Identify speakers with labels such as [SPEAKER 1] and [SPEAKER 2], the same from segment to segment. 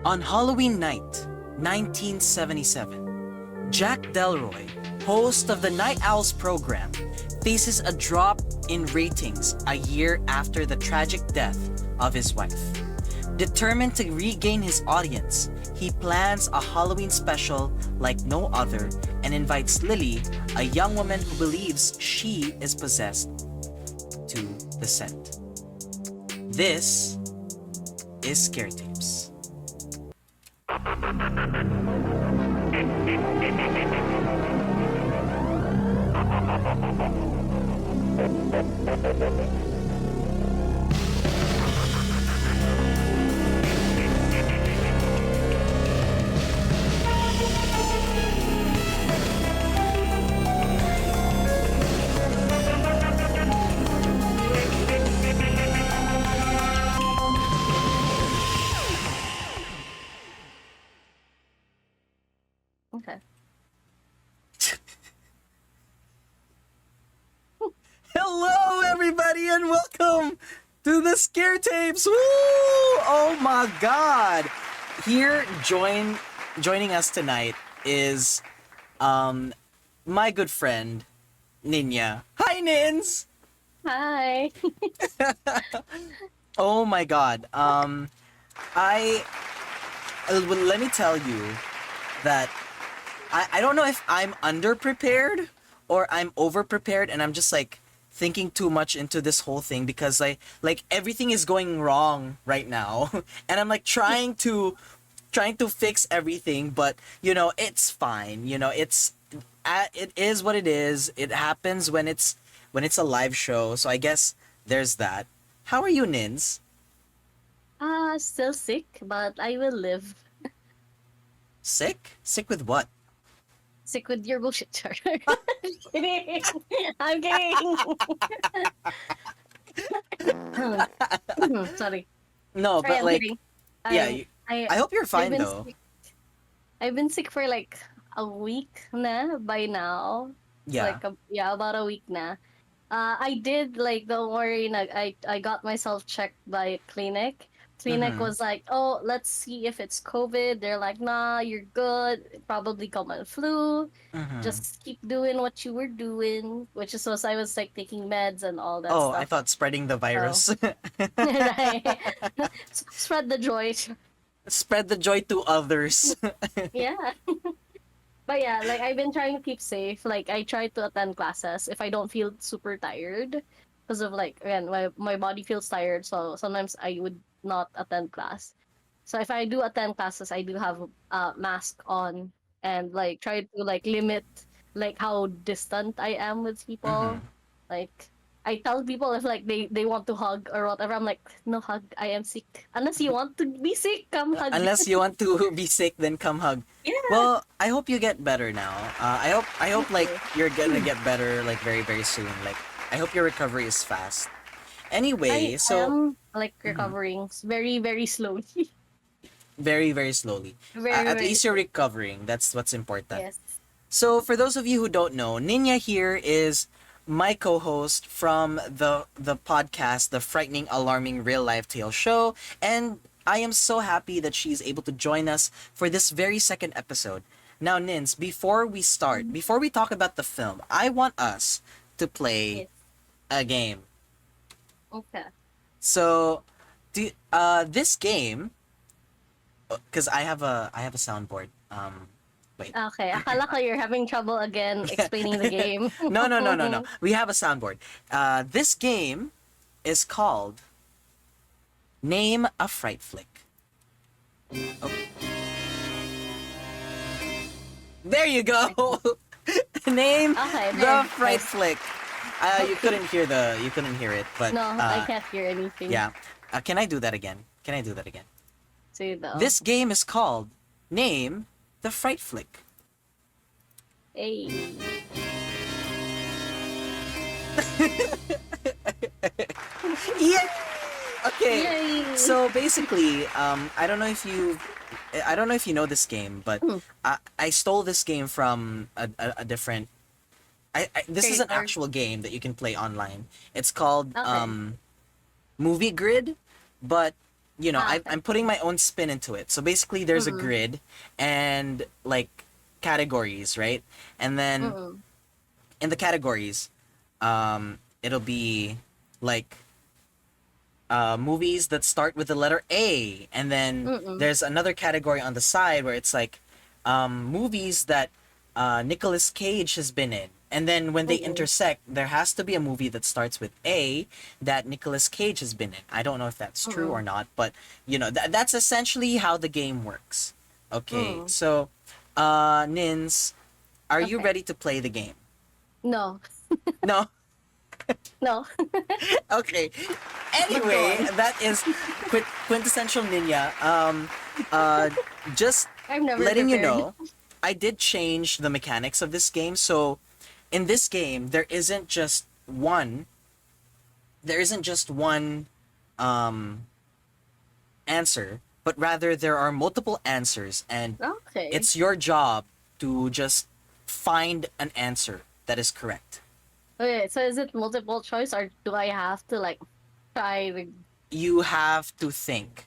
[SPEAKER 1] On Halloween night, 1977, Jack Delroy, host of the Night Owls program, faces a drop in ratings a year after the tragic death of his wife. Determined to regain his audience, he plans a Halloween special like no other and invites Lily, a young woman who believes she is possessed, to the set. This is Scare Tapes.
[SPEAKER 2] Okay.
[SPEAKER 1] Hello, everybody, and welcome to the Scare Tapes. Woo! Oh my God! Here, joining us tonight is, my good friend Ninya. Hi, Nins.
[SPEAKER 2] Hi.
[SPEAKER 1] Oh my God. I well, let me tell you that I don't know if I'm underprepared or I'm overprepared, and I'm just like thinking too much into this whole thing because like everything is going wrong right now, and I'm like trying to fix everything, but it's fine. It is what it is. It happens when it's a live show, so I guess there's that. How are you, Nins?
[SPEAKER 2] Still sick, but I will live.
[SPEAKER 1] Sick? Sick with what?
[SPEAKER 2] Sick with your bullshit, Char. Kidding. I'm kidding. Sorry.
[SPEAKER 1] No,
[SPEAKER 2] Sorry,
[SPEAKER 1] but
[SPEAKER 2] I'm
[SPEAKER 1] like,
[SPEAKER 2] kidding.
[SPEAKER 1] yeah,
[SPEAKER 2] I I
[SPEAKER 1] I hope you're
[SPEAKER 2] I've
[SPEAKER 1] fine
[SPEAKER 2] been
[SPEAKER 1] though.
[SPEAKER 2] sick. I've been sick for like a week na by now.
[SPEAKER 1] Yeah.
[SPEAKER 2] About a week na. I did, like, don't worry, I got myself checked by clinic. Clinic
[SPEAKER 1] Mm-hmm.
[SPEAKER 2] was like, oh, let's see if it's COVID. They're like, nah, you're good. Probably common flu.
[SPEAKER 1] Mm-hmm.
[SPEAKER 2] Just keep doing what you were doing, which is was I was like taking meds and all that
[SPEAKER 1] Oh, I
[SPEAKER 2] stuff.
[SPEAKER 1] thought spreading the
[SPEAKER 2] So
[SPEAKER 1] virus.
[SPEAKER 2] right, spread the joy.
[SPEAKER 1] Spread the joy to others.
[SPEAKER 2] Yeah. But yeah, like I've been trying to keep safe. Like I try to attend classes if I don't feel super tired, because of like again my body feels tired. So sometimes I would not attend class. So if I do attend classes, I do have a mask on and like try to like limit like how distant I am with
[SPEAKER 1] Mm-hmm.
[SPEAKER 2] people. Like I tell people if like they want to hug or whatever, I'm like no hug. I am sick. Unless you want to be sick, come hug.
[SPEAKER 1] Unless you want to be sick, then come hug.
[SPEAKER 2] Yeah.
[SPEAKER 1] Well, I hope you get better now. I hope
[SPEAKER 2] Thank
[SPEAKER 1] like
[SPEAKER 2] you.
[SPEAKER 1] you're gonna get better like very very soon. Like I hope your recovery is fast.
[SPEAKER 2] I
[SPEAKER 1] Anyway, so
[SPEAKER 2] am like
[SPEAKER 1] mhm,
[SPEAKER 2] recovering very, very slowly.
[SPEAKER 1] very very slowly.
[SPEAKER 2] Very,
[SPEAKER 1] At
[SPEAKER 2] very
[SPEAKER 1] least you're
[SPEAKER 2] slowly.
[SPEAKER 1] recovering. That's what's important.
[SPEAKER 2] Yes.
[SPEAKER 1] So, for those of you who don't know, Ninya here is my co-host from the podcast, the Frightening, Alarming Real Life Tale Show, and I am so happy that she's able to join us for this very second episode. Now, Nins, before we start,
[SPEAKER 2] Mhm.
[SPEAKER 1] before we talk about the film, I want us to play
[SPEAKER 2] Yes.
[SPEAKER 1] a game.
[SPEAKER 2] Okay.
[SPEAKER 1] So, this game, because I have a soundboard. Wait.
[SPEAKER 2] Okay. Akala ko you're having trouble again explaining the game.
[SPEAKER 1] No, no, no, no, no. We have a soundboard. This game is called Name a Fright Flick. Oh, there you go. Name
[SPEAKER 2] Okay,
[SPEAKER 1] the
[SPEAKER 2] there.
[SPEAKER 1] Fright
[SPEAKER 2] Nice.
[SPEAKER 1] Flick. You
[SPEAKER 2] Okay.
[SPEAKER 1] couldn't hear it, but
[SPEAKER 2] No, I can't hear anything.
[SPEAKER 1] yeah. Can I do that again? Can I do that again?
[SPEAKER 2] So though.
[SPEAKER 1] This game is called Name the Fright Flick.
[SPEAKER 2] Hey.
[SPEAKER 1] Yeah. Okay.
[SPEAKER 2] Yay.
[SPEAKER 1] So basically, I don't know if you know this game, but
[SPEAKER 2] Hmm.
[SPEAKER 1] I stole this game from a different. This is an
[SPEAKER 2] Creator.
[SPEAKER 1] actual game that you can play online. It's called
[SPEAKER 2] Okay.
[SPEAKER 1] Movie Grid, but
[SPEAKER 2] Okay.
[SPEAKER 1] I'm putting my own spin into it. So basically, there's a
[SPEAKER 2] Mm-mm.
[SPEAKER 1] grid and like categories, right? And then
[SPEAKER 2] Mm-mm.
[SPEAKER 1] in the categories, it'll be like movies that start with the letter A, and then
[SPEAKER 2] Mm-mm.
[SPEAKER 1] there's another category on the side where it's like movies that Nicolas Cage has been in. And then when they
[SPEAKER 2] Mm-mm.
[SPEAKER 1] intersect, there has to be a movie that starts with A that Nicolas Cage has been in. I don't know if that's true or
[SPEAKER 2] Mm-mm.
[SPEAKER 1] not, but that's essentially how the game works. Okay,
[SPEAKER 2] Mm.
[SPEAKER 1] so Nins, are you
[SPEAKER 2] Okay.
[SPEAKER 1] ready to play the game?
[SPEAKER 2] No.
[SPEAKER 1] No.
[SPEAKER 2] No.
[SPEAKER 1] Okay.
[SPEAKER 2] But go
[SPEAKER 1] Anyway,
[SPEAKER 2] on.
[SPEAKER 1] that is quintessential ninja. Just
[SPEAKER 2] I'm never
[SPEAKER 1] letting you
[SPEAKER 2] prepared.
[SPEAKER 1] know, I did change the mechanics of this game. So, in this game, there isn't just one um answer, but rather there are multiple answers, and
[SPEAKER 2] Okay.
[SPEAKER 1] it's your job to just find an answer that is correct.
[SPEAKER 2] Okay, so is it multiple choice or do I have to like try the
[SPEAKER 1] You have to think.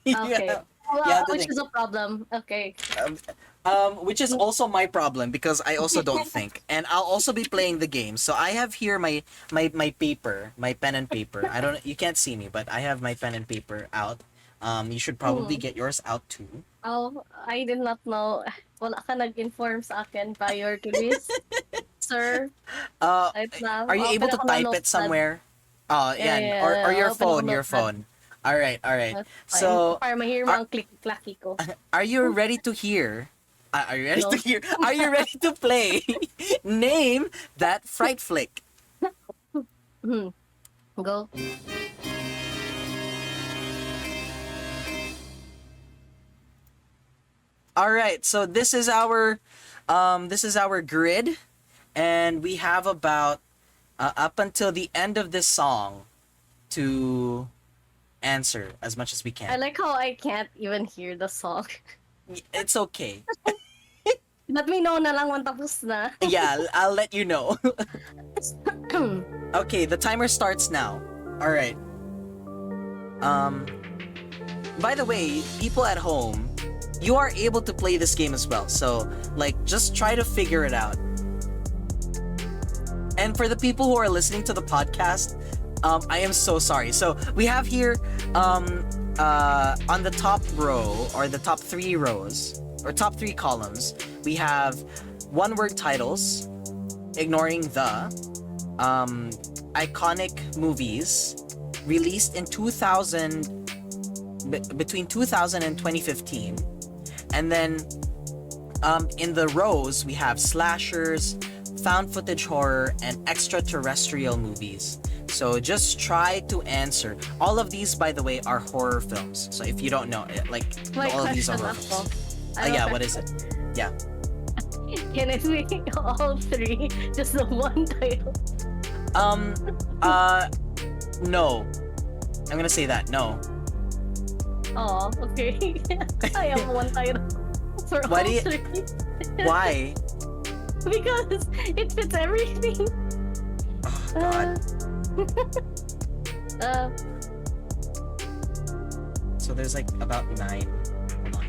[SPEAKER 2] okay.
[SPEAKER 1] Yeah, you
[SPEAKER 2] Well,
[SPEAKER 1] have to
[SPEAKER 2] which
[SPEAKER 1] think.
[SPEAKER 2] is a problem. Okay.
[SPEAKER 1] Um, which is also my problem because I also don't think, and I'll also be playing the game. So I have here my paper, my pen and paper. I don't, you can't see me, but I have my pen and paper out. You should probably
[SPEAKER 2] Hmm.
[SPEAKER 1] get yours out too.
[SPEAKER 2] Oh, I did not know. Wala ka nag-inform sa akin prior to this, sir.
[SPEAKER 1] Uh,
[SPEAKER 2] Right now,
[SPEAKER 1] are you able
[SPEAKER 2] open
[SPEAKER 1] to
[SPEAKER 2] ako ng
[SPEAKER 1] type it
[SPEAKER 2] notepad.
[SPEAKER 1] somewhere? Oh,
[SPEAKER 2] Yeah,
[SPEAKER 1] yeah,
[SPEAKER 2] yeah,
[SPEAKER 1] or
[SPEAKER 2] yeah.
[SPEAKER 1] your
[SPEAKER 2] Open ako
[SPEAKER 1] phone, your
[SPEAKER 2] notepad.
[SPEAKER 1] phone. All right, all right.
[SPEAKER 2] That's fine.
[SPEAKER 1] So,
[SPEAKER 2] Para mahir mo
[SPEAKER 1] are
[SPEAKER 2] ang clicky-clacky ko.
[SPEAKER 1] are you ready to hear? Are you ready to
[SPEAKER 2] No.
[SPEAKER 1] hear? Are you ready to play? Name that fright flick.
[SPEAKER 2] Hmm. Go.
[SPEAKER 1] All right, so this is our grid, and we have about up until the end of this song to answer as much as we
[SPEAKER 2] I
[SPEAKER 1] can.
[SPEAKER 2] like how I can't even hear the song.
[SPEAKER 1] It's okay.
[SPEAKER 2] Let me know na lang when tapos na.
[SPEAKER 1] Yeah, I'll let you know. Okay, the timer starts now. All right. Um, by the way, people at home, you are able to play this game as well. So, like, just try to figure it out. And for the people who are listening to the podcast, I am so sorry. So we have here on the top row, or the top three rows, or top three columns, we have one word titles, ignoring the iconic movies released in 2000, between 2000 and 2015. And then in the rows, we have slashers, found footage horror, and extraterrestrial movies. So just try to answer. All of these, by the way, are horror films. So if you don't know, like,
[SPEAKER 2] My
[SPEAKER 1] all of these are
[SPEAKER 2] question
[SPEAKER 1] horror
[SPEAKER 2] ako.
[SPEAKER 1] films.
[SPEAKER 2] I have a
[SPEAKER 1] Yeah, what is
[SPEAKER 2] question.
[SPEAKER 1] it? Yeah.
[SPEAKER 2] Can it be all three? Just the one title?
[SPEAKER 1] Um, uh, no. I'm gonna say that, no.
[SPEAKER 2] Oh, okay. I have one title for
[SPEAKER 1] Why
[SPEAKER 2] all
[SPEAKER 1] do you-
[SPEAKER 2] three.
[SPEAKER 1] Why?
[SPEAKER 2] Because it fits everything.
[SPEAKER 1] Oh, God.
[SPEAKER 2] Uh,
[SPEAKER 1] So there's like about 9. Hold on.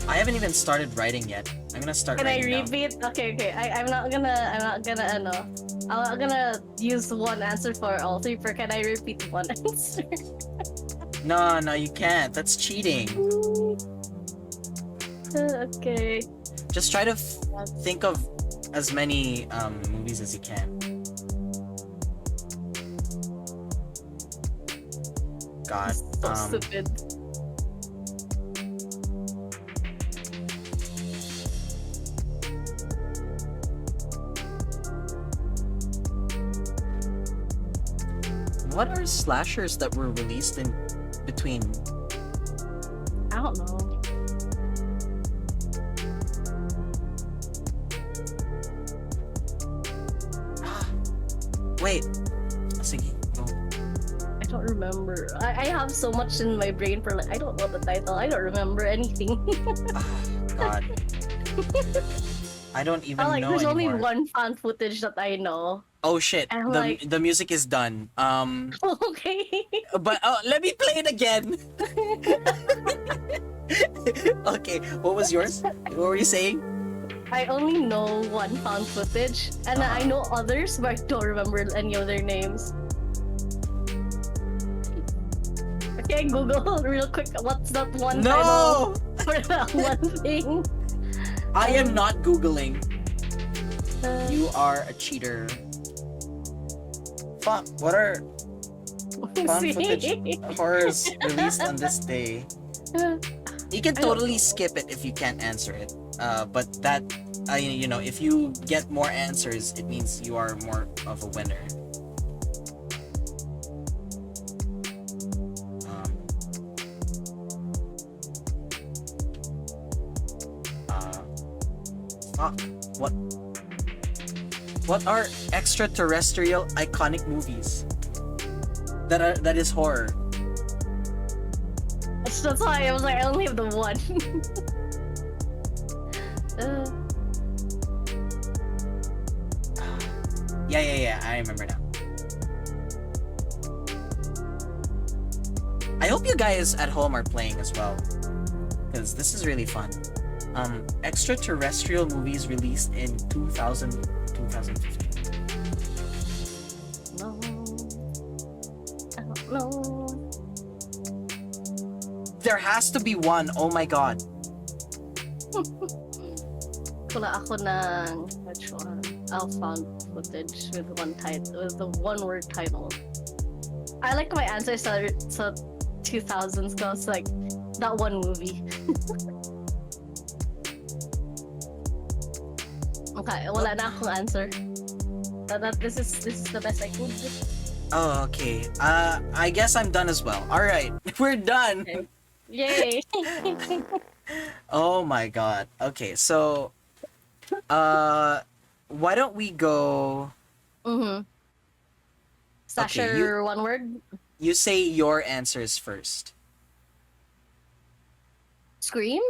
[SPEAKER 1] I haven't even started writing yet. I'm gonna start
[SPEAKER 2] can I
[SPEAKER 1] writing now.
[SPEAKER 2] repeat? Okay. I'm not gonna, I'm not gonna use one answer for all three, but can I repeat one answer?
[SPEAKER 1] No, you can't. That's cheating.
[SPEAKER 2] Okay.
[SPEAKER 1] Just try to think of as many movies as you can. God.
[SPEAKER 2] So stupid.
[SPEAKER 1] What are slashers that were released in between?
[SPEAKER 2] I don't know.
[SPEAKER 1] Wait. Sige, go.
[SPEAKER 2] I don't remember. I have so much in my brain for like I don't know the title. I don't remember anything.
[SPEAKER 1] God. I don't even
[SPEAKER 2] like
[SPEAKER 1] know
[SPEAKER 2] there's
[SPEAKER 1] anymore.
[SPEAKER 2] only one fan footage that I know.
[SPEAKER 1] Oh shit.
[SPEAKER 2] And I'm
[SPEAKER 1] The
[SPEAKER 2] like,
[SPEAKER 1] the music is done.
[SPEAKER 2] okay.
[SPEAKER 1] But let me play it again. Okay, what was yours? What were you saying?
[SPEAKER 2] I only know one found footage, and I
[SPEAKER 1] Uh-huh.
[SPEAKER 2] know others, but I don't remember any of their names. Okay, Google real quick. What's that one title
[SPEAKER 1] No!
[SPEAKER 2] for that one thing?
[SPEAKER 1] I am not Googling.
[SPEAKER 2] Uh,
[SPEAKER 1] You are a cheater. Fuck, what are found footage
[SPEAKER 2] see?
[SPEAKER 1] horrors released on this day? You can
[SPEAKER 2] I don't
[SPEAKER 1] totally
[SPEAKER 2] know.
[SPEAKER 1] skip it if you can't answer it. But that, if you get more answers, it means you are more of a winner. Um, uh, fuck. What? What are extraterrestrial iconic movies that is horror?
[SPEAKER 2] That's why I was like, I only have the one. uh,
[SPEAKER 1] Yeah. I remember now. I hope you guys at home are playing as well, because this is really fun. Extraterrestrial movies released in 2015.
[SPEAKER 2] no, I don't know.
[SPEAKER 1] There has to be one. Oh my god.
[SPEAKER 2] Wala ako ng which one? I'll found footage with the one word title. I like my answers sa 2000s cause like that one movie. Okay, wala na akong answer. This is the best I could.
[SPEAKER 1] Oh, okay. I guess I'm done as well. All right, we're done.
[SPEAKER 2] Okay. Yay!
[SPEAKER 1] Oh my god. Okay, so why don't we go?
[SPEAKER 2] Mm-hmm. Slasher one word.
[SPEAKER 1] You say your answers first.
[SPEAKER 2] Scream.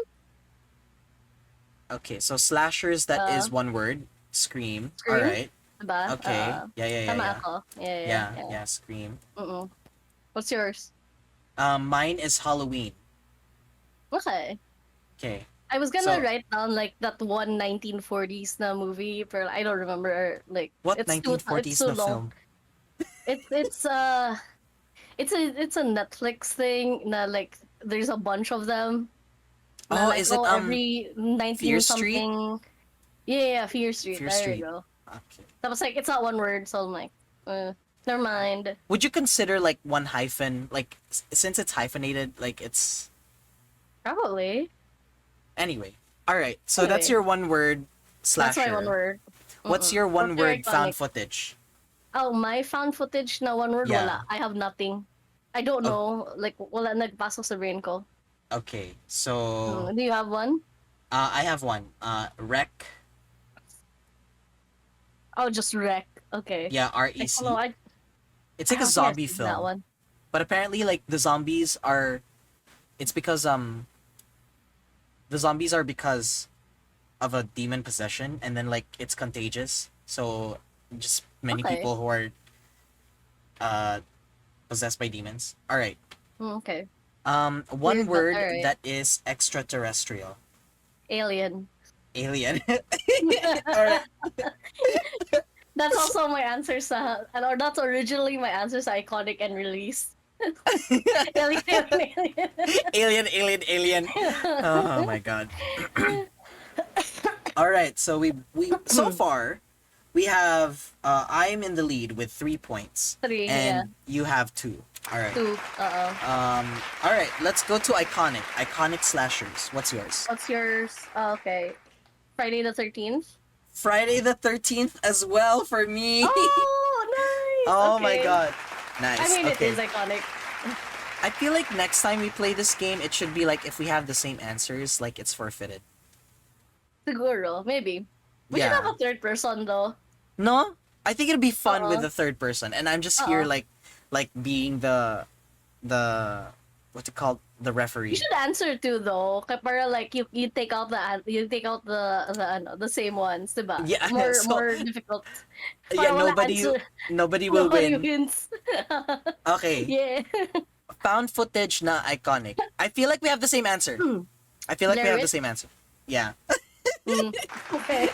[SPEAKER 1] Okay, so slashers, that is one word. Scream. All
[SPEAKER 2] Scream?
[SPEAKER 1] right.
[SPEAKER 2] Diba?
[SPEAKER 1] Okay. Yeah.
[SPEAKER 2] Tama ako. Yeah.
[SPEAKER 1] Scream.
[SPEAKER 2] What's yours?
[SPEAKER 1] Mine is Halloween.
[SPEAKER 2] Okay.
[SPEAKER 1] Okay.
[SPEAKER 2] I was gonna
[SPEAKER 1] So-
[SPEAKER 2] write down like that one 1940s na movie, but I don't remember. Like
[SPEAKER 1] What
[SPEAKER 2] it's
[SPEAKER 1] 1940s
[SPEAKER 2] too
[SPEAKER 1] na
[SPEAKER 2] long.
[SPEAKER 1] film?
[SPEAKER 2] It's a Netflix thing. Na like there's a bunch of them. Na,
[SPEAKER 1] Oh,
[SPEAKER 2] like,
[SPEAKER 1] is it
[SPEAKER 2] every 19
[SPEAKER 1] Fear Street?
[SPEAKER 2] something. Yeah, Fear Street.
[SPEAKER 1] Fear
[SPEAKER 2] there
[SPEAKER 1] Street.
[SPEAKER 2] you go.
[SPEAKER 1] Okay.
[SPEAKER 2] That was like it's not one word, so I'm like, never mind.
[SPEAKER 1] Would you consider like one hyphen, like since it's hyphenated, like it's
[SPEAKER 2] Probably.
[SPEAKER 1] anyway. All right. So that's
[SPEAKER 2] Anyway.
[SPEAKER 1] your one word slasher.
[SPEAKER 2] That's my one word.
[SPEAKER 1] What's your one
[SPEAKER 2] What's your
[SPEAKER 1] word found
[SPEAKER 2] iconic?
[SPEAKER 1] footage?
[SPEAKER 2] Oh, my found footage na one word,
[SPEAKER 1] Yeah.
[SPEAKER 2] wala. I have nothing. I don't
[SPEAKER 1] Oh.
[SPEAKER 2] know. Like, wala nagpasok sa brain ko.
[SPEAKER 1] Okay. So
[SPEAKER 2] Do you have one?
[SPEAKER 1] I have one. Rec.
[SPEAKER 2] Oh, just wreck. Okay.
[SPEAKER 1] Yeah,
[SPEAKER 2] I
[SPEAKER 1] REC.
[SPEAKER 2] don't know.
[SPEAKER 1] It's like
[SPEAKER 2] I
[SPEAKER 1] a
[SPEAKER 2] don't think I've
[SPEAKER 1] zombie
[SPEAKER 2] seen that
[SPEAKER 1] film.
[SPEAKER 2] one.
[SPEAKER 1] But apparently like the zombies are because of a demon possession, and then like it's contagious. So just many
[SPEAKER 2] Okay.
[SPEAKER 1] people who are possessed by demons. All right.
[SPEAKER 2] Okay.
[SPEAKER 1] One
[SPEAKER 2] Weird, but
[SPEAKER 1] word
[SPEAKER 2] alright.
[SPEAKER 1] that is extraterrestrial.
[SPEAKER 2] Alien.
[SPEAKER 1] Alien. All right.
[SPEAKER 2] That's also my answer sa, or that's originally my answer sa iconic and released. Alien.
[SPEAKER 1] Alien. Oh my god. All right. So we so far we have I'm in the lead with 3 points,
[SPEAKER 2] 3,
[SPEAKER 1] and you have 2. All right.
[SPEAKER 2] 2.
[SPEAKER 1] All right. Let's go to iconic slashers. What's yours?
[SPEAKER 2] What's yours? Oh, okay. Friday the 13th.
[SPEAKER 1] Friday the 13th as well for me.
[SPEAKER 2] Oh, nice.
[SPEAKER 1] Oh my
[SPEAKER 2] Okay.
[SPEAKER 1] god. Nice.
[SPEAKER 2] I mean,
[SPEAKER 1] okay.
[SPEAKER 2] it is iconic.
[SPEAKER 1] I feel like next time we play this game, it should be like if we have the same answers, like it's forfeited.
[SPEAKER 2] Siguro, maybe. We should
[SPEAKER 1] Yeah.
[SPEAKER 2] have a third person though.
[SPEAKER 1] No? I think it'd be fun with
[SPEAKER 2] Uh-uh.
[SPEAKER 1] the third person, and I'm just here
[SPEAKER 2] Uh-uh.
[SPEAKER 1] like being the what's it called? The
[SPEAKER 2] You
[SPEAKER 1] referee.
[SPEAKER 2] should answer too though. Kaya para like you take out the same ones, diba?
[SPEAKER 1] Yeah, so
[SPEAKER 2] More difficult.
[SPEAKER 1] yeah,
[SPEAKER 2] Para wala answer.
[SPEAKER 1] nobody will
[SPEAKER 2] Nobody
[SPEAKER 1] win.
[SPEAKER 2] wins.
[SPEAKER 1] Okay,
[SPEAKER 2] Yeah.
[SPEAKER 1] found footage na iconic. I feel like we have the same answer. I feel like we
[SPEAKER 2] Blair
[SPEAKER 1] have the
[SPEAKER 2] Witch.
[SPEAKER 1] same answer. Yeah.
[SPEAKER 2] Mm. Okay.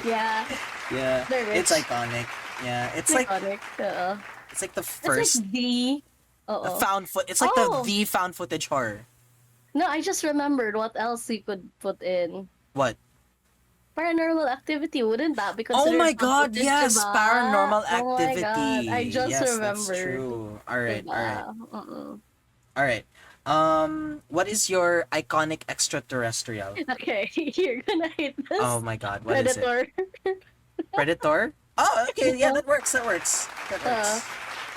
[SPEAKER 2] Yeah.
[SPEAKER 1] Yeah,
[SPEAKER 2] Blair
[SPEAKER 1] it's
[SPEAKER 2] Witch.
[SPEAKER 1] iconic. Yeah,
[SPEAKER 2] It's iconic.
[SPEAKER 1] it's like the
[SPEAKER 2] It's like
[SPEAKER 1] first
[SPEAKER 2] the. Uh-oh.
[SPEAKER 1] found foot. It's like
[SPEAKER 2] Oh
[SPEAKER 1] the found footage horror.
[SPEAKER 2] no! I just remembered what else you could put in.
[SPEAKER 1] What?
[SPEAKER 2] Paranormal Activity, wouldn't that be
[SPEAKER 1] Oh
[SPEAKER 2] considered
[SPEAKER 1] my
[SPEAKER 2] found
[SPEAKER 1] god,
[SPEAKER 2] footage,
[SPEAKER 1] yes,
[SPEAKER 2] diba?
[SPEAKER 1] paranormal
[SPEAKER 2] Oh my god, I
[SPEAKER 1] activity.
[SPEAKER 2] just
[SPEAKER 1] Yes, that's
[SPEAKER 2] remembered,
[SPEAKER 1] true. All right, all right,
[SPEAKER 2] diba? Mm-mm.
[SPEAKER 1] all right. What is your iconic extraterrestrial?
[SPEAKER 2] Okay, you're gonna hate
[SPEAKER 1] Oh
[SPEAKER 2] this.
[SPEAKER 1] my god, what is it?
[SPEAKER 2] Predator.
[SPEAKER 1] Predator? Oh, okay, yeah,
[SPEAKER 2] Uh,
[SPEAKER 1] that works. That works. That
[SPEAKER 2] uh,
[SPEAKER 1] works.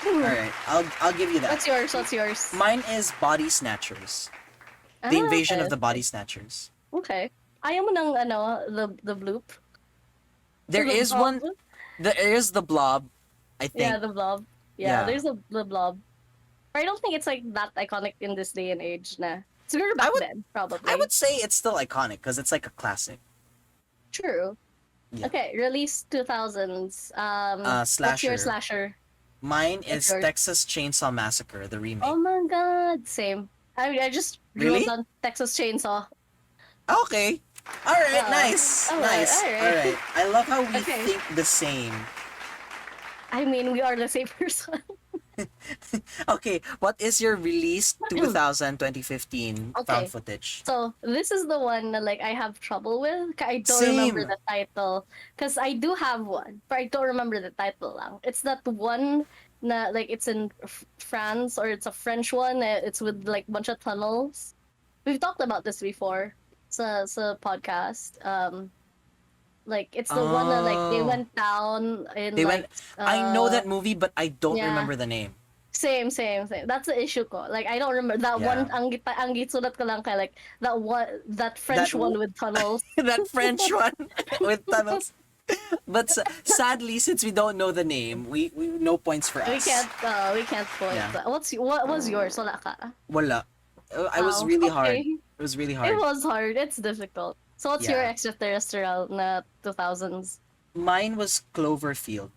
[SPEAKER 1] All
[SPEAKER 2] hmm.
[SPEAKER 1] right, I'll give you that.
[SPEAKER 2] What's yours? What's yours?
[SPEAKER 1] Mine is Body Snatchers. The
[SPEAKER 2] Ah,
[SPEAKER 1] Invasion
[SPEAKER 2] okay,
[SPEAKER 1] of the Body
[SPEAKER 2] okay.
[SPEAKER 1] Snatchers.
[SPEAKER 2] Okay. Ayaw mo ng the bloop?
[SPEAKER 1] There
[SPEAKER 2] The
[SPEAKER 1] is
[SPEAKER 2] blob?
[SPEAKER 1] one. There is the Blob, I
[SPEAKER 2] Yeah,
[SPEAKER 1] think.
[SPEAKER 2] the blob. Yeah,
[SPEAKER 1] Yeah,
[SPEAKER 2] there's the blob. But I don't think it's like that iconic in this day and age na. It's good
[SPEAKER 1] I
[SPEAKER 2] back
[SPEAKER 1] would
[SPEAKER 2] then,
[SPEAKER 1] I
[SPEAKER 2] probably.
[SPEAKER 1] would say it's still iconic because it's like a classic.
[SPEAKER 2] True.
[SPEAKER 1] Yeah.
[SPEAKER 2] Okay, release 2000s. What's your
[SPEAKER 1] Slasher.
[SPEAKER 2] slasher?
[SPEAKER 1] Mine
[SPEAKER 2] What's
[SPEAKER 1] is
[SPEAKER 2] yours?
[SPEAKER 1] Texas Chainsaw Massacre, the
[SPEAKER 2] Oh
[SPEAKER 1] remake.
[SPEAKER 2] my god, same. I just wrote
[SPEAKER 1] Really?
[SPEAKER 2] down Texas Chainsaw.
[SPEAKER 1] Okay. All right. Nice.
[SPEAKER 2] Alright,
[SPEAKER 1] Nice. All
[SPEAKER 2] alright.
[SPEAKER 1] right. I love how we
[SPEAKER 2] Okay.
[SPEAKER 1] think the same.
[SPEAKER 2] I mean, we are the same person.
[SPEAKER 1] Okay. What is your release 2000 2015 found
[SPEAKER 2] Okay,
[SPEAKER 1] footage?
[SPEAKER 2] so this is the one that like I have trouble with. I don't remember
[SPEAKER 1] Same.
[SPEAKER 2] the title. Because I do have one, but I don't remember the title lang. It's that one na like it's in France or it's a French one. It's with like bunch of tunnels. We've talked about this before. It's a podcast. Like it's the one that like they
[SPEAKER 1] Oh.
[SPEAKER 2] went down in
[SPEAKER 1] They
[SPEAKER 2] like
[SPEAKER 1] went. I know that movie, but I don't
[SPEAKER 2] yeah.
[SPEAKER 1] remember the name.
[SPEAKER 2] Same. That's the issue ko. Like I don't remember that
[SPEAKER 1] Yeah.
[SPEAKER 2] one. Ang gitsulat ko lang kay like that
[SPEAKER 1] That
[SPEAKER 2] French one with tunnels.
[SPEAKER 1] that French one with tunnels. But sadly, since we don't know the name, we no points for us.
[SPEAKER 2] We can't point.
[SPEAKER 1] Yeah.
[SPEAKER 2] What was yours? Wala ka.
[SPEAKER 1] Wala. I was
[SPEAKER 2] Oh,
[SPEAKER 1] really hard.
[SPEAKER 2] okay.
[SPEAKER 1] It was really
[SPEAKER 2] It
[SPEAKER 1] hard.
[SPEAKER 2] was hard. It's difficult. So what's your
[SPEAKER 1] Yeah.
[SPEAKER 2] extraterrestrial na 2000s?
[SPEAKER 1] Mine was Cloverfield.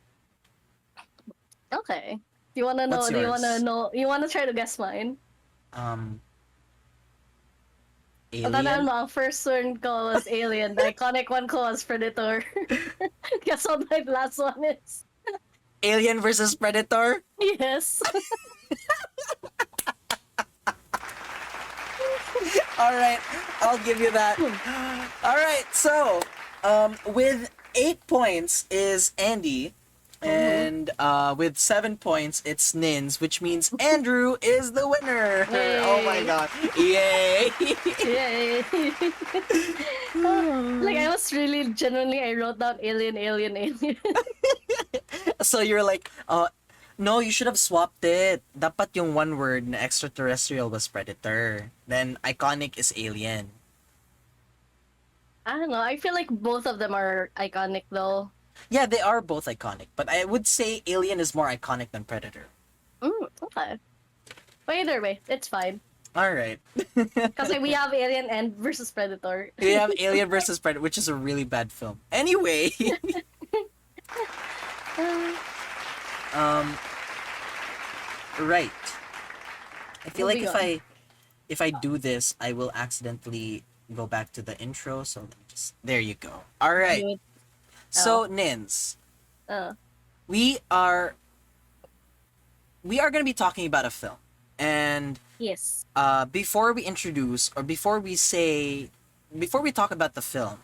[SPEAKER 2] Okay. Do you wanna know?
[SPEAKER 1] What's
[SPEAKER 2] Do you wanna
[SPEAKER 1] yours?
[SPEAKER 2] know? You wanna try to guess mine?
[SPEAKER 1] Um,
[SPEAKER 2] Tandaan
[SPEAKER 1] Alien.
[SPEAKER 2] mo, ang first one ko was Alien. The iconic one ko was Predator. Guess what my last one is?
[SPEAKER 1] Alien versus Predator.
[SPEAKER 2] Yes.
[SPEAKER 1] All right, I'll give you that. All right, so with 8 points is Andy, and with 7 points it's Nins, which means Andrew is the winner. Oh my
[SPEAKER 2] Yay.
[SPEAKER 1] god! Yay!
[SPEAKER 2] Yay. Like I was really genuinely I wrote down alien.
[SPEAKER 1] So you're like, no, you should have swapped it. Dapat yung one word na extraterrestrial was Predator. Then iconic is Alien.
[SPEAKER 2] I don't know. I feel like both of them are iconic though.
[SPEAKER 1] Yeah, they are both iconic, but I would say Alien is more iconic than Predator.
[SPEAKER 2] Okay. But either way, it's fine.
[SPEAKER 1] All right.
[SPEAKER 2] Because we have Alien and versus Predator.
[SPEAKER 1] We have Alien versus Predator, which is a really bad film. Anyway, right. I feel like
[SPEAKER 2] Moving on.
[SPEAKER 1] if I do this, I will accidentally go back to the intro. So let me just there you go. All right.
[SPEAKER 2] Good.
[SPEAKER 1] So Nins,
[SPEAKER 2] Uh,
[SPEAKER 1] we are going to be talking about a film, and
[SPEAKER 2] yes.
[SPEAKER 1] before we introduce or before we talk about the film,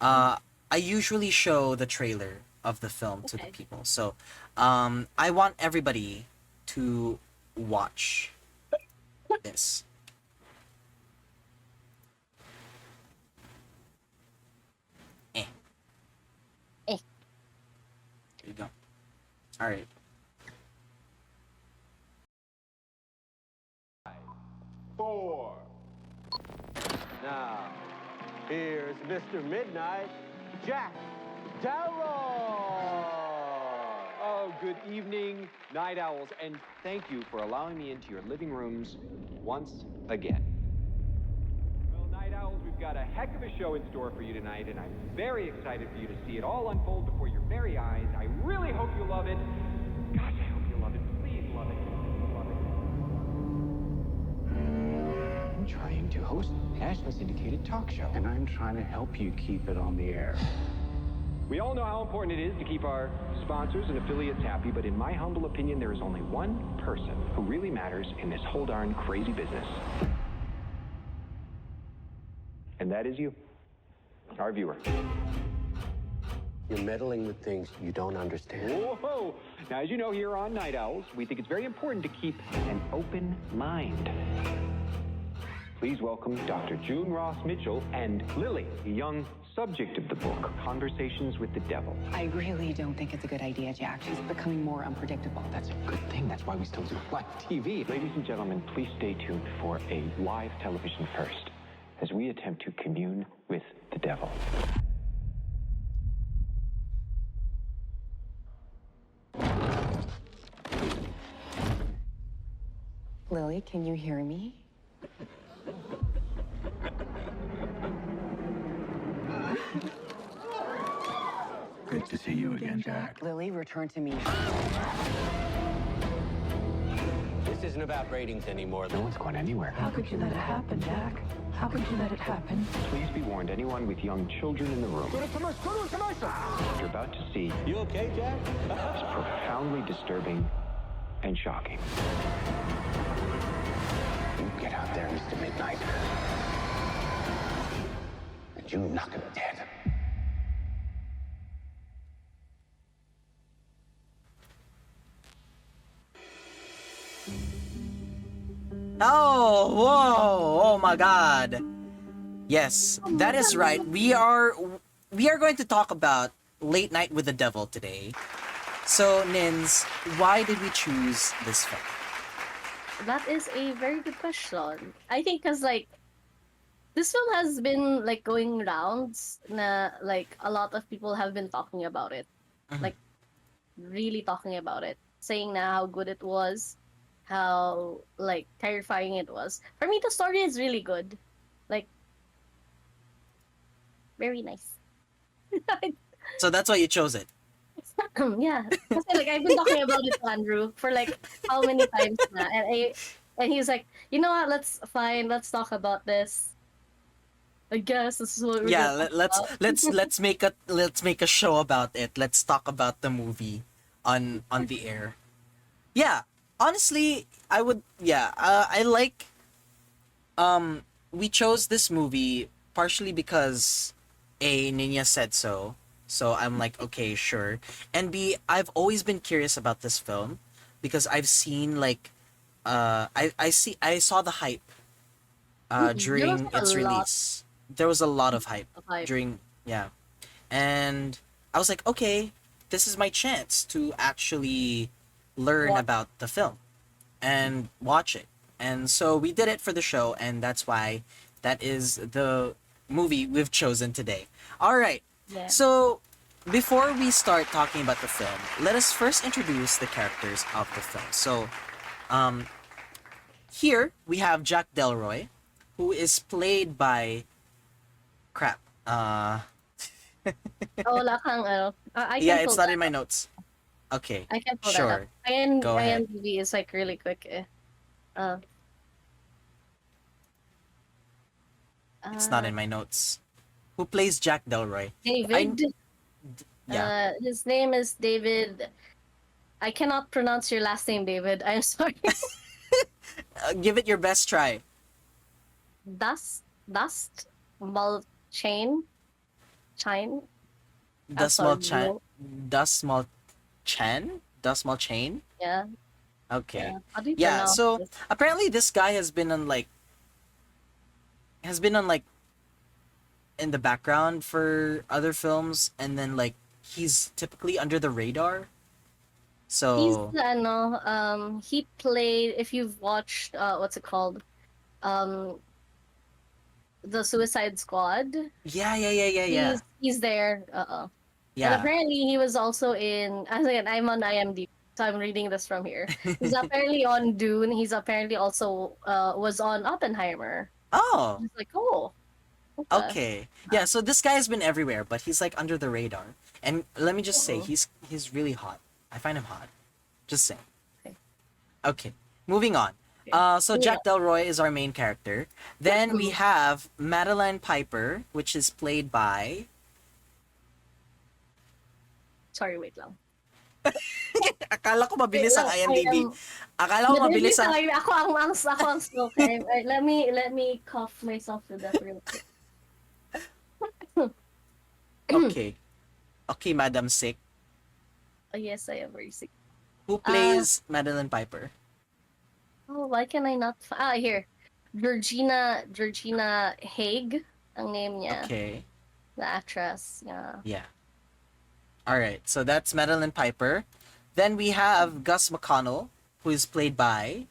[SPEAKER 1] I usually show the trailer of the film to the
[SPEAKER 2] Okay.
[SPEAKER 1] people. So I want everybody to watch this. Eh.
[SPEAKER 2] Eh.
[SPEAKER 1] There you go. All right.
[SPEAKER 3] Four. Now, here's Mr. Midnight, Jack Darrow.
[SPEAKER 4] Oh, good evening, night owls, and thank you for allowing me into your living rooms once again. Well, night owls, we've got a heck of a show in store for you tonight, and I'm very excited for you to see it all unfold before your very eyes. I really hope you love it. Gosh, I hope you love it. Please love it. Love it. I'm trying to host a nationally syndicated talk show.
[SPEAKER 5] And I'm trying to help you keep it on the air.
[SPEAKER 4] We all know how important it is to keep our sponsors and affiliates happy, but in my humble opinion, there is only one person who really matters in this whole darn crazy business. And that is you, our viewer.
[SPEAKER 5] You're meddling with things you don't understand.
[SPEAKER 4] Whoa! Now, as you know, here on Night Owls, we think it's very important to keep an open mind. Please welcome Dr. June Ross Mitchell and Lily, the young subject of the book, Conversations with the Devil.
[SPEAKER 6] I really don't think it's a good idea, Jack. She's becoming more unpredictable.
[SPEAKER 4] That's a good thing. That's why we still do live TV. Ladies and gentlemen, please stay tuned for a live television first as we attempt to commune with the devil.
[SPEAKER 6] Lily, can you hear me?
[SPEAKER 5] Good to see you again, Jack.
[SPEAKER 6] Lily, return to me.
[SPEAKER 5] This isn't about ratings anymore.
[SPEAKER 4] No one's going anywhere.
[SPEAKER 7] How could you let it happen, Jack? How could you let it happen?
[SPEAKER 4] Please be warned, anyone with young children in the room. What you're about to see
[SPEAKER 5] You okay, Jack?
[SPEAKER 4] is profoundly disturbing and shocking.
[SPEAKER 5] You get out there, Mr. Midnight. And you knock him dead.
[SPEAKER 1] Oh, whoa, oh my god. Yes, that is right. We are going to talk about Late Night with the Devil today. So, Nins, why did we choose this film?
[SPEAKER 2] That is a very good question. I think because like this film has been like going rounds na like a lot of people have been talking about it. Like really talking about it. Saying na how good it was, how like terrifying it was. For me the story is really good. Like very nice.
[SPEAKER 1] So that's why you chose it.
[SPEAKER 2] Yeah. Kasi like I've been talking about it to Andrew for like how many times na. And he's like, you know what, let's talk about this. I guess this is what we're
[SPEAKER 1] Yeah,
[SPEAKER 2] gonna talk about.
[SPEAKER 1] let's make a show about it. Let's talk about the movie on the air. Yeah, honestly, I would. Yeah, I like. We chose this movie partially because A, Ninya said so. So I'm like, okay, sure. And B, I've always been curious about this film because I've seen like, I saw the hype during
[SPEAKER 2] There was
[SPEAKER 1] its
[SPEAKER 2] a lot
[SPEAKER 1] release. There was a lot of hype
[SPEAKER 2] of hype.
[SPEAKER 1] during, yeah. And I was like, okay, this is my chance to actually learn
[SPEAKER 2] Watch.
[SPEAKER 1] about the film and watch it. And so we did it for the show, and that's why that is the movie we've chosen today. All right.
[SPEAKER 2] Yeah.
[SPEAKER 1] So before we start talking about the film, let us first introduce the characters of the film. So here we have Jack Delroy, who is played by crap.
[SPEAKER 2] Oh, wala kang ano. I can
[SPEAKER 1] Yeah,
[SPEAKER 2] pull
[SPEAKER 1] it's not
[SPEAKER 2] that
[SPEAKER 1] in my
[SPEAKER 2] up.
[SPEAKER 1] notes. Okay.
[SPEAKER 2] I can pull that
[SPEAKER 1] Sure.
[SPEAKER 2] up. And
[SPEAKER 1] Go ahead.
[SPEAKER 2] IMDb is like really quick. Uh,
[SPEAKER 1] It's not in my notes. Who plays Jack Delroy?
[SPEAKER 2] David.
[SPEAKER 1] Yeah.
[SPEAKER 2] His name is David. I cannot pronounce your last name, David. I'm sorry.
[SPEAKER 1] Give it your best try.
[SPEAKER 2] Dust, Malchain, Chine.
[SPEAKER 1] Dusmal
[SPEAKER 2] sorry,
[SPEAKER 1] Chan.
[SPEAKER 2] no.
[SPEAKER 1] Dusmal Chan? Dusmal Chain?
[SPEAKER 2] Yeah.
[SPEAKER 1] Okay.
[SPEAKER 2] Yeah. How do you
[SPEAKER 1] Yeah,
[SPEAKER 2] pronounce
[SPEAKER 1] so
[SPEAKER 2] this?
[SPEAKER 1] apparently this guy has been on like in the background for other films, and then like he's typically under the radar.
[SPEAKER 2] He's
[SPEAKER 1] So
[SPEAKER 2] he played, if you've watched what's it called? The Suicide Squad.
[SPEAKER 1] yeah.
[SPEAKER 2] He's there. And
[SPEAKER 1] Yeah.
[SPEAKER 2] apparently he was also in. As again, I'm on IMDb, so I'm reading this from here. He's apparently on Dune. He's apparently also was on Oppenheimer.
[SPEAKER 1] Oh,
[SPEAKER 2] Just like, oh, okay.
[SPEAKER 1] okay. Yeah, so this guy's been everywhere, but he's like under the radar. And let me just say,
[SPEAKER 2] Uh-oh.
[SPEAKER 1] he's really hot. I find him hot. Just saying.
[SPEAKER 2] Okay.
[SPEAKER 1] Okay, moving on.
[SPEAKER 2] Okay.
[SPEAKER 1] So
[SPEAKER 2] Moving
[SPEAKER 1] Jack Delroy is our main character. Then we
[SPEAKER 2] Mhm.
[SPEAKER 1] have Madeline Piper, which is played by.
[SPEAKER 2] Sorry, wait lang.
[SPEAKER 1] Akala ko
[SPEAKER 2] Wait
[SPEAKER 1] mabilis ang
[SPEAKER 2] lang,
[SPEAKER 1] IMDb. Akala ko
[SPEAKER 2] Madali
[SPEAKER 1] mabilis ang.
[SPEAKER 2] talaga. Ako ang slow. Okay, wait, let me cough myself to death real quick.
[SPEAKER 1] Okay. Okay, Madam Sick.
[SPEAKER 2] Oh, yes, I am very sick.
[SPEAKER 1] Who plays Madeline Piper?
[SPEAKER 2] Oh, why can I not? Here, Georgina Haig, ang name niya,
[SPEAKER 1] Okay.
[SPEAKER 2] the actress. Yeah.
[SPEAKER 1] Yeah. All right. So that's Madeline Piper. Then we have Gus McConnell, who is played by.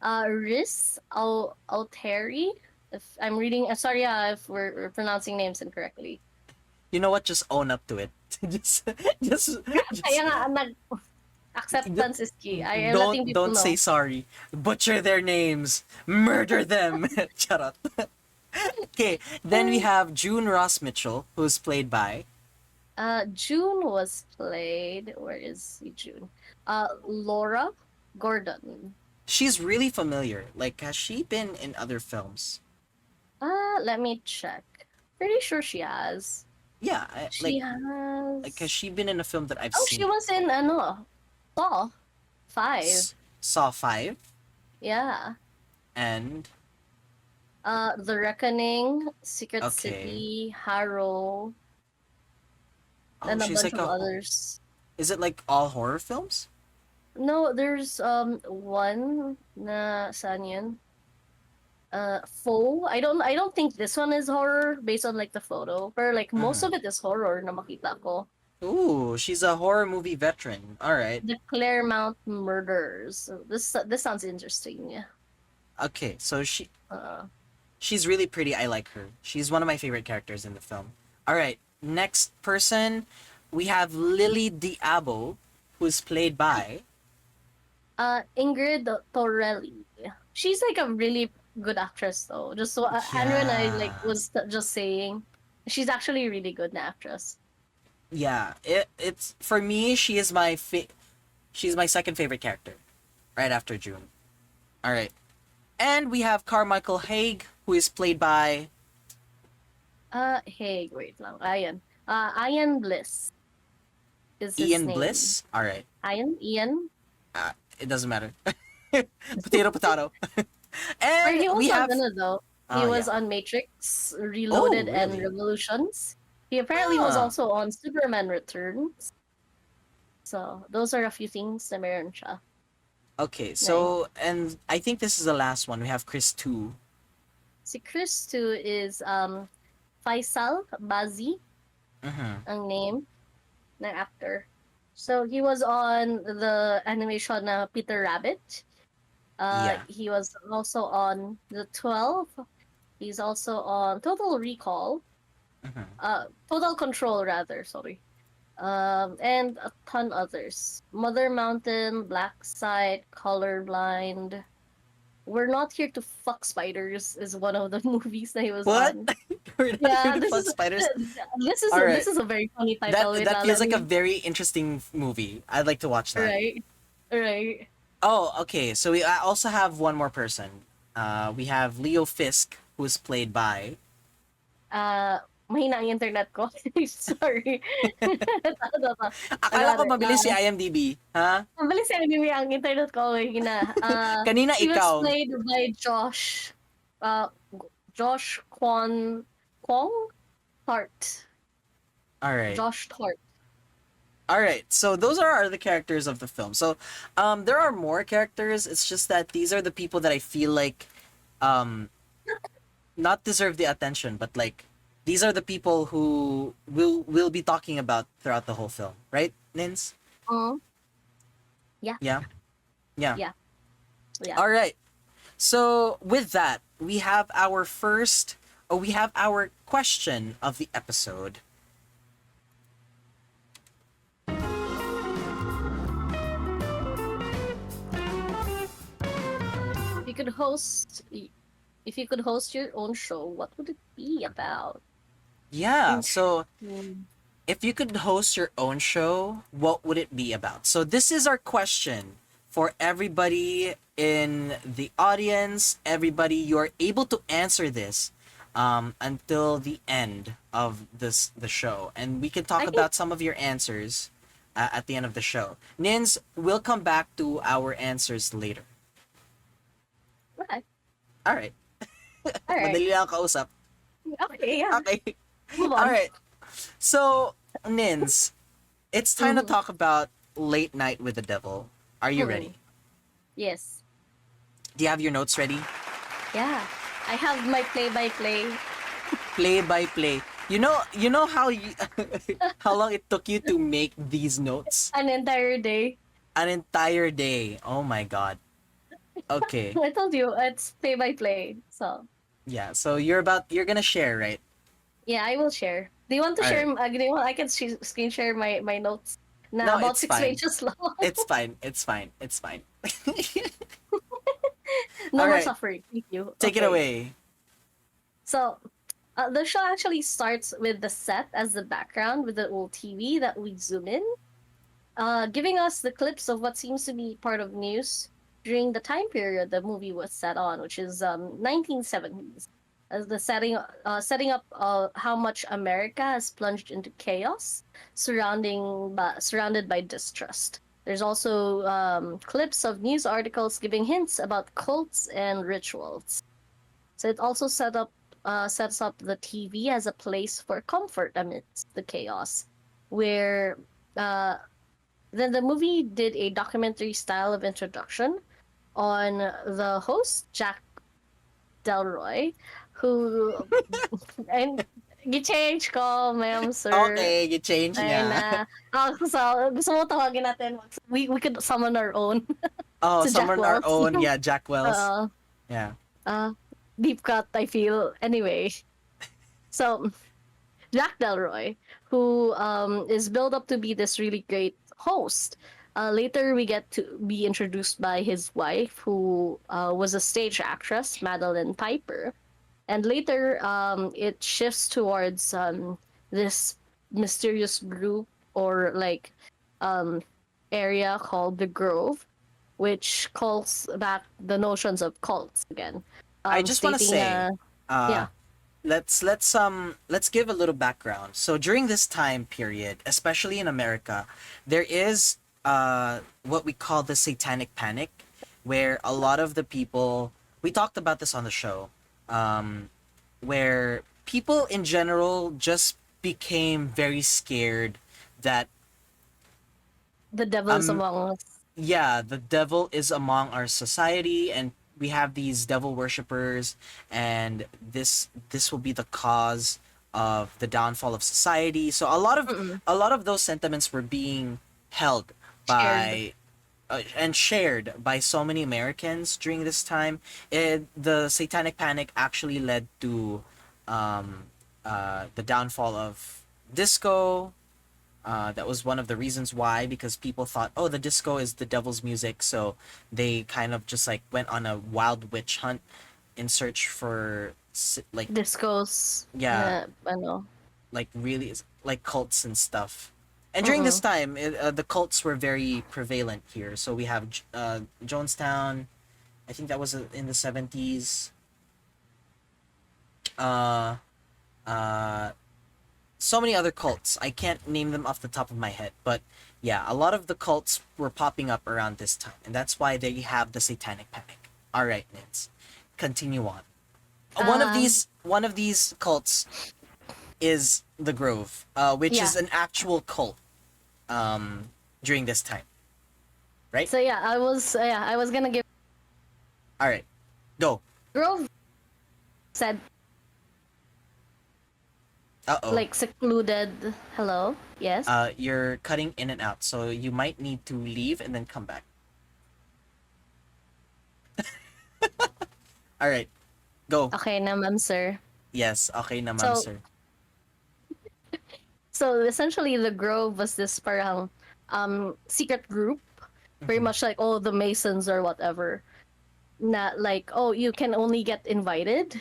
[SPEAKER 2] Riz Alteri. If I'm reading, sorry, if we're pronouncing names incorrectly.
[SPEAKER 1] You know what? Just own up to it. just, just
[SPEAKER 2] Kaya nga, acceptance is key. I'm letting people
[SPEAKER 1] don't
[SPEAKER 2] know.
[SPEAKER 1] say sorry. Butcher their names. Murder them. Charot. Okay. Then we have June Ross Mitchell, who's played by.
[SPEAKER 2] June was played. Where is June? Laura Gordon.
[SPEAKER 1] She's really familiar. Like, has she been in other films?
[SPEAKER 2] Let me check. Pretty sure she has.
[SPEAKER 1] Yeah.
[SPEAKER 2] She has.
[SPEAKER 1] Like, has she been in a film that I've
[SPEAKER 2] Oh,
[SPEAKER 1] seen?
[SPEAKER 2] she was in Saw 5.
[SPEAKER 1] Saw 5
[SPEAKER 2] Yeah.
[SPEAKER 1] and
[SPEAKER 2] The Reckoning, Secret
[SPEAKER 1] Okay.
[SPEAKER 2] City, Harrow, and a
[SPEAKER 1] she's
[SPEAKER 2] bunch
[SPEAKER 1] like
[SPEAKER 2] of others.
[SPEAKER 1] Is it like all horror films?
[SPEAKER 2] No, there's one na saan yun? Foe. I don't think this one is horror based on like the photo. But like most of it is horror na makita ko.
[SPEAKER 1] Ooh, she's a horror movie veteran. All right.
[SPEAKER 2] The Claremont Murders. So this sounds interesting. Yeah.
[SPEAKER 1] Okay, so
[SPEAKER 2] Uh,
[SPEAKER 1] she's really pretty. I like her. She's one of my favorite characters in the film. All right, next person, we have Lily Diabo, who's played by.
[SPEAKER 2] Ingrid Torelli. She's like a really good actress though. Just so Andrew and I like
[SPEAKER 1] Yeah.
[SPEAKER 2] was just saying, she's actually a really good actress.
[SPEAKER 1] Yeah, it's for me. She is she's my second favorite character, right after June. All right, and we have Carmichael Haig, who is played by.
[SPEAKER 2] Hey, wait lang. Ian Bliss is his
[SPEAKER 1] Ian
[SPEAKER 2] name.
[SPEAKER 1] Bliss. All right,
[SPEAKER 2] Ian.
[SPEAKER 1] it doesn't matter. Potato.
[SPEAKER 2] Or
[SPEAKER 1] And
[SPEAKER 2] he was
[SPEAKER 1] we have.
[SPEAKER 2] on though. He
[SPEAKER 1] Oh,
[SPEAKER 2] was
[SPEAKER 1] yeah.
[SPEAKER 2] on Matrix, Reloaded, and
[SPEAKER 1] really?
[SPEAKER 2] Revolutions. He apparently was
[SPEAKER 1] Ah.
[SPEAKER 2] also on Superman Returns. So those are a few things na meron siya.
[SPEAKER 1] Okay, so and I think this is the last one. We have Chris 2.
[SPEAKER 2] Si Chris too is Faisal Bazi
[SPEAKER 1] Mm-hmm.
[SPEAKER 2] ang name ng actor. So he was on the animation na Peter Rabbit.
[SPEAKER 1] Yeah.
[SPEAKER 2] He was also on the 12. He's also on Total Recall.
[SPEAKER 1] Mm-hmm.
[SPEAKER 2] Total Control rather, sorry. And a ton others. Mother Mountain, Black Site, Colorblind. We're Not Here to Fuck Spiders is one of the movies that he was
[SPEAKER 1] What?
[SPEAKER 2] on.
[SPEAKER 1] We're not
[SPEAKER 2] Yeah,
[SPEAKER 1] here to
[SPEAKER 2] this
[SPEAKER 1] fuck
[SPEAKER 2] is
[SPEAKER 1] spiders.
[SPEAKER 2] This
[SPEAKER 1] Alright.
[SPEAKER 2] is a very funny title. Wait
[SPEAKER 1] That
[SPEAKER 2] lang,
[SPEAKER 1] feels
[SPEAKER 2] let
[SPEAKER 1] like a
[SPEAKER 2] me-
[SPEAKER 1] very interesting movie. I'd like to watch that.
[SPEAKER 2] right.
[SPEAKER 1] Oh, okay. So I also have one more person. We have Leo Fisk, who's played by.
[SPEAKER 2] Mahina ang internet ko. Sorry.
[SPEAKER 1] Akala ko mabilis si IMDb. Ha?
[SPEAKER 2] Mabilis yung anime ang internet ko. Mahina.
[SPEAKER 1] Kanina
[SPEAKER 2] He
[SPEAKER 1] ikaw.
[SPEAKER 2] was played by Josh Kwon Tart.
[SPEAKER 1] All right.
[SPEAKER 2] Josh Tart.
[SPEAKER 1] All right. So those are the characters of the film. So there are more characters. It's just that these are the people that I feel like not deserve the attention, but like these are the people who we'll be talking about throughout the whole film, right, Nins?
[SPEAKER 2] Yeah.
[SPEAKER 1] Yeah.
[SPEAKER 2] Yeah.
[SPEAKER 1] All right. So with that, we have our question of the episode.
[SPEAKER 2] you could host, if you could host your own show, what would it be about?
[SPEAKER 1] Yeah, so
[SPEAKER 2] Mm.
[SPEAKER 1] if you could host your own show, what would it be about? So this is our question for everybody in the audience. Everybody, you're able to answer this until the end of the show, and we can talk
[SPEAKER 2] I think
[SPEAKER 1] about some of your answers at the end of the show. Nins, we'll come back to our answers later.
[SPEAKER 2] okay.
[SPEAKER 1] All right.
[SPEAKER 2] All right.
[SPEAKER 1] Madali lang ang kausap.
[SPEAKER 2] Okay, yeah.
[SPEAKER 1] Okay.
[SPEAKER 2] Move
[SPEAKER 1] All
[SPEAKER 2] on.
[SPEAKER 1] right. So, Nins, it's time to
[SPEAKER 2] Mhm.
[SPEAKER 1] talk about Late Night with the Devil. Are you
[SPEAKER 2] Mhm.
[SPEAKER 1] ready?
[SPEAKER 2] Yes.
[SPEAKER 1] Do you have your notes ready?
[SPEAKER 2] Yeah. I have my play-by-play.
[SPEAKER 1] Play by play. You know how how long it took you to make these notes?
[SPEAKER 2] An entire day.
[SPEAKER 1] An entire day. Oh my god. Okay.
[SPEAKER 2] I told you, it's play-by-play. So,
[SPEAKER 1] Yeah. So you're gonna share, right?
[SPEAKER 2] yeah, I will share. Do you want to
[SPEAKER 1] All
[SPEAKER 2] share?
[SPEAKER 1] right.
[SPEAKER 2] Do you want, I can screen share my notes.
[SPEAKER 1] No,
[SPEAKER 2] About
[SPEAKER 1] it's
[SPEAKER 2] 6
[SPEAKER 1] fine.
[SPEAKER 2] pages long.
[SPEAKER 1] It's fine. It's fine. It's fine.
[SPEAKER 2] No
[SPEAKER 1] All
[SPEAKER 2] more
[SPEAKER 1] right.
[SPEAKER 2] suffering. Thank you.
[SPEAKER 1] Take it
[SPEAKER 2] Okay.
[SPEAKER 1] away.
[SPEAKER 2] So, the show actually starts with the set as the background with the old TV that we zoom in, giving us the clips of what seems to be part of news during the time period the movie was set on, which is 1970s. As the setting up how much America has plunged into chaos, surrounded by distrust. There's also clips of news articles giving hints about cults and rituals. So it also sets up the TV as a place for comfort amidst the chaos, where uh, then the movie did a documentary style of introduction on the host Jack Delroy, who and gi-change ko, ma'am, sir.
[SPEAKER 1] Okay, you change
[SPEAKER 2] Ay
[SPEAKER 1] nga.
[SPEAKER 2] na. So, gusto mo tawagin natin, we could summon our own.
[SPEAKER 1] Oh,
[SPEAKER 2] So Jack
[SPEAKER 1] someone our
[SPEAKER 2] Wells.
[SPEAKER 1] own. Yeah, Jack Wells.
[SPEAKER 2] Uh,
[SPEAKER 1] Yeah.
[SPEAKER 2] deep cut, I feel. Anyway, so Jack Delroy, who is built up to be this really great host. Later, we get to be introduced by his wife, who was a stage actress, Madeline Piper. And later, it shifts towards this mysterious group or like um, area called the Grove, which calls back the notions of cults again.
[SPEAKER 1] I just want to
[SPEAKER 2] Stating,
[SPEAKER 1] say,
[SPEAKER 2] yeah.
[SPEAKER 1] let's give a little background. So during this time period, especially in America, there is what we call the Satanic Panic, where a lot of the people, we talked about this on the show, where people in general just became very scared that
[SPEAKER 2] The devil's
[SPEAKER 1] um
[SPEAKER 2] among us.
[SPEAKER 1] yeah, the devil is among our society, and we have these devil worshippers, and this will be the cause of the downfall of society. So
[SPEAKER 2] Mm-mm.
[SPEAKER 1] a lot of those sentiments were being held by and shared by so many Americans during this time. The Satanic Panic actually led to the downfall of disco. That was one of the reasons why, because people thought, oh, the disco is the devil's music, so they kind of just like went on a wild witch hunt in search for like
[SPEAKER 2] Discos.
[SPEAKER 1] Yeah.
[SPEAKER 2] Ano.
[SPEAKER 1] like really like cults and stuff. And during this time, the cults were very prevalent here. So we have Jonestown. I think that was in the 70s. Uh, uh, so many other cults. I can't name them off the top of my head, but yeah, a lot of the cults were popping up around this time, and that's why they have the Satanic Panic. All right, Nins, continue on. One of these cults is the Grove, which is
[SPEAKER 2] Yeah.
[SPEAKER 1] an actual cult. During this time, right?
[SPEAKER 2] So yeah, I was gonna give
[SPEAKER 1] All right, go.
[SPEAKER 2] Grove said
[SPEAKER 1] Uh-oh.
[SPEAKER 2] like secluded. Hello. Yes.
[SPEAKER 1] You're cutting in and out, so you might need to leave and then come back. All right, go.
[SPEAKER 2] Okay na, ma'am, sir.
[SPEAKER 1] Yes, okay na, ma'am,
[SPEAKER 2] So-
[SPEAKER 1] sir.
[SPEAKER 2] So essentially, the Grove was this parang secret group, very much like the Masons or whatever, not like, oh, you can only get invited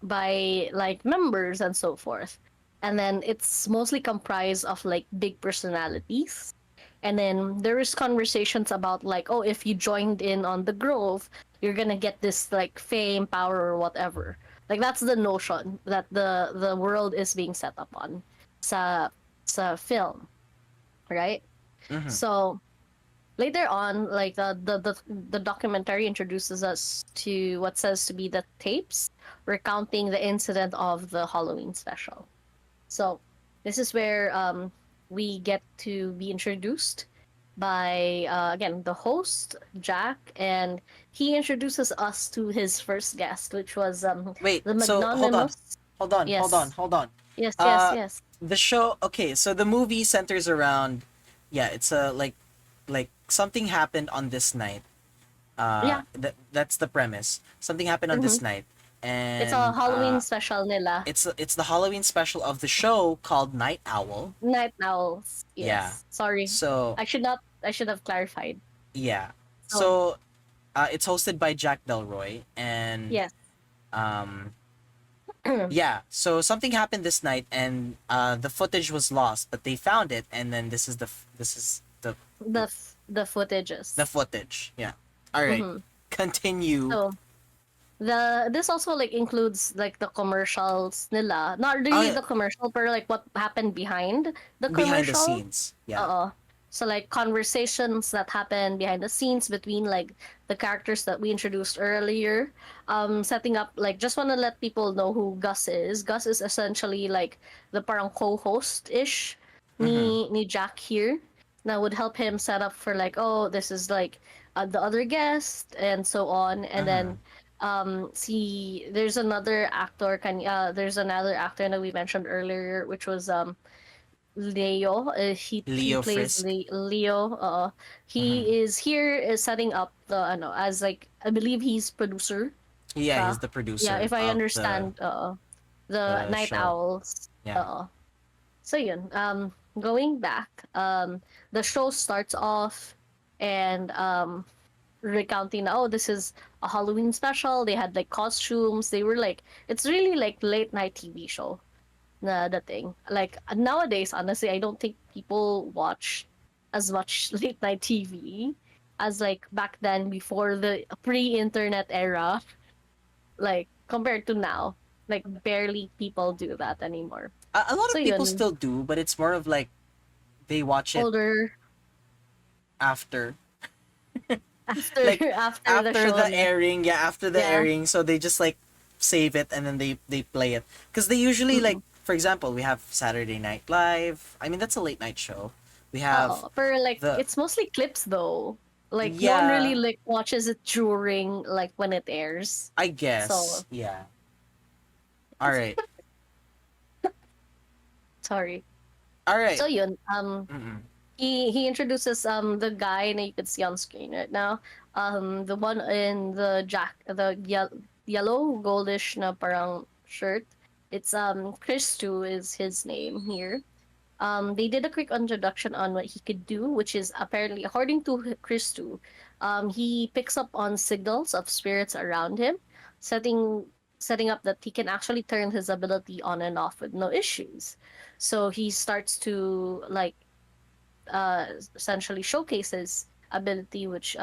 [SPEAKER 2] by like members and so forth. And then it's mostly comprised of like big personalities. And then there is conversations about like, oh, if you joined in on the Grove, you're gonna get this like fame, power, or whatever. Like that's the notion that the world is being set up on sa sa film, right?
[SPEAKER 1] Mm-hmm.
[SPEAKER 2] So later on, like the documentary introduces us to what says to be the tapes recounting the incident of the Halloween special. So this is where we get to be introduced by again the host Jack, and he introduces us to his first guest, which was
[SPEAKER 1] Wait,
[SPEAKER 2] the
[SPEAKER 1] so hold on.
[SPEAKER 2] magnanimous.
[SPEAKER 1] Hold on, hold on,
[SPEAKER 2] Yes,
[SPEAKER 1] hold on.
[SPEAKER 2] yes, yes,
[SPEAKER 1] Uh,
[SPEAKER 2] yes.
[SPEAKER 1] the show, okay, so the movie centers around, yeah, it's a like something happened on this night.
[SPEAKER 2] Yeah,
[SPEAKER 1] That's the premise. Something happened on
[SPEAKER 2] mm-hmm.
[SPEAKER 1] this night, and
[SPEAKER 2] It's a Halloween special nila.
[SPEAKER 1] it's the Halloween special of the show called Night Owl.
[SPEAKER 2] Night Owls.
[SPEAKER 1] Yeah.
[SPEAKER 2] Yes. Sorry.
[SPEAKER 1] So
[SPEAKER 2] I should not. I should have clarified.
[SPEAKER 1] yeah,
[SPEAKER 2] So
[SPEAKER 1] so it's hosted by Jack Delroy, and
[SPEAKER 2] yes.
[SPEAKER 1] um yeah, so something happened this night, and the footage was lost, but they found it, and then this is
[SPEAKER 2] The footages.
[SPEAKER 1] the footage. Yeah. All right.
[SPEAKER 2] Mhm.
[SPEAKER 1] Continue.
[SPEAKER 2] So this also like includes like the commercials nila. Not
[SPEAKER 1] Oh,
[SPEAKER 2] really
[SPEAKER 1] yeah.
[SPEAKER 2] the commercial, but like what happened behind the
[SPEAKER 1] Behind the
[SPEAKER 2] commercial.
[SPEAKER 1] scenes. Yeah.
[SPEAKER 2] So like conversations that happen behind the scenes between like the characters that we introduced earlier. Setting up like just want to let people know who Gus is. Gus is essentially like the parang co-host ish ni Jack here. That would help him set up for like, oh, this is like the other guest and so on. And then see there's another actor there's another actor that we mentioned earlier, which was Leo. He
[SPEAKER 1] Leo
[SPEAKER 2] plays
[SPEAKER 1] Frisk.
[SPEAKER 2] Leo. He is here is setting up the as like I believe he's producer.
[SPEAKER 1] Yeah,
[SPEAKER 2] Uh,
[SPEAKER 1] he's the producer
[SPEAKER 2] yeah, if I
[SPEAKER 1] of
[SPEAKER 2] understand the
[SPEAKER 1] the
[SPEAKER 2] Night
[SPEAKER 1] show.
[SPEAKER 2] Owls.
[SPEAKER 1] Yeah.
[SPEAKER 2] So yun. Going back, the show starts off and recounting, oh, this is a Halloween special. They had like costumes. They were like, it's really like late night TV show. Na the thing. Like nowadays, honestly, I don't think people watch as much late night TV as like back then before the pre-internet era. Like compared to now, like barely people do that anymore.
[SPEAKER 1] A lot
[SPEAKER 2] So
[SPEAKER 1] of people
[SPEAKER 2] yun,
[SPEAKER 1] still do, but it's more of like they watch it
[SPEAKER 2] older
[SPEAKER 1] after
[SPEAKER 2] after
[SPEAKER 1] like
[SPEAKER 2] after the show.
[SPEAKER 1] the airing. Yeah, after the
[SPEAKER 2] Yeah.
[SPEAKER 1] airing, so they just like save it and then they play it because they usually like, for example, we have Saturday Night Live. I mean, that's a late night show. We have
[SPEAKER 2] For like
[SPEAKER 1] the
[SPEAKER 2] it's mostly clips though. Like no one
[SPEAKER 1] yeah,
[SPEAKER 2] really like watches it during like when it airs.
[SPEAKER 1] I guess.
[SPEAKER 2] So
[SPEAKER 1] Yeah. All right.
[SPEAKER 2] sorry.
[SPEAKER 1] All right.
[SPEAKER 2] So yun,
[SPEAKER 1] Mm-mm.
[SPEAKER 2] he introduces the guy that you could see on screen right now. The one in the yellow goldish na parang shirt. It's Chris 2 is his name here. They did a quick introduction on what he could do, which is apparently, according to Chris 2, he picks up on signals of spirits around him, setting up that he can actually turn his ability on and off with no issues. So he starts to like essentially showcase his ability, which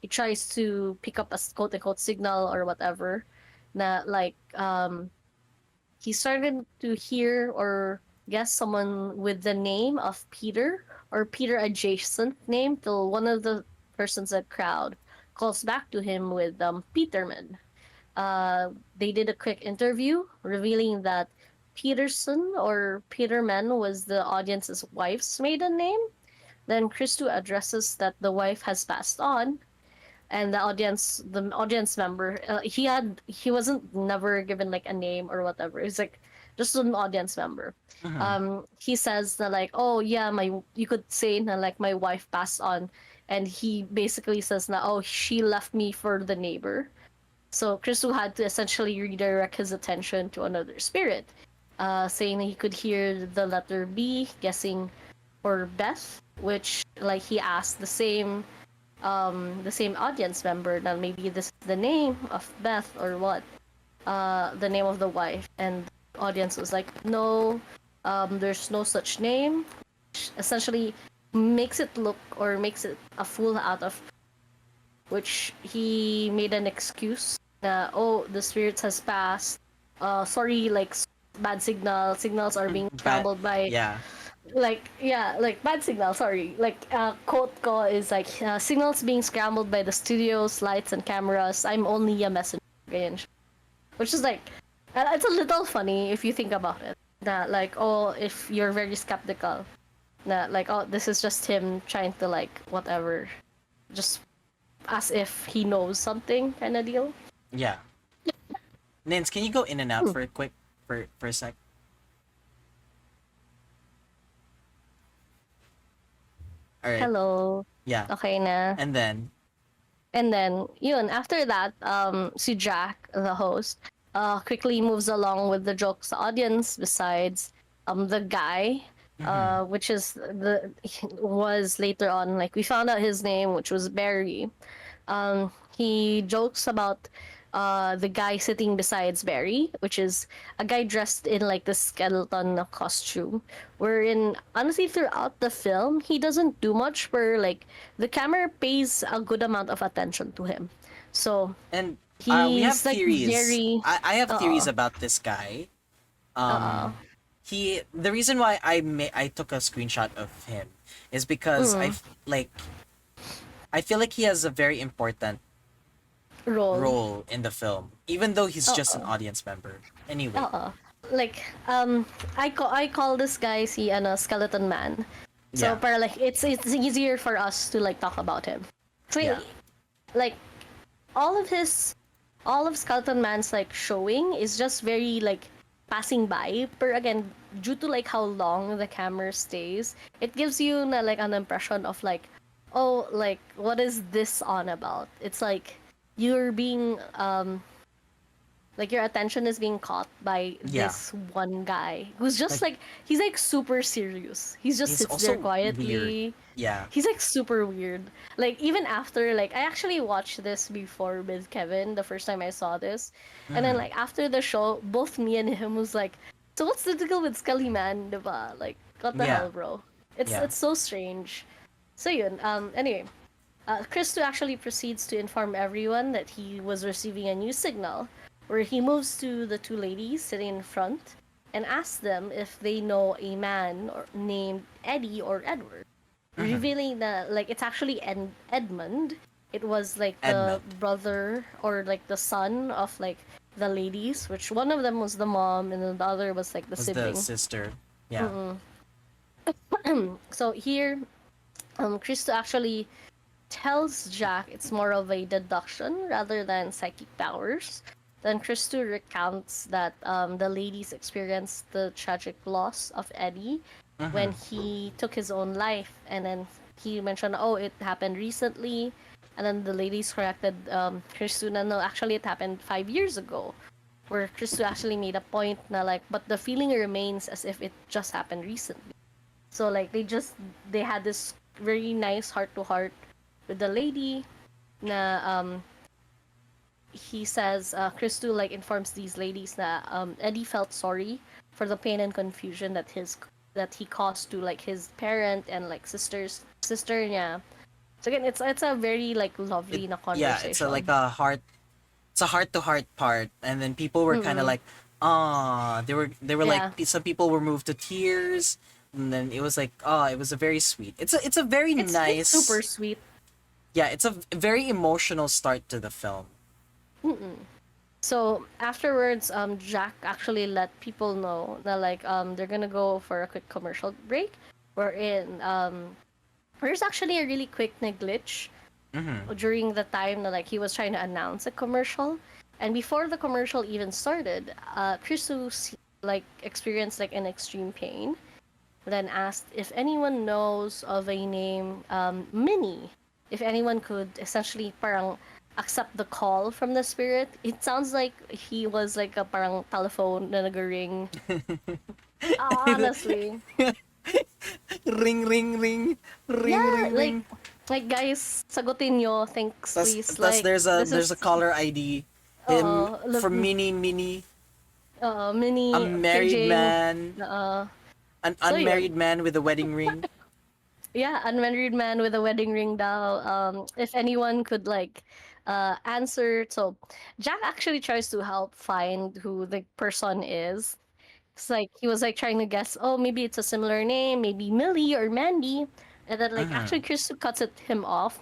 [SPEAKER 2] he tries to pick up a quote unquote signal or whatever. Na like he started to hear or guess someone with the name of Peter or Peter adjacent name till one of the persons in the crowd calls back to him with Peterman. They did a quick interview revealing that Peterson or Peterman was the audience's wife's maiden name. Then Christo addresses that the wife has passed on, and the audience member, he wasn't never given like a name or whatever. It's like just an audience member. He says that like, oh yeah, you could say na like my wife passed on, and he basically says na oh she left me for the neighbor. So Christo had to essentially redirect his attention to another spirit, saying that he could hear the letter B, guessing for Beth, which like he asked the same the same audience member that maybe this is the name of Beth or what, the name of the wife, and the audience was like, no, there's no such name, which essentially makes it look or makes it a fool out of, which he made an excuse that, oh, the spirits has passed, sorry, like bad signals are being
[SPEAKER 1] But
[SPEAKER 2] scrambled by,
[SPEAKER 1] yeah,
[SPEAKER 2] like, yeah, like bad signal, sorry, like quote ko is like, signals being scrambled by the studios lights and cameras, I'm only a messenger, ganyan siya. Which is like, it's a little funny if you think about it, that like, oh, if you're very skeptical, that like, oh, this is just him trying to like whatever, just as if he knows something kind of deal.
[SPEAKER 1] yeah. Nins, can you go in and out for a quick for a sec? All right.
[SPEAKER 2] Hello.
[SPEAKER 1] Yeah.
[SPEAKER 2] Okay na.
[SPEAKER 1] And then
[SPEAKER 2] And then, yun, after that, si Jack, the host, quickly moves along with the jokes the audience, besides the guy, which is was later on, like, we found out his name, which was Barry. He jokes about the guy sitting besides Barry, which is a guy dressed in like the skeleton costume. Wherein, honestly, throughout the film, he doesn't do much. Where like the camera pays a good amount of attention to him. So
[SPEAKER 1] and we have
[SPEAKER 2] he's like
[SPEAKER 1] theories.
[SPEAKER 2] very.
[SPEAKER 1] I have theories about this guy. The reason why I took a screenshot of him is because I feel like he has a very important role in the film, even though he's just an audience member. Anyway,
[SPEAKER 2] Like I call this guy si skeleton man. So
[SPEAKER 1] Yeah.
[SPEAKER 2] para like it's easier for us to like talk about him. So
[SPEAKER 1] Yeah.
[SPEAKER 2] like all of Skeleton Man's like showing is just very like passing by. But again, due to like how long the camera stays, it gives you na, like an impression of like, oh, like what is this on about? It's like you're being like your attention is being caught by
[SPEAKER 1] Yeah.
[SPEAKER 2] this one guy who's just like he's like super serious. He's just
[SPEAKER 1] He's
[SPEAKER 2] sits
[SPEAKER 1] also
[SPEAKER 2] there quietly.
[SPEAKER 1] weird. Yeah.
[SPEAKER 2] He's like super weird. Like even after like I actually watched this before with Kevin the first time I saw this, and then like after the show, both me and him was like, so what's the deal with Scully Man, diba? Like what the
[SPEAKER 1] Yeah.
[SPEAKER 2] hell, bro? It's
[SPEAKER 1] Yeah.
[SPEAKER 2] it's so strange. So yun. Anyway, Christo actually proceeds to inform everyone that he was receiving a new signal, where he moves to the two ladies sitting in front and asks them if they know a man named Eddie or Edward, revealing that like it's actually Edmund. It was like the
[SPEAKER 1] Edmund.
[SPEAKER 2] brother or like the son of like the ladies, which one of them was the mom and then the other was like the
[SPEAKER 1] Was
[SPEAKER 2] sibling.
[SPEAKER 1] the sister. Yeah.
[SPEAKER 2] So here, Christo actually tells Jack it's more of a deduction rather than psychic powers. Then Christo recounts that the ladies experienced the tragic loss of Eddie when he took his own life, and then he mentioned, oh, it happened recently, and then the ladies corrected Christo na no, actually it happened 5 years ago, where Christo actually made a point na like, but the feeling remains as if it just happened recently. So like they had this very nice heart to heart with the lady na he says Christo like informs these ladies that Eddie felt sorry for the pain and confusion that he caused to like his parent and like sister niya. So again, it's a very like lovely na
[SPEAKER 1] Yeah,
[SPEAKER 2] conversation.
[SPEAKER 1] it's a heart to heart part, and then people were kind of like, ah, they were
[SPEAKER 2] Yeah.
[SPEAKER 1] like, some people were moved to tears, and then it was like, it was a very sweet. It's a very
[SPEAKER 2] It's
[SPEAKER 1] nice,
[SPEAKER 2] super sweet.
[SPEAKER 1] yeah, it's a very emotional start to the film.
[SPEAKER 2] So afterwards, Jack actually let people know that like they're gonna go for a quick commercial break. Wherein there's actually a really quick glitch during the time that like he was trying to announce a commercial, and before the commercial even started, Chrisu like experienced like an extreme pain. Then asked if anyone knows of a name Minnie, if anyone could essentially parang accept the call from the spirit. It sounds like he was like a parang telephone na nag-ring. Honestly.
[SPEAKER 1] Ring ring ring ring
[SPEAKER 2] Yeah,
[SPEAKER 1] ring
[SPEAKER 2] like
[SPEAKER 1] ring.
[SPEAKER 2] Like, guys, sagutin nyo. Thanks,
[SPEAKER 1] Plus,
[SPEAKER 2] please.
[SPEAKER 1] plus
[SPEAKER 2] Like, this
[SPEAKER 1] there's a
[SPEAKER 2] is,
[SPEAKER 1] caller ID. Him from Mini, a
[SPEAKER 2] mini
[SPEAKER 1] married
[SPEAKER 2] KJ.
[SPEAKER 1] man,
[SPEAKER 2] Uh,
[SPEAKER 1] an
[SPEAKER 2] so
[SPEAKER 1] unmarried
[SPEAKER 2] yun.
[SPEAKER 1] man with a wedding ring.
[SPEAKER 2] Yeah, unmarried man with a wedding ring daw. If anyone could like answer. So Jack actually tries to help find who the person is. It's like he was like trying to guess, oh, maybe it's a similar name, maybe Millie or Mandy. And then like
[SPEAKER 1] Mm-hmm.
[SPEAKER 2] actually Chris cuts it him off,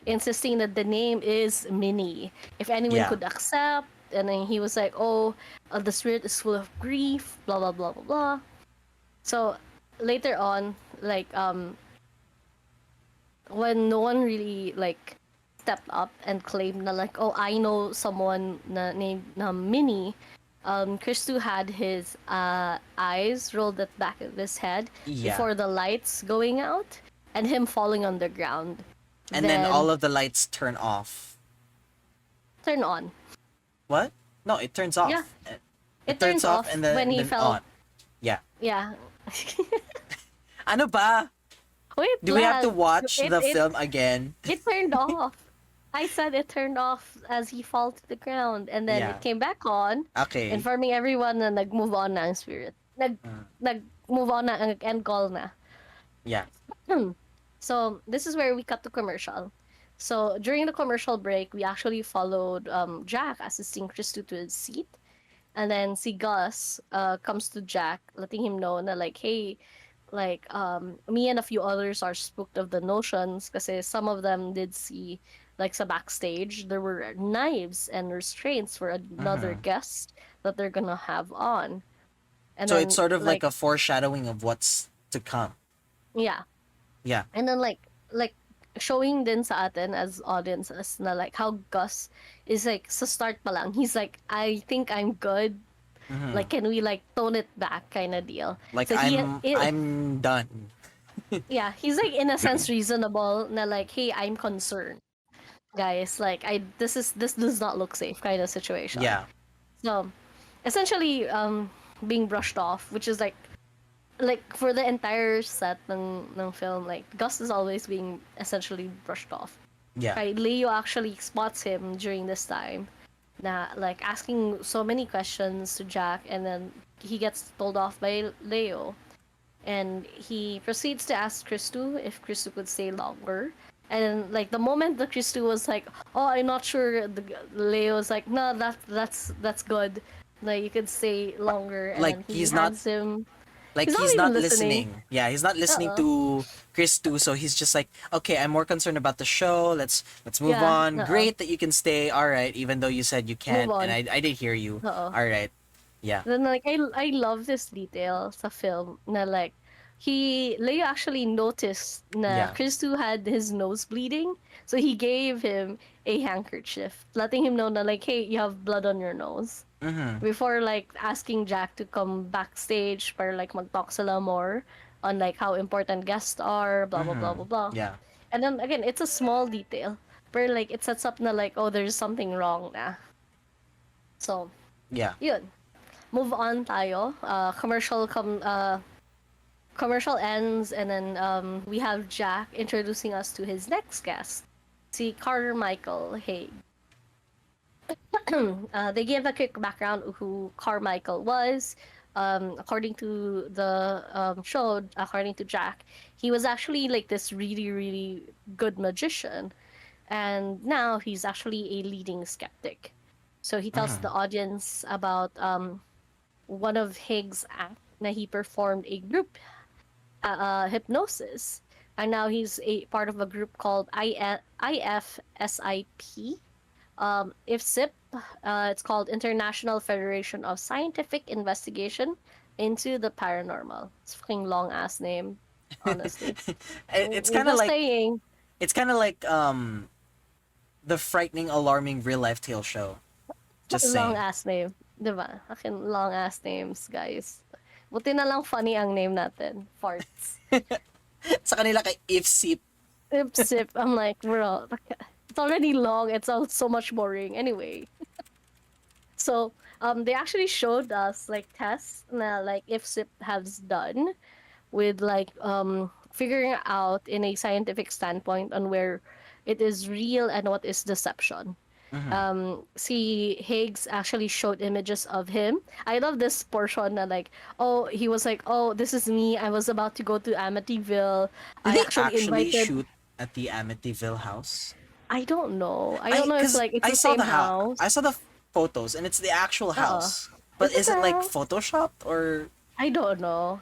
[SPEAKER 2] insisting that the name is Minnie. If anyone
[SPEAKER 1] Yeah.
[SPEAKER 2] could accept, and then he was like, oh, the spirit is full of grief, blah blah blah blah blah. So later on, like when no one really like stepped up and claimed na like, oh, I know someone na named na Minnie. Christu had his eyes rolled at back of his head
[SPEAKER 1] Yeah.
[SPEAKER 2] before the lights going out and him falling on the ground.
[SPEAKER 1] And then
[SPEAKER 2] Then
[SPEAKER 1] all of the lights turn off.
[SPEAKER 2] turn on.
[SPEAKER 1] What? No, it turns
[SPEAKER 2] Yeah,
[SPEAKER 1] off.
[SPEAKER 2] it
[SPEAKER 1] Turns
[SPEAKER 2] turns
[SPEAKER 1] off
[SPEAKER 2] off
[SPEAKER 1] and
[SPEAKER 2] when he
[SPEAKER 1] then
[SPEAKER 2] fell.
[SPEAKER 1] on. Yeah.
[SPEAKER 2] Yeah.
[SPEAKER 1] Ano ba?
[SPEAKER 2] Wait,
[SPEAKER 1] Do we have to
[SPEAKER 2] lag.
[SPEAKER 1] watch
[SPEAKER 2] It
[SPEAKER 1] the
[SPEAKER 2] it
[SPEAKER 1] film again?
[SPEAKER 2] it turned off. I said it turned off as he fall to the ground, and then
[SPEAKER 1] Yeah.
[SPEAKER 2] it came back on,
[SPEAKER 1] Okay.
[SPEAKER 2] informing everyone na nag-move on na ang spirit. Nag-move on na ang end call na.
[SPEAKER 1] Yeah.
[SPEAKER 2] So this is where we cut to commercial. So during the commercial break, we actually followed Jack assisting Christo to his seat, and then si Gus comes to Jack, letting him know na like, hey, like me and a few others are spooked of the notions kasi some of them did see like sa backstage there were knives and restraints for another
[SPEAKER 1] Mm-hmm.
[SPEAKER 2] guest that they're gonna have on, and
[SPEAKER 1] So it's
[SPEAKER 2] then
[SPEAKER 1] sort of like
[SPEAKER 2] like
[SPEAKER 1] a foreshadowing of what's to come.
[SPEAKER 2] yeah,
[SPEAKER 1] Yeah.
[SPEAKER 2] and then like showing din sa atin as audiences na like how Gus is like sa start pa lang he's like, I think I'm good,
[SPEAKER 1] Mm-hmm.
[SPEAKER 2] like can we like tone it back kind of deal.
[SPEAKER 1] Like
[SPEAKER 2] So
[SPEAKER 1] I'm done.
[SPEAKER 2] yeah, he's like in a sense reasonable na like, hey, I'm concerned, guys, like this does not look safe kind of situation.
[SPEAKER 1] Yeah.
[SPEAKER 2] So essentially being brushed off, which is like for the entire set ng film, like Gus is always being essentially brushed off.
[SPEAKER 1] Yeah.
[SPEAKER 2] Right, Leo actually spots him during this time na like asking so many questions to Jack, and then he gets told off by Leo, and he proceeds to ask Christu if Christu could stay longer. And like the moment that Christu was like, "Oh, I'm not sure," Leo's like, "No, that's good. Like you could stay longer." And
[SPEAKER 1] Like
[SPEAKER 2] then he
[SPEAKER 1] he's not
[SPEAKER 2] hands him.
[SPEAKER 1] like
[SPEAKER 2] He's not
[SPEAKER 1] he's
[SPEAKER 2] even
[SPEAKER 1] not
[SPEAKER 2] listening.
[SPEAKER 1] listening. Yeah, he's not listening
[SPEAKER 2] Uh-uh.
[SPEAKER 1] to Chris too, so he's just like, okay, I'm more concerned about the show. Let's move
[SPEAKER 2] Yeah.
[SPEAKER 1] on.
[SPEAKER 2] Uh-uh.
[SPEAKER 1] Great that you can stay. All right, even though you said you can't,
[SPEAKER 2] Move
[SPEAKER 1] and
[SPEAKER 2] on.
[SPEAKER 1] I did hear you.
[SPEAKER 2] Uh-uh.
[SPEAKER 1] All right. Yeah.
[SPEAKER 2] Then like I love this detail sa film na like Leo actually noticed na
[SPEAKER 1] Yeah.
[SPEAKER 2] Christu had his nose bleeding, so he gave him a handkerchief, letting him know na like, hey, you have blood on your nose.
[SPEAKER 1] Mm-hmm.
[SPEAKER 2] Before like asking Jack to come backstage para like mag-talk sila more on like how important guests are, blah blah blah blah blah.
[SPEAKER 1] Yeah.
[SPEAKER 2] And then again, it's a small detail, but like it sets up na like, oh, there's something wrong na. So
[SPEAKER 1] Yeah.
[SPEAKER 2] yun. Move on tayo. Commercial ends, and then we have Jack introducing us to his next guest, si Carmichael Haig. They gave a quick background of who Carmichael was. According to the show, according to Jack, he was actually like this really, really good magician, and now he's actually a leading skeptic. So he tells the audience about one of Higgs' act na he performed a group hypnosis, and now he's a part of a group called IFSIP. IFSIP, it's called International Federation of Scientific Investigation into the Paranormal. It's a fucking long ass name, honestly.
[SPEAKER 1] It's kind of
[SPEAKER 2] Just
[SPEAKER 1] like
[SPEAKER 2] saying.
[SPEAKER 1] it's kind of like the frightening, alarming real life tale show. Just
[SPEAKER 2] Long
[SPEAKER 1] saying.
[SPEAKER 2] ass name. Diba? Akin long ass names, guys. Buti na lang funny ang name natin. Farts.
[SPEAKER 1] Sa kanila kay if sip.
[SPEAKER 2] Sip. I'm like, bro, it's already long. It's all so much boring. Anyway. So, they actually showed us like tests na like if Sip has done with like figuring out in a scientific standpoint on where it is real and what is deception. See, Higgs actually showed images of him. I love this portion that like, oh, he was like, oh, this is me. I was about to go to Amityville.
[SPEAKER 1] Did
[SPEAKER 2] I
[SPEAKER 1] they
[SPEAKER 2] actually
[SPEAKER 1] actually
[SPEAKER 2] invited.
[SPEAKER 1] shoot at the Amityville house?
[SPEAKER 2] I don't know. I don't know if
[SPEAKER 1] Cause
[SPEAKER 2] like it's
[SPEAKER 1] I
[SPEAKER 2] the
[SPEAKER 1] saw
[SPEAKER 2] same
[SPEAKER 1] the house.
[SPEAKER 2] house.
[SPEAKER 1] I saw the photos, and it's the actual
[SPEAKER 2] Uh-uh.
[SPEAKER 1] house. But
[SPEAKER 2] Is it
[SPEAKER 1] is it like
[SPEAKER 2] the
[SPEAKER 1] photoshopped or?
[SPEAKER 2] I don't know.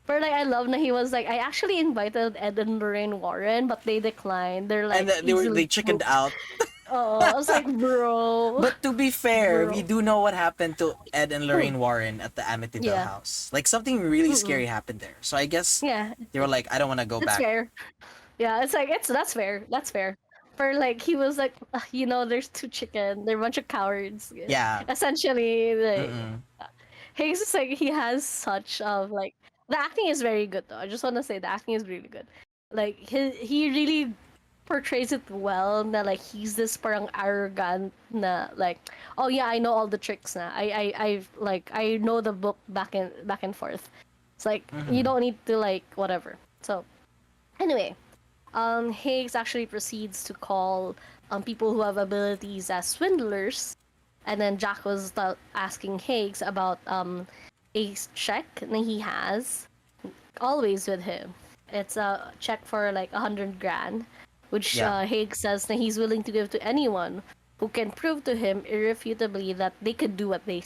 [SPEAKER 2] But like I love that he was like I actually invited Ed and Lorraine Warren, but they declined. They're
[SPEAKER 1] And
[SPEAKER 2] like
[SPEAKER 1] they
[SPEAKER 2] easily
[SPEAKER 1] chickened
[SPEAKER 2] spooked.
[SPEAKER 1] out.
[SPEAKER 2] Oh, I was like, bro,
[SPEAKER 1] But to be fair, we
[SPEAKER 2] bro.
[SPEAKER 1] do know what happened to Ed and Lorraine Warren at the Amityville
[SPEAKER 2] Yeah.
[SPEAKER 1] house. Like something really
[SPEAKER 2] Mm-mm.
[SPEAKER 1] scary happened there. So I guess
[SPEAKER 2] Yeah,
[SPEAKER 1] they were like, I don't want to go
[SPEAKER 2] that's
[SPEAKER 1] back.
[SPEAKER 2] fair. Yeah, it's like it's that's fair. That's fair. For like he was like, you know, there's two chicken. They're a bunch of cowards.
[SPEAKER 1] Yeah.
[SPEAKER 2] Essentially, like
[SPEAKER 1] Mm-mm.
[SPEAKER 2] Higgs is like he has such of like the acting is very good though. I just want to say the acting is really good. Like he really portrays it well na like he's this parang arrogant na like oh yeah I know all the tricks na I like I know the book back and forth. It's like you don't need to like whatever. So anyway, Higgs actually proceeds to call people who have abilities as swindlers, and then Jack was asking Higgs about a check that he has always with him. It's a check for like 100 grand, which
[SPEAKER 1] Yeah.
[SPEAKER 2] Higgs says that he's willing to give to anyone who can prove to him irrefutably that they could do what they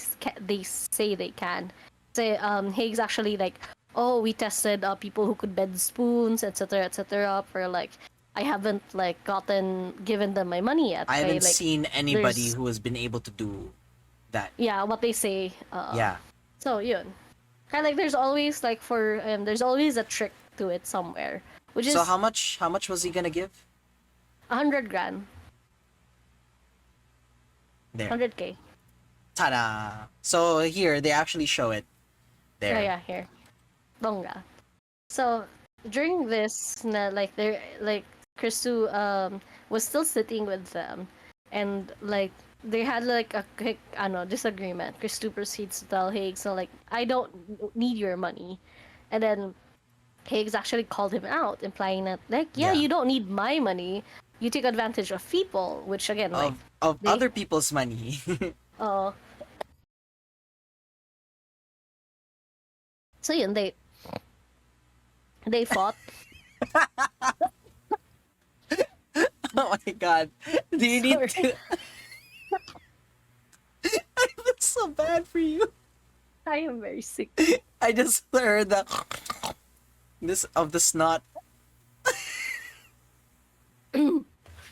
[SPEAKER 2] say they can. Say Higgs actually like, oh, we tested people who could bend spoons, etc., etc. For like, I haven't like given them my money yet.
[SPEAKER 1] I haven't
[SPEAKER 2] Like,
[SPEAKER 1] seen anybody
[SPEAKER 2] there's
[SPEAKER 1] who has been able to do that.
[SPEAKER 2] yeah, what they say.
[SPEAKER 1] Yeah.
[SPEAKER 2] So yun. Kind of like there's always a trick to it somewhere, which
[SPEAKER 1] So
[SPEAKER 2] is
[SPEAKER 1] how much was he gonna give?
[SPEAKER 2] 100 grand,
[SPEAKER 1] There.
[SPEAKER 2] 100K.
[SPEAKER 1] Ta-da! So here they actually show it. There.
[SPEAKER 2] Yeah, here. Bongga. So during this, like they're like Christu was still sitting with them, and like they had like a quick disagreement. Christu proceeds to tell Higgs, so like I don't need your money, and then Higgs actually called him out, implying that like yeah,
[SPEAKER 1] Yeah.
[SPEAKER 2] you don't need my money. You take advantage of people, which again like
[SPEAKER 1] Of
[SPEAKER 2] they
[SPEAKER 1] other people's money.
[SPEAKER 2] uh so yun they fought.
[SPEAKER 1] Oh my god. Do you need
[SPEAKER 2] Sorry.
[SPEAKER 1] to I feel so bad for you.
[SPEAKER 2] I am very sick.
[SPEAKER 1] I just heard the this of the snot.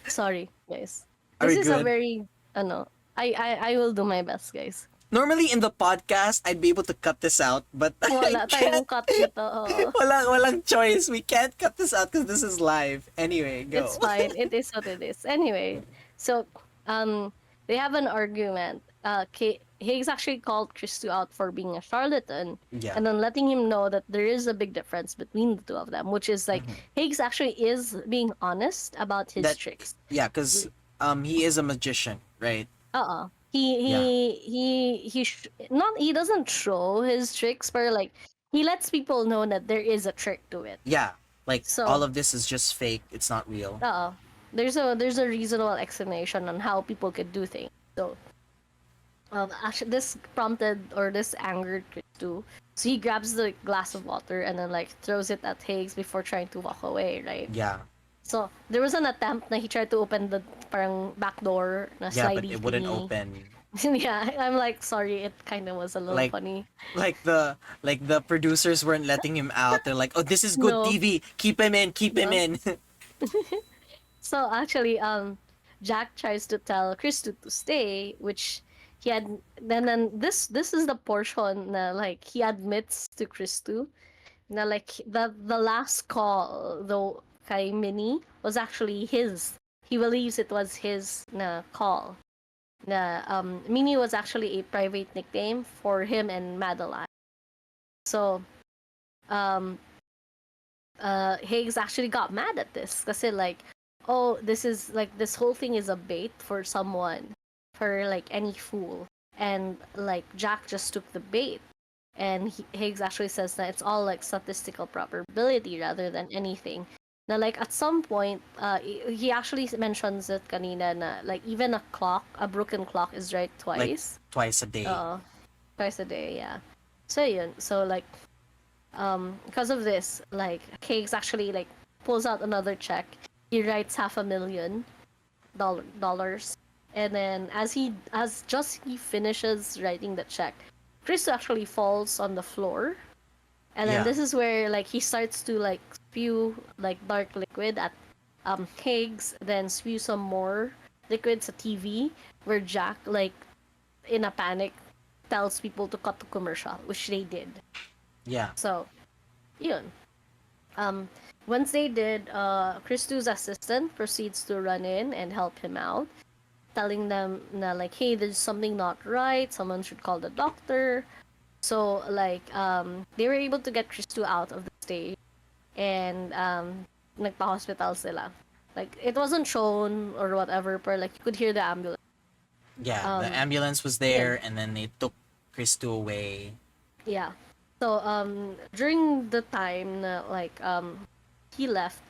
[SPEAKER 2] Sorry, guys.
[SPEAKER 1] Are
[SPEAKER 2] This
[SPEAKER 1] we
[SPEAKER 2] is a
[SPEAKER 1] good?
[SPEAKER 2] very I will do my best, guys.
[SPEAKER 1] Normally in the podcast, I'd be able to cut this out, but
[SPEAKER 2] Wala
[SPEAKER 1] I
[SPEAKER 2] tayong
[SPEAKER 1] can't.
[SPEAKER 2] cut nito. Oo.
[SPEAKER 1] Walang choice. We can't cut this out because this is live. Anyway, go.
[SPEAKER 2] It's fine. It is what it is. Anyway, so they have an argument. Higgs actually called Christu out for being a charlatan,
[SPEAKER 1] Yeah.
[SPEAKER 2] and then letting him know that there is a big difference between the two of them, which is like Higgs actually is being honest about his
[SPEAKER 1] That-
[SPEAKER 2] tricks.
[SPEAKER 1] Yeah, because he is a magician, right?
[SPEAKER 2] Not he doesn't show his tricks, but like he lets people know that there is a trick to it.
[SPEAKER 1] Yeah. Like
[SPEAKER 2] So-
[SPEAKER 1] all of this is just fake. It's not real.
[SPEAKER 2] There's a reasonable explanation on how people could do things. So actually this angered Chris too. So he grabs the glass of water and then like throws it at Higgs before trying to walk away, right?
[SPEAKER 1] Yeah.
[SPEAKER 2] So there was an attempt na he tried to open the parang back door na
[SPEAKER 1] Yeah, but
[SPEAKER 2] slidey
[SPEAKER 1] it wouldn't
[SPEAKER 2] thingy.
[SPEAKER 1] open.
[SPEAKER 2] Yeah, I'm like sorry, it kind of was a little
[SPEAKER 1] Like-
[SPEAKER 2] funny.
[SPEAKER 1] Like the producers weren't letting him out. They're like, "Oh, this is good
[SPEAKER 2] No.
[SPEAKER 1] TV. Keep him in. Keep him in."
[SPEAKER 2] So actually, Jack tries to tell Chris to stay, which he had. Then this is the portion na like he admits to Chris na like the last call though kay Minnie was actually his. He believes it was his na call. Na Minnie was actually a private nickname for him and Madeline. So Higgs actually got mad at this kasi like oh this is like this whole thing is a bait for someone, for like any fool, and like Jack just took the bait. and Higgs actually says that it's all like statistical probability rather than anything. Now, like at some point, he actually mentions it kanina na like even a broken clock is right
[SPEAKER 1] Like
[SPEAKER 2] twice.
[SPEAKER 1] twice a day.
[SPEAKER 2] Twice a day, yeah. So yun, so like because of this, like Higgs actually like pulls out another check. He writes $500,000, and then as he finishes writing the check, Chris actually falls on the floor, and then
[SPEAKER 1] Yeah.
[SPEAKER 2] this is where like he starts to like spew like dark liquid at Higgs, then spew some more liquids at TV, where Jack like in a panic tells people to cut the commercial, which they did.
[SPEAKER 1] Yeah.
[SPEAKER 2] So, yun. Once they did, Christu's assistant proceeds to run in and help him out, telling them na like, hey, there's something not right. Someone should call the doctor. So like, they were able to get Christu out of the stage, and nagpa-hospital sila. Like it wasn't shown or whatever, but like you could hear the ambulance.
[SPEAKER 1] Yeah. The
[SPEAKER 2] Um,
[SPEAKER 1] ambulance was there, and then they took Christo away.
[SPEAKER 2] Yeah. So during the time na like he left,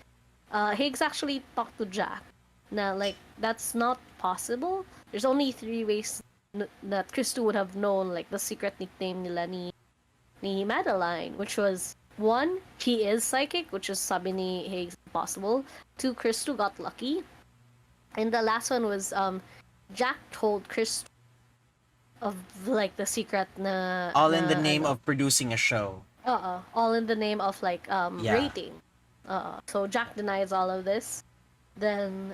[SPEAKER 2] Higgs actually talked to Jack. Now like that's not possible. There's only three ways that Christo would have known like the secret nickname nila ni Madeline, which was one, he is psychic, which is sabi ni Higgs impossible. Two, Christo got lucky. And the last one was Jack told Christo of like the secret na
[SPEAKER 1] All in the
[SPEAKER 2] na,
[SPEAKER 1] name
[SPEAKER 2] ano,
[SPEAKER 1] of producing a show.
[SPEAKER 2] all in the name of like
[SPEAKER 1] Yeah.
[SPEAKER 2] rating. So Jack denies all of this. Then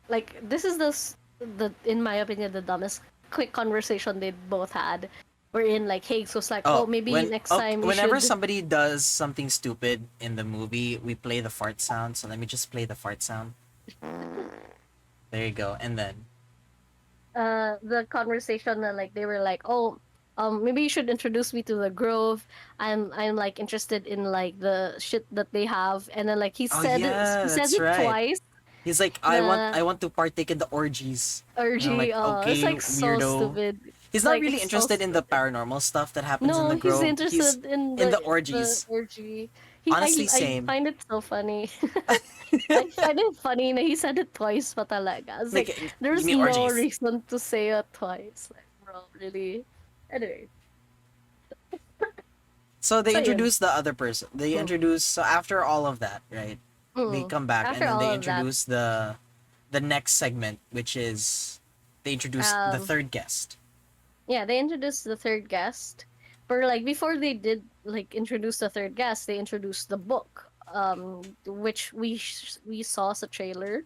[SPEAKER 2] like this is the in my opinion the dumbest quick conversation they both had. Wherein like Higgs was like, oh, maybe next time we
[SPEAKER 1] whenever
[SPEAKER 2] should.
[SPEAKER 1] somebody does something stupid in the movie, we play the fart sound. So let me just play the fart sound. There you go. And then
[SPEAKER 2] The conversation like they were like, oh, maybe you should introduce me to the Grove. I'm like interested in like the shit that they have, and then like he
[SPEAKER 1] oh
[SPEAKER 2] said
[SPEAKER 1] yeah,
[SPEAKER 2] he says
[SPEAKER 1] that's
[SPEAKER 2] it
[SPEAKER 1] right.
[SPEAKER 2] twice.
[SPEAKER 1] He's like,
[SPEAKER 2] Na
[SPEAKER 1] I want to partake in the orgies. And I'm
[SPEAKER 2] orgy.
[SPEAKER 1] like,
[SPEAKER 2] It's
[SPEAKER 1] okay,
[SPEAKER 2] like so
[SPEAKER 1] weirdo.
[SPEAKER 2] stupid.
[SPEAKER 1] He's not
[SPEAKER 2] Like
[SPEAKER 1] really
[SPEAKER 2] it's so
[SPEAKER 1] interested in the
[SPEAKER 2] stupid.
[SPEAKER 1] paranormal stuff that happens in
[SPEAKER 2] No,
[SPEAKER 1] the
[SPEAKER 2] he's
[SPEAKER 1] Grove. He's
[SPEAKER 2] interested in
[SPEAKER 1] in the
[SPEAKER 2] the
[SPEAKER 1] orgies.
[SPEAKER 2] orgy.
[SPEAKER 1] Honestly,
[SPEAKER 2] I
[SPEAKER 1] same.
[SPEAKER 2] find it so funny. I find it funny na he said it twice pa talaga. It's like
[SPEAKER 1] Like, give
[SPEAKER 2] there's
[SPEAKER 1] me
[SPEAKER 2] no
[SPEAKER 1] orgies.
[SPEAKER 2] reason to say it twice. Like, bro, really. Anyway,
[SPEAKER 1] So they
[SPEAKER 2] so yun.
[SPEAKER 1] introduce the other person. They introduce, so after all of that, right? They
[SPEAKER 2] Mm.
[SPEAKER 1] come back and
[SPEAKER 2] After
[SPEAKER 1] then
[SPEAKER 2] all
[SPEAKER 1] they
[SPEAKER 2] of that,
[SPEAKER 1] introduce the next segment, which is they introduce the
[SPEAKER 2] um,
[SPEAKER 1] third guest.
[SPEAKER 2] yeah, they introduced the third guest. But like before they did like introduce the third guest, they introduced the book, which we saw as a trailer.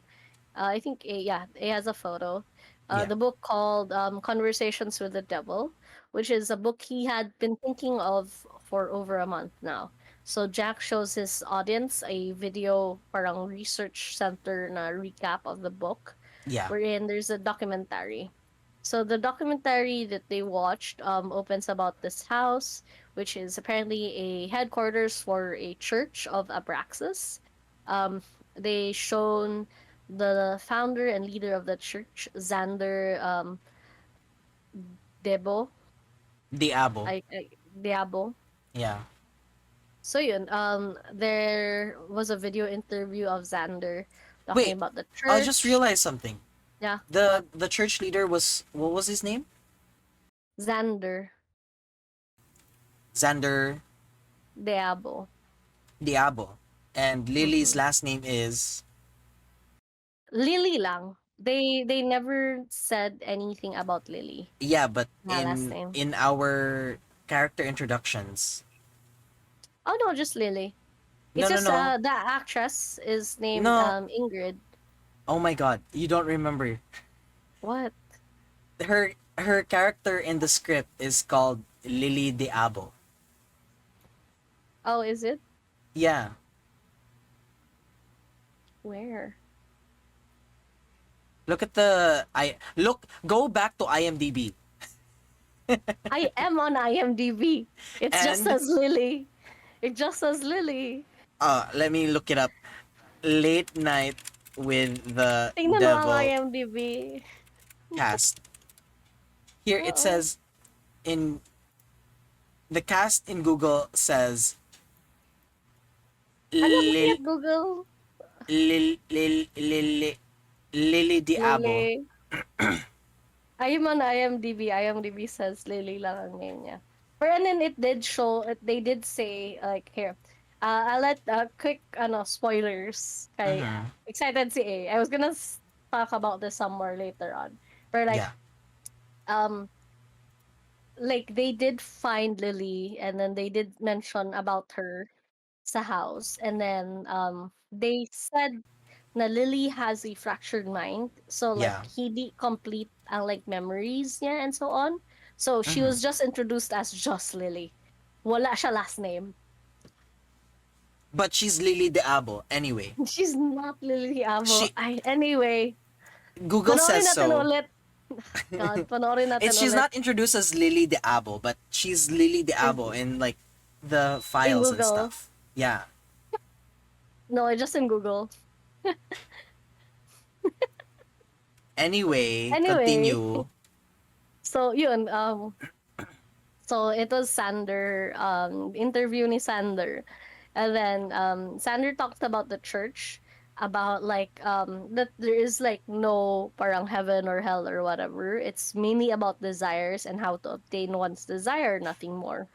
[SPEAKER 2] I think yeah, it has a photo.
[SPEAKER 1] Yeah.
[SPEAKER 2] The book called Conversations with the Devil, which is a book he had been thinking of for over a month now. So Jack shows his audience a video parang research center na recap of the book,
[SPEAKER 1] Yeah.
[SPEAKER 2] wherein there's a documentary. So the documentary that they watched opens about this house, which is apparently a headquarters for a church of Abraxas. They shown the founder and leader of the church, Xander Debo,
[SPEAKER 1] Diabo.
[SPEAKER 2] Diabo.
[SPEAKER 1] Yeah.
[SPEAKER 2] So yun, there was a video interview of Xander talking
[SPEAKER 1] Wait,
[SPEAKER 2] about the church.
[SPEAKER 1] I just realized something.
[SPEAKER 2] Yeah.
[SPEAKER 1] The church leader was, what was his name?
[SPEAKER 2] Xander
[SPEAKER 1] Xander
[SPEAKER 2] Diabo.
[SPEAKER 1] Diabo. And Lily's last name is,
[SPEAKER 2] Lily lang. They never said anything about Lily.
[SPEAKER 1] yeah, but
[SPEAKER 2] Last name.
[SPEAKER 1] in our character introductions.
[SPEAKER 2] Oh no, just Lily.
[SPEAKER 1] No,
[SPEAKER 2] It's
[SPEAKER 1] no,
[SPEAKER 2] just
[SPEAKER 1] no.
[SPEAKER 2] the actress is named
[SPEAKER 1] No.
[SPEAKER 2] Ingrid.
[SPEAKER 1] Oh my god, you don't remember.
[SPEAKER 2] What?
[SPEAKER 1] Her character in the script is called Lily Diabo.
[SPEAKER 2] Oh, is it?
[SPEAKER 1] Yeah.
[SPEAKER 2] Where?
[SPEAKER 1] Look at go back to IMDb.
[SPEAKER 2] I am on IMDb. It just
[SPEAKER 1] And-
[SPEAKER 2] says Lily. It just says Lily.
[SPEAKER 1] Let me look it up. Late Night with the
[SPEAKER 2] Tingnan mo ang
[SPEAKER 1] Devil
[SPEAKER 2] IMDb.
[SPEAKER 1] cast. Here it
[SPEAKER 2] Oo.
[SPEAKER 1] says in the cast in Google says
[SPEAKER 2] I'm not looking
[SPEAKER 1] Lil
[SPEAKER 2] at Google.
[SPEAKER 1] Lil Lily Diabo.
[SPEAKER 2] Lily. I am on IMDb. IMDb says Lily lang ang name niya. But and then it did show, they did say, like, here, I'll let, quick, spoilers. Kay,
[SPEAKER 1] Mm-hmm.
[SPEAKER 2] excited si A. I was gonna talk about this somewhere later on. But, like,
[SPEAKER 1] Yeah.
[SPEAKER 2] um, like, they did find Lily, and then they did mention about her sa house. And then, they said na Lily has a fractured mind. So like
[SPEAKER 1] Yeah.
[SPEAKER 2] hindi complete ang like memories niya and so on. So she
[SPEAKER 1] Mm-hmm.
[SPEAKER 2] was just introduced as just Lily. Wala siya last name.
[SPEAKER 1] But she's Lily Diabo anyway.
[SPEAKER 2] She's not Lily Avo.
[SPEAKER 1] She
[SPEAKER 2] Anyway,
[SPEAKER 1] Google
[SPEAKER 2] panoorin
[SPEAKER 1] says
[SPEAKER 2] natin
[SPEAKER 1] so.
[SPEAKER 2] ulit. God, panoorin natin
[SPEAKER 1] It's she's
[SPEAKER 2] ulit
[SPEAKER 1] not introduced as Lily Diabo, but she's Lily Diabo in like the
[SPEAKER 2] in
[SPEAKER 1] files and
[SPEAKER 2] Google.
[SPEAKER 1] stuff. Yeah.
[SPEAKER 2] No, just in Google.
[SPEAKER 1] Anyway,
[SPEAKER 2] Anyway,
[SPEAKER 1] continue.
[SPEAKER 2] so yun, so it was Sander, interview ni Sander. And then Sander talked about the church, about like that there is like no parang heaven or hell or whatever. It's mainly about desires and how to obtain one's desire, nothing more.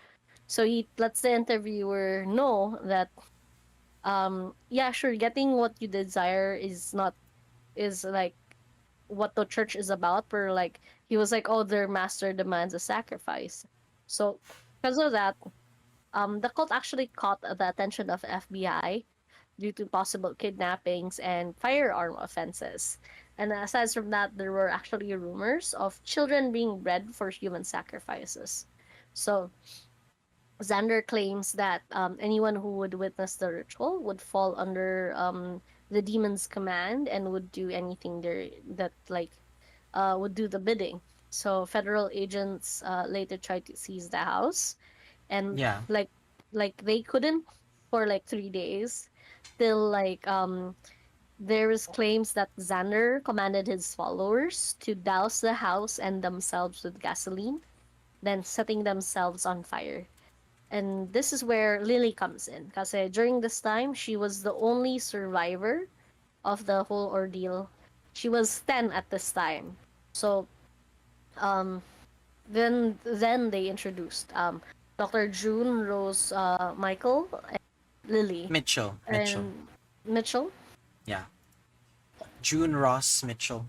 [SPEAKER 2] So he lets the interviewer know that yeah, sure, getting what you desire is not, is like what the church is about. For like, he was like, oh, their master demands a sacrifice. So because of that, the cult actually caught the attention of FBI due to possible kidnappings and firearm offenses. And aside from that, there were actually rumors of children being bred for human sacrifices. So Xander claims that anyone who would witness the ritual would fall under the demon's command and would do anything there that like would do the bidding. So federal agents later tried to seize the house, and
[SPEAKER 1] Yeah.
[SPEAKER 2] like they couldn't for like 3 days. Till like there was claims that Xander commanded his followers to douse the house and themselves with gasoline, then setting themselves on fire. And this is where Lily comes in. Because during this time, she was the only survivor of the whole ordeal. She was 10 at this time. So, um, then they introduced Dr. June Rose Michael and Lily
[SPEAKER 1] Mitchell.
[SPEAKER 2] and Mitchell,
[SPEAKER 1] Yeah. June Ross Mitchell.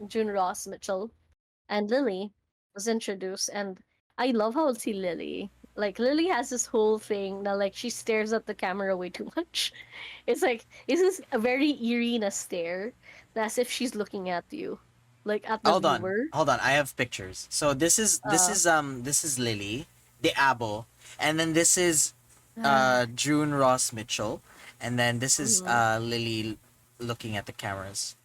[SPEAKER 2] June Ross Mitchell, and Lily was introduced. And I love how see Lily. Like Lily has this whole thing that like she stares at the camera way too much. It's this a very eerie na stare, as if she's looking at you, like at the
[SPEAKER 1] Hold on.
[SPEAKER 2] viewer.
[SPEAKER 1] Hold on. I have pictures. So
[SPEAKER 2] Uh,
[SPEAKER 1] this is Lily Diabo, and then this is
[SPEAKER 2] uh,
[SPEAKER 1] June Ross Mitchell, and then this is
[SPEAKER 2] mhm.
[SPEAKER 1] Lily looking at the cameras.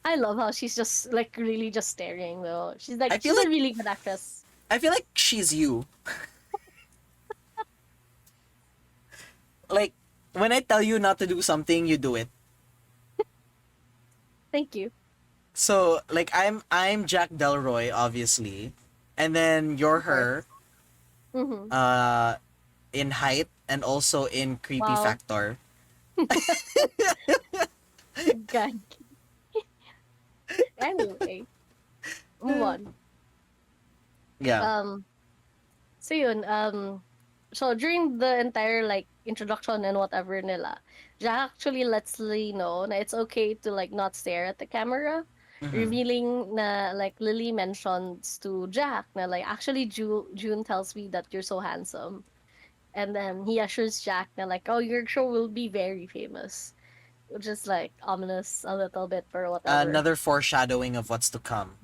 [SPEAKER 2] I love how she's just like really just staring though. She's like
[SPEAKER 1] I feel
[SPEAKER 2] she's a
[SPEAKER 1] like
[SPEAKER 2] really good actress.
[SPEAKER 1] I feel like she's you. Like when I tell you not to do something, you do it.
[SPEAKER 2] Thank you.
[SPEAKER 1] So like I'm Jack Delroy, obviously, and then you're
[SPEAKER 2] Of course.
[SPEAKER 1] her
[SPEAKER 2] Mm-hmm.
[SPEAKER 1] in height and also in creepy
[SPEAKER 2] Wow.
[SPEAKER 1] factor.
[SPEAKER 2] God. Anyway, move on.
[SPEAKER 1] Yeah.
[SPEAKER 2] So yun, so during the entire like introduction and whatever nila, Jack actually lets Lily know na it's okay to like not stare at the camera,
[SPEAKER 1] Mhm.
[SPEAKER 2] revealing na like Lily mentions to Jack na like actually June tells me that you're so handsome, and then he assures Jack na like, oh, your show will be very famous, which is like ominous a little bit or whatever.
[SPEAKER 1] Another foreshadowing of what's to come.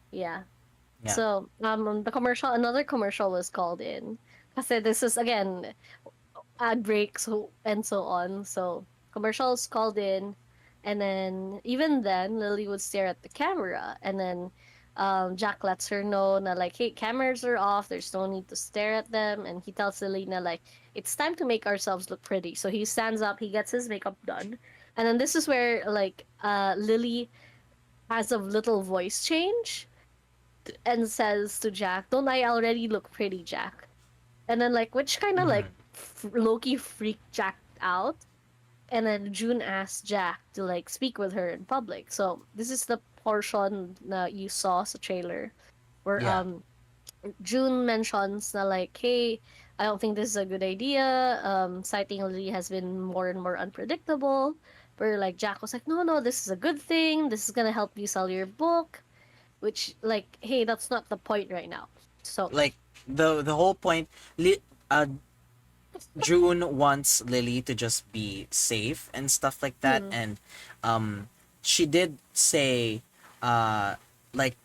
[SPEAKER 2] Yeah.
[SPEAKER 1] Yeah.
[SPEAKER 2] So another commercial was called in. Kasi this is again ad breaks and so on. So commercials called in, and then even then Lily would stare at the camera, and then Jack lets her know na like, hey, cameras are off. There's no need to stare at them, and he tells Lily na like it's time to make ourselves look pretty. So he stands up, he gets his makeup done, and then this is where like Lily has a little voice change and says to Jack, "Don't I already look pretty, Jack?" and then like which kind of like
[SPEAKER 1] Mhm.
[SPEAKER 2] low-key freaked Jack out. And then June asked Jack to like speak with her in public. So this is the portion that you saw sa trailer where
[SPEAKER 1] Yeah.
[SPEAKER 2] June mentions that like, hey, I don't think this is a good idea. Sighting Lily has been more and more unpredictable. Where like Jack was like, no, no, this is a good thing. This is gonna help you sell your book. Which like, hey, that's not the point right now. So
[SPEAKER 1] Like the whole point, uh June wants Lily to just be safe and stuff like that,
[SPEAKER 2] mm,
[SPEAKER 1] and she did say uh like,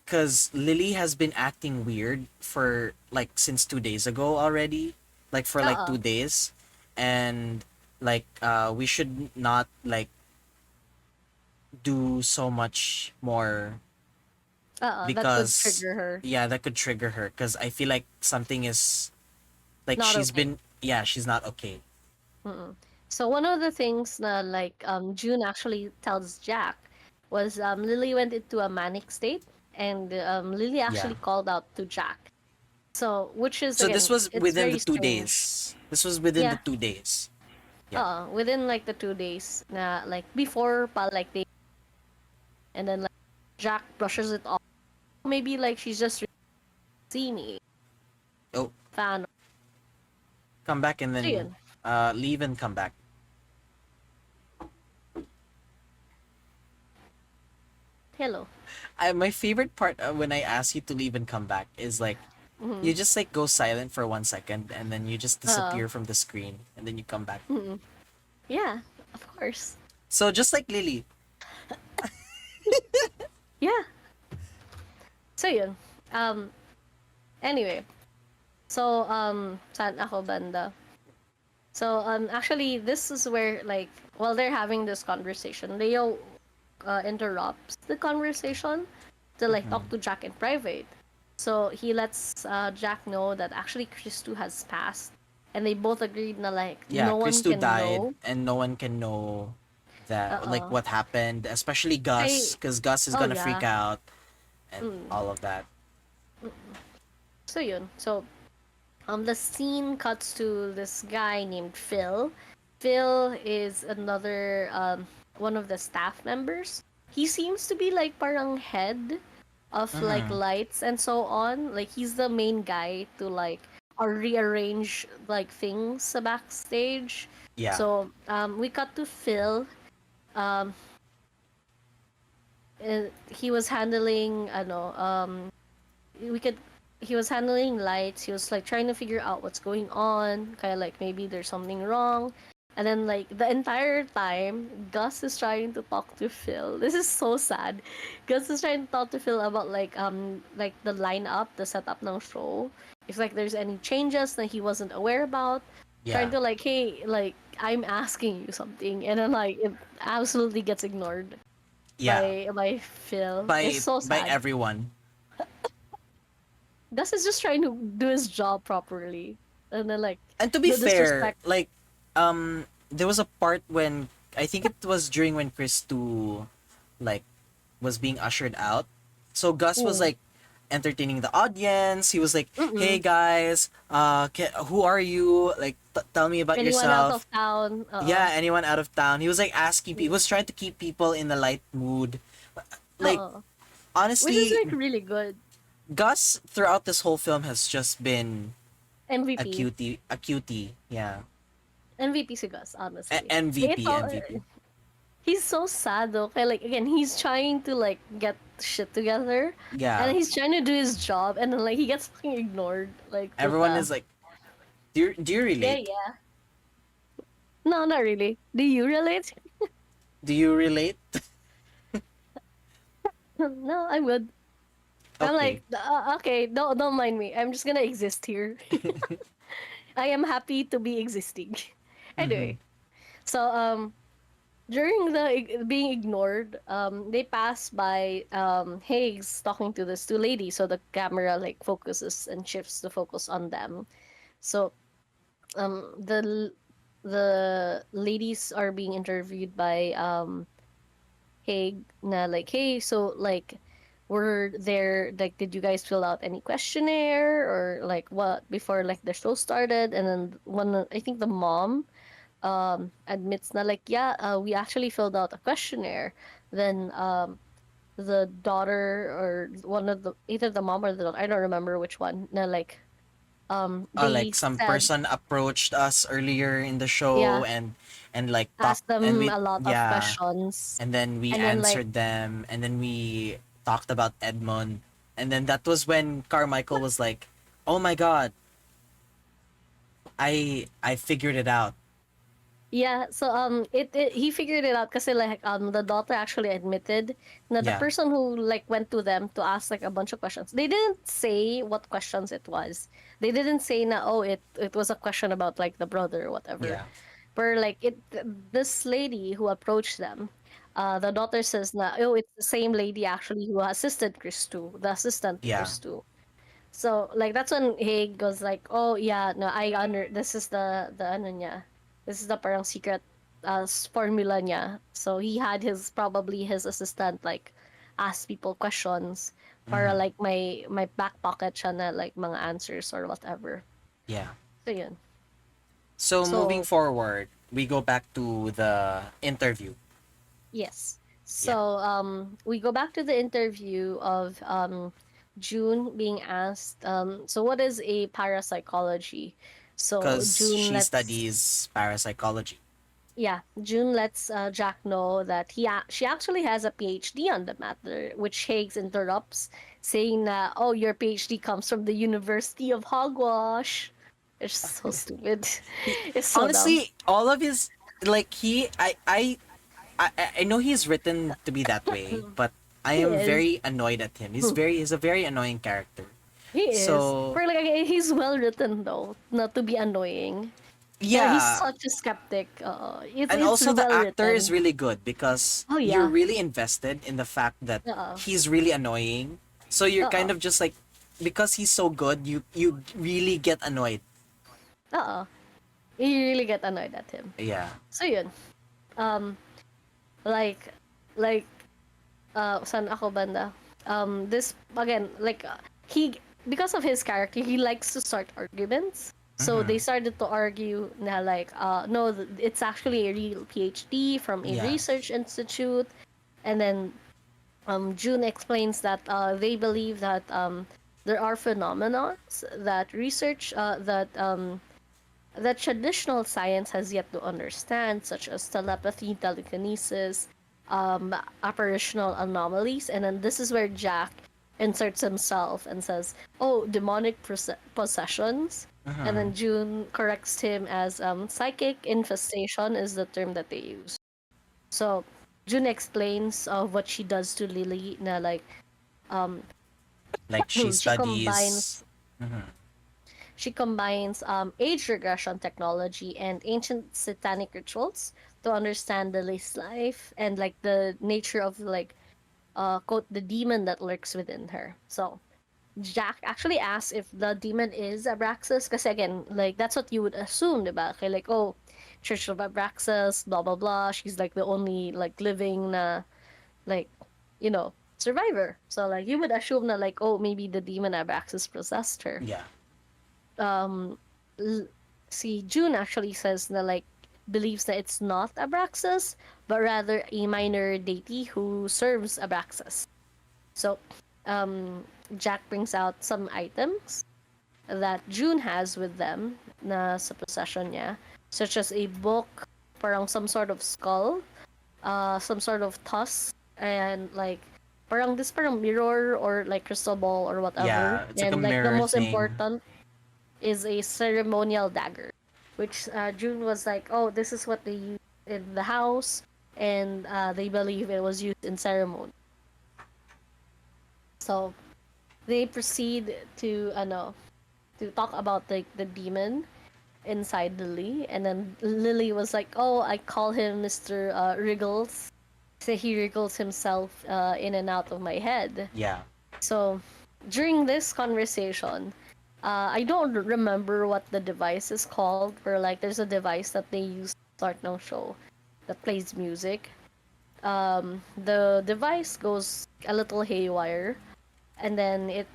[SPEAKER 1] cuz Lily has been acting weird for like since 2 days ago already, like for like
[SPEAKER 2] uh
[SPEAKER 1] 2 days, and like we should not like do so much more,
[SPEAKER 2] that could
[SPEAKER 1] because
[SPEAKER 2] trigger her.
[SPEAKER 1] yeah, that could trigger her, cuz I feel like something is like
[SPEAKER 2] Not
[SPEAKER 1] she's
[SPEAKER 2] okay.
[SPEAKER 1] been, yeah, she's not okay.
[SPEAKER 2] Mm-mm. So one of the things that like June actually tells Jack was Lily went into a manic state and Lily
[SPEAKER 1] Yeah.
[SPEAKER 2] actually called out to Jack. So which is
[SPEAKER 1] So this
[SPEAKER 2] again
[SPEAKER 1] was
[SPEAKER 2] it's
[SPEAKER 1] within the
[SPEAKER 2] very
[SPEAKER 1] two
[SPEAKER 2] strange.
[SPEAKER 1] days. This was within the
[SPEAKER 2] Yeah.
[SPEAKER 1] 2 days. Yeah.
[SPEAKER 2] Within like the 2 days na like before pa like they and then like Jack brushes it off. Maybe like she's just see me
[SPEAKER 1] Oh,
[SPEAKER 2] fan.
[SPEAKER 1] come back and
[SPEAKER 2] So
[SPEAKER 1] then
[SPEAKER 2] yun.
[SPEAKER 1] leave and come back.
[SPEAKER 2] Hello.
[SPEAKER 1] My favorite part when I ask you to leave and come back is like
[SPEAKER 2] Mm-hmm.
[SPEAKER 1] you just like go silent for 1 second and then you just
[SPEAKER 2] Uh,
[SPEAKER 1] disappear from the screen and then you come back.
[SPEAKER 2] mm-mm. Yeah, of course.
[SPEAKER 1] So just like Lily.
[SPEAKER 2] Yeah. So yun. Um anyway, so saan ako banda? So actually this is where like while they're having this conversation, Leo interrupts the conversation to like talk to Jack in private. So he lets Jack know that actually Christu has passed, and they both agreed na like
[SPEAKER 1] Yeah,
[SPEAKER 2] no one
[SPEAKER 1] Christo
[SPEAKER 2] can
[SPEAKER 1] died
[SPEAKER 2] know.
[SPEAKER 1] and no one can know that like
[SPEAKER 2] Uh
[SPEAKER 1] what happened, especially Gus,
[SPEAKER 2] I
[SPEAKER 1] because Gus is
[SPEAKER 2] oh
[SPEAKER 1] gonna freak
[SPEAKER 2] yeah.
[SPEAKER 1] out and
[SPEAKER 2] Mm.
[SPEAKER 1] all of that.
[SPEAKER 2] So yun. So the scene cuts to this guy named Phil. Phil is another one of the staff members. He seems to be like parang head of like
[SPEAKER 1] Mm-hmm.
[SPEAKER 2] lights and so on. Like he's the main guy to like or rearrange like things sa backstage.
[SPEAKER 1] Yeah.
[SPEAKER 2] So we cut to Phil. Um he was handling we could he was handling lights. He was like trying to figure out what's going on, kind of like maybe there's something wrong. And then like the entire time Gus is trying to talk to Phil. This is so sad. Gus is trying to talk to Phil about like the lineup, the setup ng show, if like there's any changes that he wasn't aware about. Trying
[SPEAKER 1] Yeah.
[SPEAKER 2] to like, hey, like I'm asking you something, and then like it absolutely gets ignored
[SPEAKER 1] Yeah.
[SPEAKER 2] by Phil. It's
[SPEAKER 1] By
[SPEAKER 2] so
[SPEAKER 1] by
[SPEAKER 2] sad.
[SPEAKER 1] everyone.
[SPEAKER 2] Gus is just trying to do his job properly. And then like
[SPEAKER 1] And to be
[SPEAKER 2] the
[SPEAKER 1] fair,
[SPEAKER 2] disrespect.
[SPEAKER 1] like there was a part when I think it was during when Chris 2 like was being ushered out. So Gus was
[SPEAKER 2] Mm.
[SPEAKER 1] like entertaining the audience. He was like, "Hey
[SPEAKER 2] Mm-mm.
[SPEAKER 1] guys, who are you? Like tell me about
[SPEAKER 2] Anyone out of
[SPEAKER 1] yourself."
[SPEAKER 2] town?
[SPEAKER 1] Yeah, anyone out of town. He was like asking people, he was trying to keep people in the light mood. Like
[SPEAKER 2] Uh-uh. Which is
[SPEAKER 1] honestly,
[SPEAKER 2] like really good.
[SPEAKER 1] Gus throughout this whole film has just been
[SPEAKER 2] MVP.
[SPEAKER 1] a cutie, yeah.
[SPEAKER 2] MVP si Gus, honestly. It's
[SPEAKER 1] MVP,
[SPEAKER 2] all,
[SPEAKER 1] MVP.
[SPEAKER 2] he's so sad though. Kaya like again, he's trying to like get shit together.
[SPEAKER 1] Yeah.
[SPEAKER 2] And he's trying to do his job and then like he gets fucking ignored. Like
[SPEAKER 1] Everyone
[SPEAKER 2] puta.
[SPEAKER 1] is like, do you
[SPEAKER 2] Yeah,
[SPEAKER 1] relate?
[SPEAKER 2] yeah. No, not really. Do you relate?
[SPEAKER 1] Do you relate?
[SPEAKER 2] No, I would. I'm
[SPEAKER 1] Okay.
[SPEAKER 2] like, okay, don't mind me. I'm just gonna exist here. I am happy to be existing.
[SPEAKER 1] Mm-hmm.
[SPEAKER 2] Anyway, so during the being ignored, they pass by Higgs talking to this two ladies, so the camera like focuses and shifts the focus on them. So the ladies are being interviewed by Haig na like, hey, so like were there, like, did you guys fill out any questionnaire or like what before like the show started? And then I think the mom admits na like, yeah, we actually filled out a questionnaire. Then the daughter or one of the either the mom or the daughter, I don't remember which one, na like they
[SPEAKER 1] Like some
[SPEAKER 2] said,
[SPEAKER 1] person approached us earlier in the
[SPEAKER 2] yeah,
[SPEAKER 1] show and like talked
[SPEAKER 2] asked
[SPEAKER 1] and
[SPEAKER 2] them
[SPEAKER 1] we
[SPEAKER 2] a lot of
[SPEAKER 1] yeah,
[SPEAKER 2] questions.
[SPEAKER 1] and then we
[SPEAKER 2] And then like,
[SPEAKER 1] answered them and then we talked about Edmond, and then that was when Carmichael was like, "Oh my god, I figured it out."
[SPEAKER 2] yeah, so it he figured it out kasi like the daughter actually admitted na the
[SPEAKER 1] Yeah.
[SPEAKER 2] person who like went to them to ask like a bunch of questions. They didn't say what questions it was. They didn't say na, oh, it was a question about like the brother or whatever.
[SPEAKER 1] Yeah.
[SPEAKER 2] But like this lady who approached them, the daughter says na, oh, it's the same lady actually who assisted Chris too, the assistant to
[SPEAKER 1] Yeah.
[SPEAKER 2] Chris too. So like that's when he goes like, oh yeah, no, this is the ano niya. This is the parang secret formula niya. So he had probably his assistant like ask people questions para
[SPEAKER 1] Mhm.
[SPEAKER 2] like my back pocket siya na like mga answers or whatever.
[SPEAKER 1] Yeah.
[SPEAKER 2] So yun.
[SPEAKER 1] So moving
[SPEAKER 2] So
[SPEAKER 1] forward, we go back to the interview.
[SPEAKER 2] yes.
[SPEAKER 1] Yeah.
[SPEAKER 2] So we go back to the interview of June being asked so what is a parapsychology? So
[SPEAKER 1] Because
[SPEAKER 2] June
[SPEAKER 1] she
[SPEAKER 2] lets
[SPEAKER 1] studies parapsychology.
[SPEAKER 2] June lets Jack know that she actually has a PhD on the matter, which Higgs interrupts, saying that, "Oh, your PhD comes from the University of Hogwash." It's so stupid.
[SPEAKER 1] He
[SPEAKER 2] It's so dumb.
[SPEAKER 1] honestly, all of his like he I know he's written to be that way, but I
[SPEAKER 2] He
[SPEAKER 1] am
[SPEAKER 2] is.
[SPEAKER 1] very annoyed at him. He's a very annoying character.
[SPEAKER 2] He is.
[SPEAKER 1] So
[SPEAKER 2] For like he's well written though, not to be annoying. He's
[SPEAKER 1] yeah,
[SPEAKER 2] such a skeptic.
[SPEAKER 1] and
[SPEAKER 2] It's
[SPEAKER 1] also the
[SPEAKER 2] well
[SPEAKER 1] actor is
[SPEAKER 2] written.
[SPEAKER 1] really good because
[SPEAKER 2] Oh
[SPEAKER 1] you're
[SPEAKER 2] yeah.
[SPEAKER 1] really invested in the fact that
[SPEAKER 2] Uh
[SPEAKER 1] he's really annoying. So you're
[SPEAKER 2] uh
[SPEAKER 1] kind of just like, because he's so good, you really get annoyed.
[SPEAKER 2] uh. You really get annoyed at him.
[SPEAKER 1] Yeah.
[SPEAKER 2] So yun. Um, like like saan ako banda, this again like he, because of his character, he likes to start arguments. So they
[SPEAKER 1] Mhm.
[SPEAKER 2] started to argue na like no, it's actually a real PhD from a
[SPEAKER 1] Yeah.
[SPEAKER 2] research institute. And then June explains that they believe that there are phenomena that research that traditional science has yet to understand, such as telepathy, telekinesis, apparitional anomalies. And then this is where Jack inserts himself and says, "Oh, demonic possessions." And
[SPEAKER 1] Mhm.
[SPEAKER 2] then June corrects him as psychic infestation is the term that they use. So June explains what she does to Lily. Na like um,
[SPEAKER 1] Like she
[SPEAKER 2] she
[SPEAKER 1] studies.
[SPEAKER 2] combines
[SPEAKER 1] Mhm.
[SPEAKER 2] She combines age regression technology and ancient satanic rituals to understand Lily's life and like the nature of like quote the demon that lurks within her. So Jack actually asks if the demon is Abraxas, because again, like that's what you would assume, diba? Okay, like, oh, Church of Abraxas, blah blah blah. She's like the only like living like survivor. So like you would assume that like, oh, maybe the demon Abraxas possessed her.
[SPEAKER 1] Yeah.
[SPEAKER 2] um l- See, June actually says that like believes that it's not Abraxas, but rather a minor deity who serves Abraxas. So Jack brings out some items that June has with them na sa possession niya, such as a book, parang some sort of skull, some sort of tusk, and like parang mirror or like crystal ball or whatever.
[SPEAKER 1] Yeah, it's like a
[SPEAKER 2] And like the
[SPEAKER 1] mirror
[SPEAKER 2] most
[SPEAKER 1] thing.
[SPEAKER 2] important is a ceremonial dagger, which June was like, oh, this is what they use in the house, and they believe it was used in ceremony. So they proceed to to talk about the demon inside Lily, and then Lily was like, oh, I call him Mr. Wriggles. So he wriggles himself in and out of my head.
[SPEAKER 1] Yeah.
[SPEAKER 2] So during this conversation, I don't remember what the device is called. Where like there's a device that they use to start no show that plays music. the device goes a little haywire, and then it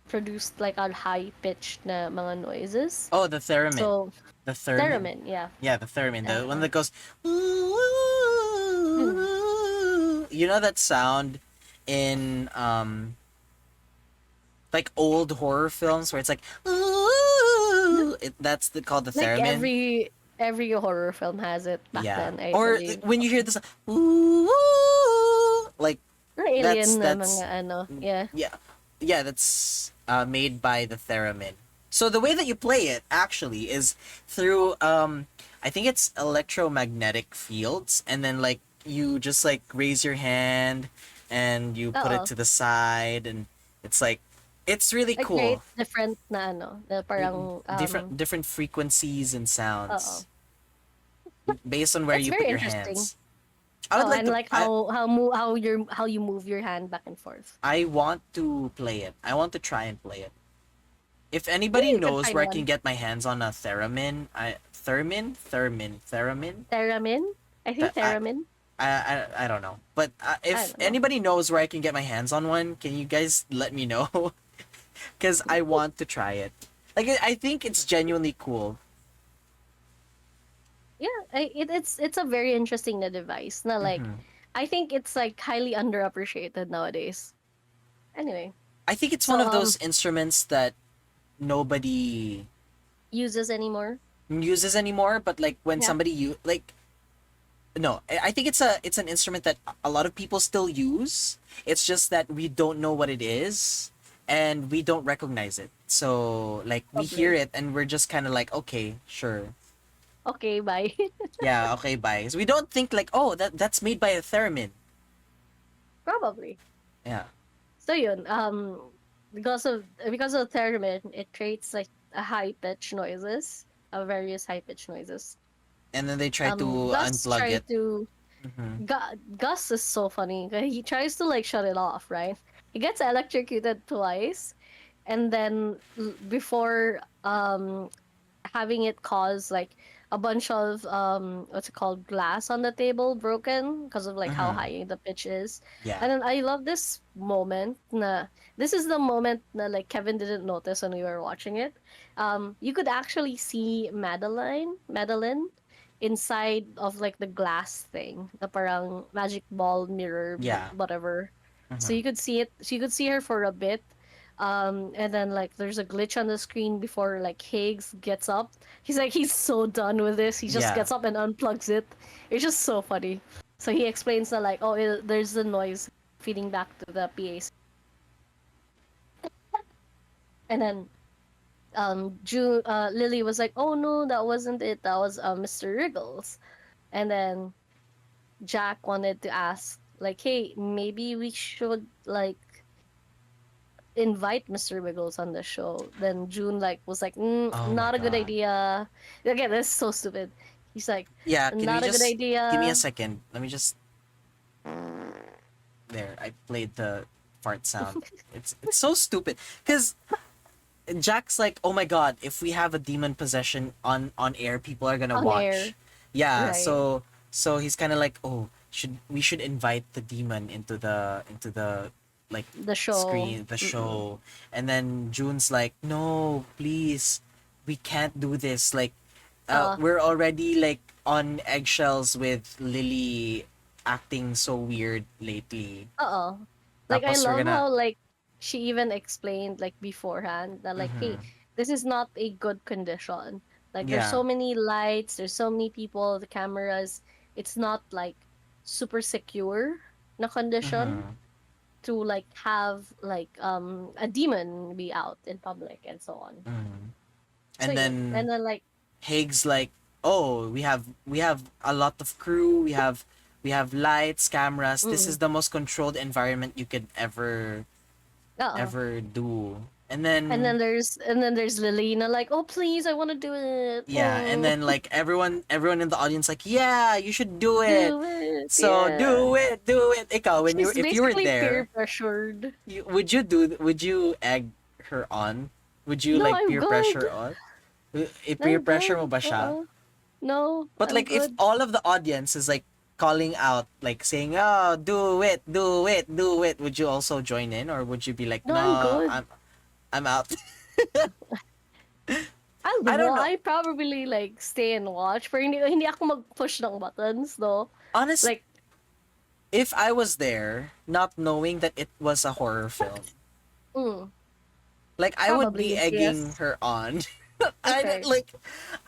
[SPEAKER 2] produced like a high pitched na mga noises.
[SPEAKER 1] Oh, the theremin.
[SPEAKER 2] So
[SPEAKER 1] The theremin.
[SPEAKER 2] theremin, yeah.
[SPEAKER 1] Yeah, the theremin. The one
[SPEAKER 2] Uh,
[SPEAKER 1] that goes.
[SPEAKER 2] mm,
[SPEAKER 1] You know that sound in like old horror films where it's like that's called the
[SPEAKER 2] like
[SPEAKER 1] theremin.
[SPEAKER 2] every horror film has it back
[SPEAKER 1] Yeah.
[SPEAKER 2] then, I
[SPEAKER 1] Or
[SPEAKER 2] believe.
[SPEAKER 1] when you hear this like
[SPEAKER 2] Or alien na
[SPEAKER 1] that's
[SPEAKER 2] mga ano, yeah.
[SPEAKER 1] yeah, that's made by the theremin. So the way that you play it actually is through I think it's electromagnetic fields, and then like you just like raise your hand and you put it
[SPEAKER 2] Oo.
[SPEAKER 1] to the side, and it's like it's really
[SPEAKER 2] Like
[SPEAKER 1] cool.
[SPEAKER 2] create different na ano, na parang
[SPEAKER 1] Different frequencies and
[SPEAKER 2] oo.
[SPEAKER 1] sounds based on where
[SPEAKER 2] That's
[SPEAKER 1] you
[SPEAKER 2] very
[SPEAKER 1] put your
[SPEAKER 2] interesting.
[SPEAKER 1] hands. I would
[SPEAKER 2] Oh,
[SPEAKER 1] like
[SPEAKER 2] and
[SPEAKER 1] to.
[SPEAKER 2] like how you move your hand back and forth.
[SPEAKER 1] I want to play it. I want to try and play it. If anybody
[SPEAKER 2] Maybe you could
[SPEAKER 1] knows
[SPEAKER 2] find
[SPEAKER 1] where I
[SPEAKER 2] one.
[SPEAKER 1] can get my hands on a theremin, theremin.
[SPEAKER 2] Theremin? I think
[SPEAKER 1] Th- I-
[SPEAKER 2] theremin.
[SPEAKER 1] I don't know, but
[SPEAKER 2] I
[SPEAKER 1] if
[SPEAKER 2] don't know.
[SPEAKER 1] anybody knows where I can get my hands on one, can you guys let me know? Because I want to try it. Like I think it's genuinely cool.
[SPEAKER 2] Yeah, it's a very interesting na device. Na like
[SPEAKER 1] Mhm.
[SPEAKER 2] I think it's like highly underappreciated nowadays. Anyway,
[SPEAKER 1] I think it's
[SPEAKER 2] so
[SPEAKER 1] one of those instruments that nobody
[SPEAKER 2] uses anymore.
[SPEAKER 1] uses anymore. But like when
[SPEAKER 2] Yeah.
[SPEAKER 1] somebody like no, I think it's an instrument that a lot of people still use. It's just that we don't know what it is and we don't recognize it. So like we
[SPEAKER 2] Okay.
[SPEAKER 1] hear it and we're just kind of like, okay, sure.
[SPEAKER 2] Okay, bye.
[SPEAKER 1] Yeah, okay, bye. So we don't think like, oh, that's made by a theremin.
[SPEAKER 2] Probably.
[SPEAKER 1] Yeah.
[SPEAKER 2] So yun, because of theremin, it creates like a high pitch noises, various high pitch noises.
[SPEAKER 1] And then they try to
[SPEAKER 2] Gus
[SPEAKER 1] unplug
[SPEAKER 2] tried
[SPEAKER 1] it.
[SPEAKER 2] to
[SPEAKER 1] Mhm.
[SPEAKER 2] Gus is so funny. He tries to like shut it off, right? He gets electrocuted twice, and then before having it cause like a bunch of what's it called, glass on the table broken because of like how
[SPEAKER 1] Mhm.
[SPEAKER 2] high the pitch is.
[SPEAKER 1] Yeah.
[SPEAKER 2] And then I love this moment. Na this is the moment that like Kevin didn't notice when we were watching it. You could actually see Madeline inside of like the glass thing, the parang magic ball mirror,
[SPEAKER 1] Yeah.
[SPEAKER 2] whatever. So
[SPEAKER 1] Mhm.
[SPEAKER 2] you could see it. So you could see her for a bit. And then like there's a glitch on the screen before like Higgs gets up. He's so done with this. He just
[SPEAKER 1] Yeah.
[SPEAKER 2] gets up and unplugs it. It's just so funny. So he explains that like, oh, there's the noise feeding back to the PA. And then Lily was like, oh no, that wasn't it. That was Mr. Wriggles. And then Jack wanted to ask like, hey, maybe we should like invite Mr. Wiggles on the show. Then June like was like,
[SPEAKER 1] Oh my
[SPEAKER 2] not a good
[SPEAKER 1] God.
[SPEAKER 2] idea. Again, that's so stupid. He's like,
[SPEAKER 1] Yeah, can
[SPEAKER 2] not
[SPEAKER 1] we
[SPEAKER 2] a good
[SPEAKER 1] just
[SPEAKER 2] idea.
[SPEAKER 1] give me a second? Let me just there. I played the fart sound. It's so stupid because Jack's like, oh my God, if we have a demon possession on air, people are gonna
[SPEAKER 2] On
[SPEAKER 1] watch.
[SPEAKER 2] air.
[SPEAKER 1] Yeah,
[SPEAKER 2] Right.
[SPEAKER 1] so he's kind of like, oh, we should invite the demon into the like
[SPEAKER 2] The show.
[SPEAKER 1] screen, the show. And then June's like, no, please, we can't do this. Like we're already like on eggshells with Lily acting so weird lately.
[SPEAKER 2] Uh-oh. Like I
[SPEAKER 1] Tapos we're
[SPEAKER 2] love
[SPEAKER 1] gonna
[SPEAKER 2] how like she even explained like beforehand that like, hey,
[SPEAKER 1] Mhm.
[SPEAKER 2] this is not a good condition. Like there's
[SPEAKER 1] Yeah.
[SPEAKER 2] so many lights, there's so many people, the cameras. It's not like super secure na condition
[SPEAKER 1] Mhm.
[SPEAKER 2] to like have like a demon be out in public and so on.
[SPEAKER 1] Mhm.
[SPEAKER 2] So
[SPEAKER 1] And
[SPEAKER 2] yeah.
[SPEAKER 1] then
[SPEAKER 2] And then like
[SPEAKER 1] Higgs like, oh, we have a lot of crew, we have lights, cameras. This is the most controlled environment you could ever
[SPEAKER 2] uh
[SPEAKER 1] do. And
[SPEAKER 2] and
[SPEAKER 1] then
[SPEAKER 2] then there's Lilina like, oh please, I want to do it.
[SPEAKER 1] yeah, and
[SPEAKER 2] Oh,
[SPEAKER 1] then like everyone in the audience like, yeah, you should do it.
[SPEAKER 2] do it.
[SPEAKER 1] So
[SPEAKER 2] Yeah.
[SPEAKER 1] do it. Ikaw, when
[SPEAKER 2] She's
[SPEAKER 1] if you were
[SPEAKER 2] basically
[SPEAKER 1] there,
[SPEAKER 2] peer pressured.
[SPEAKER 1] would you egg her on? Would you
[SPEAKER 2] No,
[SPEAKER 1] like
[SPEAKER 2] I'm
[SPEAKER 1] peer
[SPEAKER 2] good.
[SPEAKER 1] pressure on? Peer
[SPEAKER 2] I'm
[SPEAKER 1] pressure mo
[SPEAKER 2] good.
[SPEAKER 1] ba siya?
[SPEAKER 2] No,
[SPEAKER 1] But
[SPEAKER 2] I'm
[SPEAKER 1] like if
[SPEAKER 2] good.
[SPEAKER 1] all of the audience is like calling out, like saying, "Oh, do it, do it, do it," would you also join in, or would you be like,
[SPEAKER 2] No, I'm
[SPEAKER 1] "No,
[SPEAKER 2] good.
[SPEAKER 1] I'm out." I don't know.
[SPEAKER 2] I probably like stay and watch, pero hindi ako mag-push ng buttons, though.
[SPEAKER 1] Honest,
[SPEAKER 2] Like,
[SPEAKER 1] if I was there, not knowing that it was a horror film,
[SPEAKER 2] mm,
[SPEAKER 1] like I would be
[SPEAKER 2] probably,
[SPEAKER 1] egging
[SPEAKER 2] yes.
[SPEAKER 1] her on.
[SPEAKER 2] Okay.
[SPEAKER 1] Like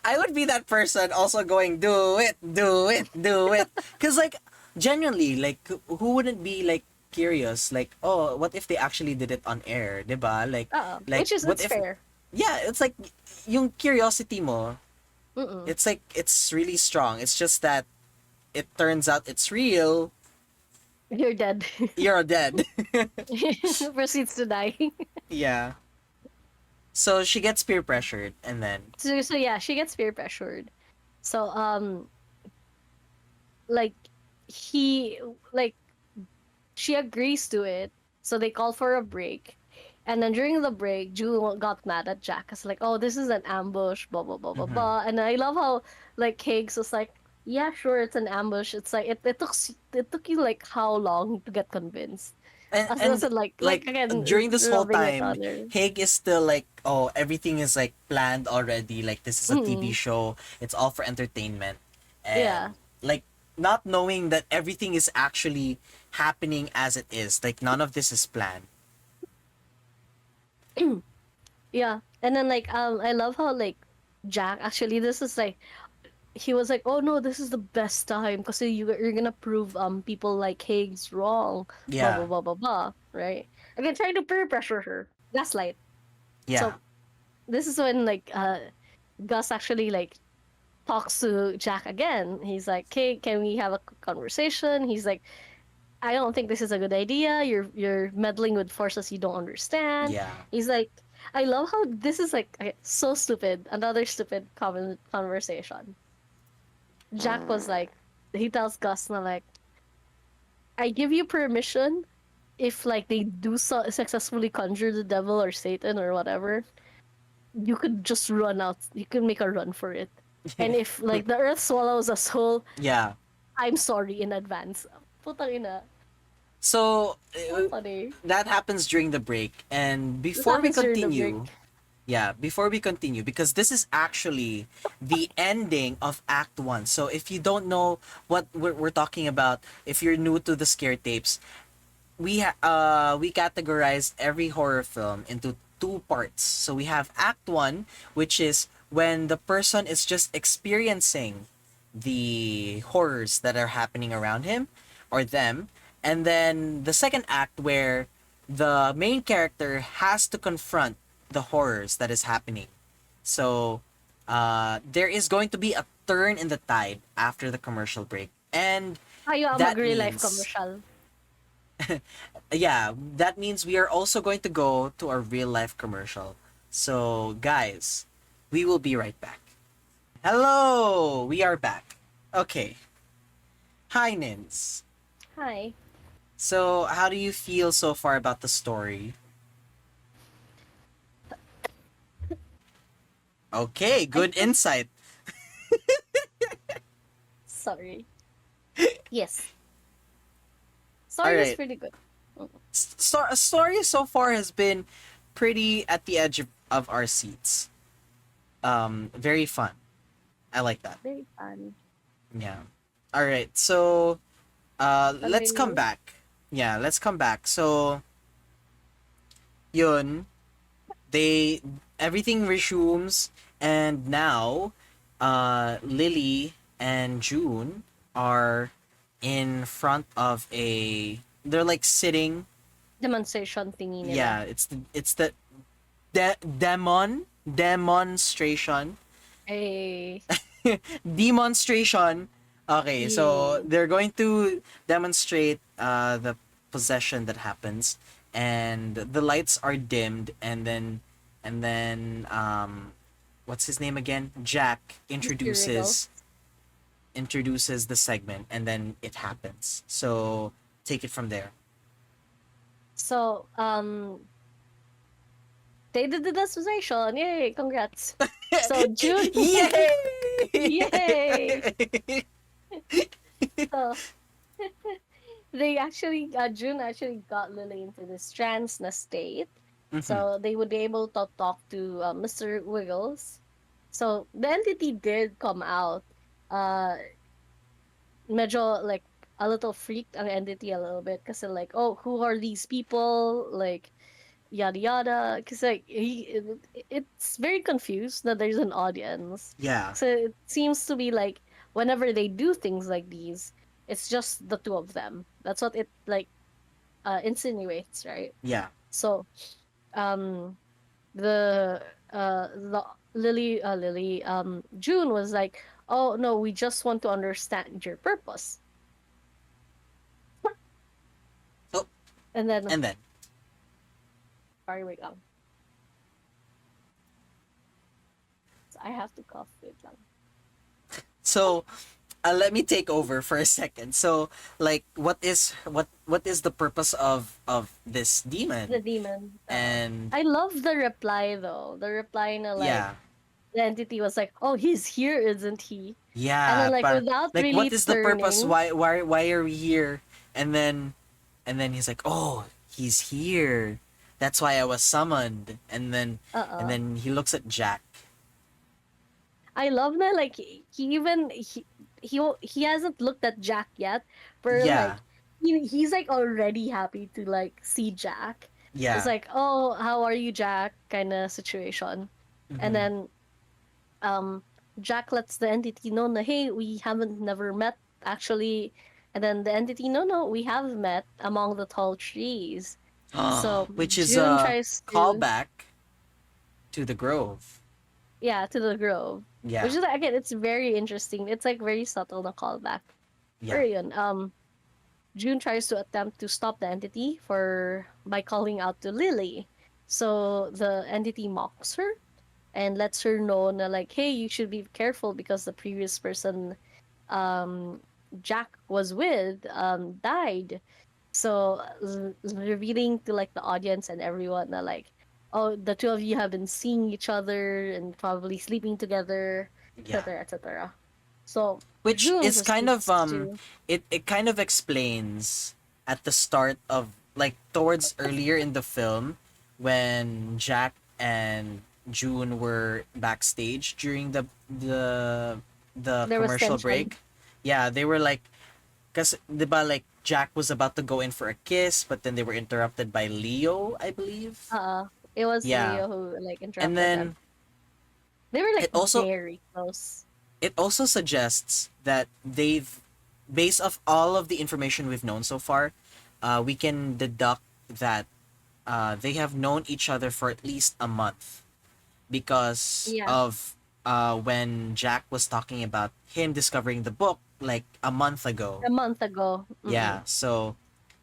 [SPEAKER 1] I would be that person also going, do it, do it, do it. Cause like genuinely, like who wouldn't be like curious, like, oh, what if they actually did it on air, diba? Like
[SPEAKER 2] Which is,
[SPEAKER 1] what
[SPEAKER 2] it's
[SPEAKER 1] if,
[SPEAKER 2] fair.
[SPEAKER 1] yeah, it's like yung curiosity mo,
[SPEAKER 2] Mm-mm.
[SPEAKER 1] it's like it's really strong. It's just that it turns out it's real,
[SPEAKER 2] You're dead.
[SPEAKER 1] you're dead.
[SPEAKER 2] Proceeds to die.
[SPEAKER 1] Yeah. So she gets peer pressured and then
[SPEAKER 2] So yeah, she gets peer pressured. So like he like she agrees to it. So they call for a break. And then during the break, June got mad at Jack. It's like, oh, this is an ambush, blah blah blah blah
[SPEAKER 1] mhm.
[SPEAKER 2] blah. And I love how like Higgs was like, yeah, sure, it's an ambush. It's like it took you like how long to get convinced? As I
[SPEAKER 1] And
[SPEAKER 2] said, like
[SPEAKER 1] like
[SPEAKER 2] again,
[SPEAKER 1] during this whole
[SPEAKER 2] rubbing it
[SPEAKER 1] time,
[SPEAKER 2] on her.
[SPEAKER 1] Haig is still like, oh, everything is like planned already, like this is a TV
[SPEAKER 2] Mm,
[SPEAKER 1] show, it's all for entertainment,
[SPEAKER 2] yeah.
[SPEAKER 1] and like not knowing that everything is actually happening as it is, like none of this is planned.
[SPEAKER 2] Yeah. And then like I love how like Jack actually this is like he was like, "Oh no, this is the best time because you're gonna prove people like Higgs wrong." Blah
[SPEAKER 1] Yeah,
[SPEAKER 2] blah blah blah blah. Right? Again, trying to peer pressure her, gaslight.
[SPEAKER 1] yeah,
[SPEAKER 2] So this is when like Gus actually like talks to Jack again. He's like, "Hey, can we have a conversation?" He's like, "I don't think this is a good idea. You're meddling with forces you don't understand."
[SPEAKER 1] yeah.
[SPEAKER 2] He's like, "I love how this is like okay, so stupid. Another stupid conversation." Jack was like, he tells Gus na like, I give you permission if like they do successfully conjure the devil or Satan or whatever, you could just run out. You could make a run for it. And if like the earth swallows us whole,
[SPEAKER 1] Yeah.
[SPEAKER 2] I'm sorry in advance. Putang ina.
[SPEAKER 1] So
[SPEAKER 2] So funny.
[SPEAKER 1] that happens during the break, and
[SPEAKER 2] This
[SPEAKER 1] before we
[SPEAKER 2] happens during the
[SPEAKER 1] continue,
[SPEAKER 2] break.
[SPEAKER 1] yeah, before we continue, because this is actually the ending of Act 1. So if you don't know what we're talking about, if you're new to the Scare Tapes, we categorize every horror film into two parts. So we have Act 1, which is when the person is just experiencing the horrors that are happening around him or them, and then the second act where the main character has to confront the horrors that is happening. So there is going to be a turn in the tide after the commercial break, and
[SPEAKER 2] Ayo ang
[SPEAKER 1] that
[SPEAKER 2] mag-real life
[SPEAKER 1] means,
[SPEAKER 2] commercial.
[SPEAKER 1] yeah, that means we are also going to go to a real life commercial. So guys, we will be right back. Hello, we are back. Okay. Hi, Nins.
[SPEAKER 2] Hi.
[SPEAKER 1] So, how do you feel so far about the story? Okay, good insight.
[SPEAKER 2] Sorry. Yes. Story was
[SPEAKER 1] Alright.
[SPEAKER 2] pretty good.
[SPEAKER 1] Story so far has been pretty at the edge of our seats. Very fun. I like that.
[SPEAKER 2] Very fun.
[SPEAKER 1] Yeah. Alright, so let's come
[SPEAKER 2] Continue.
[SPEAKER 1] back. Yeah, let's come back. So, yun, they everything resumes, and now Lily and June are in front of a, they're like sitting,
[SPEAKER 2] Demonstration thingy nila.
[SPEAKER 1] yeah, it's the demonstration
[SPEAKER 2] Eh,
[SPEAKER 1] demonstration. Okay, so
[SPEAKER 2] yeah.
[SPEAKER 1] they're going to demonstrate the possession that happens, and the lights are dimmed, and then what's his name again? Jack introduces the segment, and then it happens. So take it from there.
[SPEAKER 2] So, they did the demonstration. Yay, congrats. So June,
[SPEAKER 1] Yay!
[SPEAKER 2] yay! So they actually, June actually got Lily into this trance na state.
[SPEAKER 1] Mhm.
[SPEAKER 2] So they would be able to talk to Mr. Wiggles. So the entity did come out. Uh, medyo like a little freaked ang entity a little bit kasi like, oh, who are these people? Like, yada yada. Because like it's very confused that there's an audience.
[SPEAKER 1] Yeah.
[SPEAKER 2] So it seems to be like whenever they do things like these, it's just the two of them. That's what it like insinuates, right?
[SPEAKER 1] Yeah.
[SPEAKER 2] So um the Lily June was like, oh no, we just want to understand your purpose.
[SPEAKER 1] Oh,
[SPEAKER 2] And then
[SPEAKER 1] and then
[SPEAKER 2] sorry, wait lang. I have to cough, wait lang.
[SPEAKER 1] so let me take over for a second. So like what is the purpose of this demon?
[SPEAKER 2] The demon.
[SPEAKER 1] And
[SPEAKER 2] I love the reply though. The reply na like
[SPEAKER 1] yeah.
[SPEAKER 2] the entity was like, "Oh, he's here, isn't he?" And
[SPEAKER 1] Yeah,
[SPEAKER 2] then like without
[SPEAKER 1] like what
[SPEAKER 2] really
[SPEAKER 1] is the purpose?
[SPEAKER 2] turning,
[SPEAKER 1] Why are we here? And then he's like, "Oh, he's here. That's why I was summoned." And then he looks at Jack.
[SPEAKER 2] I love na like he hasn't looked at Jack yet, but like
[SPEAKER 1] Yeah.
[SPEAKER 2] he's like already happy to like see Jack.
[SPEAKER 1] Yeah.
[SPEAKER 2] It's like, "Oh, how are you, Jack?" kind of situation. And
[SPEAKER 1] Mhm.
[SPEAKER 2] then Jack lets the entity know na, hey, we haven't never met actually. And then the entity, no, we have met among the tall trees. So
[SPEAKER 1] Which is
[SPEAKER 2] June
[SPEAKER 1] a
[SPEAKER 2] tries to,
[SPEAKER 1] callback to the Grove.
[SPEAKER 2] yeah, to the grove.
[SPEAKER 1] Yeah.
[SPEAKER 2] Which is again, it's very interesting. It's like very subtle na callback. Pero
[SPEAKER 1] Yeah.
[SPEAKER 2] yun, June tries to attempt to stop the entity for by calling out to Lily. So the entity mocks her and lets her know na like, hey, you should be careful because the previous person um Jack was with died. So revealing to like the audience and everyone that like, oh, the two of you have been seeing each other and probably sleeping together,
[SPEAKER 1] Yeah.
[SPEAKER 2] etc., etc. So
[SPEAKER 1] Which
[SPEAKER 2] June
[SPEAKER 1] is kind of
[SPEAKER 2] proceeds to
[SPEAKER 1] it kind of explains at the start of like towards earlier in the film when Jack and June were backstage during the
[SPEAKER 2] there was
[SPEAKER 1] commercial
[SPEAKER 2] tension.
[SPEAKER 1] break. Yeah, they were like cuz like Jack was about to go in for a kiss, but then they were interrupted by Leo, I believe.
[SPEAKER 2] It was
[SPEAKER 1] Yeah.
[SPEAKER 2] Leo who like
[SPEAKER 1] And
[SPEAKER 2] interrupted
[SPEAKER 1] then
[SPEAKER 2] them. They were like
[SPEAKER 1] it also
[SPEAKER 2] very close.
[SPEAKER 1] it also suggests that they've based off all of the information we've known so far, we can deduct that they have known each other for at least a month because
[SPEAKER 2] Yeah,
[SPEAKER 1] of when Jack was talking about him discovering the book like a month ago.
[SPEAKER 2] a month ago.
[SPEAKER 1] Yeah, so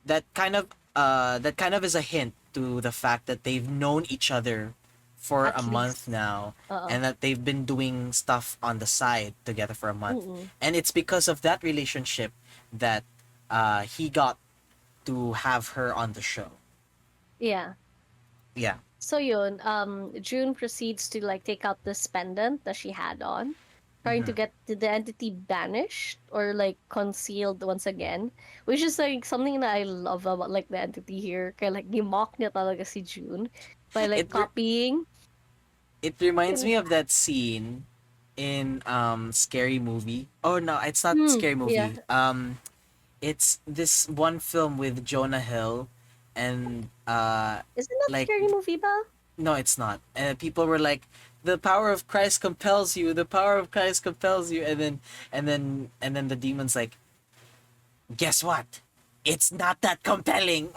[SPEAKER 1] that kind of is a hint to the fact that they've known each other for a
[SPEAKER 2] At
[SPEAKER 1] month
[SPEAKER 2] least.
[SPEAKER 1] now
[SPEAKER 2] Uh-uh.
[SPEAKER 1] and that they've been doing stuff on the side together for a month.
[SPEAKER 2] Mm-mm.
[SPEAKER 1] And it's because of that relationship that he got to have her on the show.
[SPEAKER 2] Yeah.
[SPEAKER 1] Yeah.
[SPEAKER 2] So yun, June proceeds to like take out this pendant that she had on, trying to
[SPEAKER 1] Mhm.
[SPEAKER 2] get the entity banished or like concealed once again, which is like something that I love about like the entity here. Kaya like gimock niya talaga si June by like
[SPEAKER 1] It re-
[SPEAKER 2] copying.
[SPEAKER 1] it reminds me of that scene in Scary Movie. Oh no, it's not Scary
[SPEAKER 2] Yeah.
[SPEAKER 1] Movie. It's this one film with Jonah Hill and
[SPEAKER 2] Isn't that
[SPEAKER 1] like
[SPEAKER 2] scary movie ba?
[SPEAKER 1] no, it's not. And people were like, "The power of Christ compels you. The power of Christ compels you." And then the demon's like, "Guess what? It's not that compelling."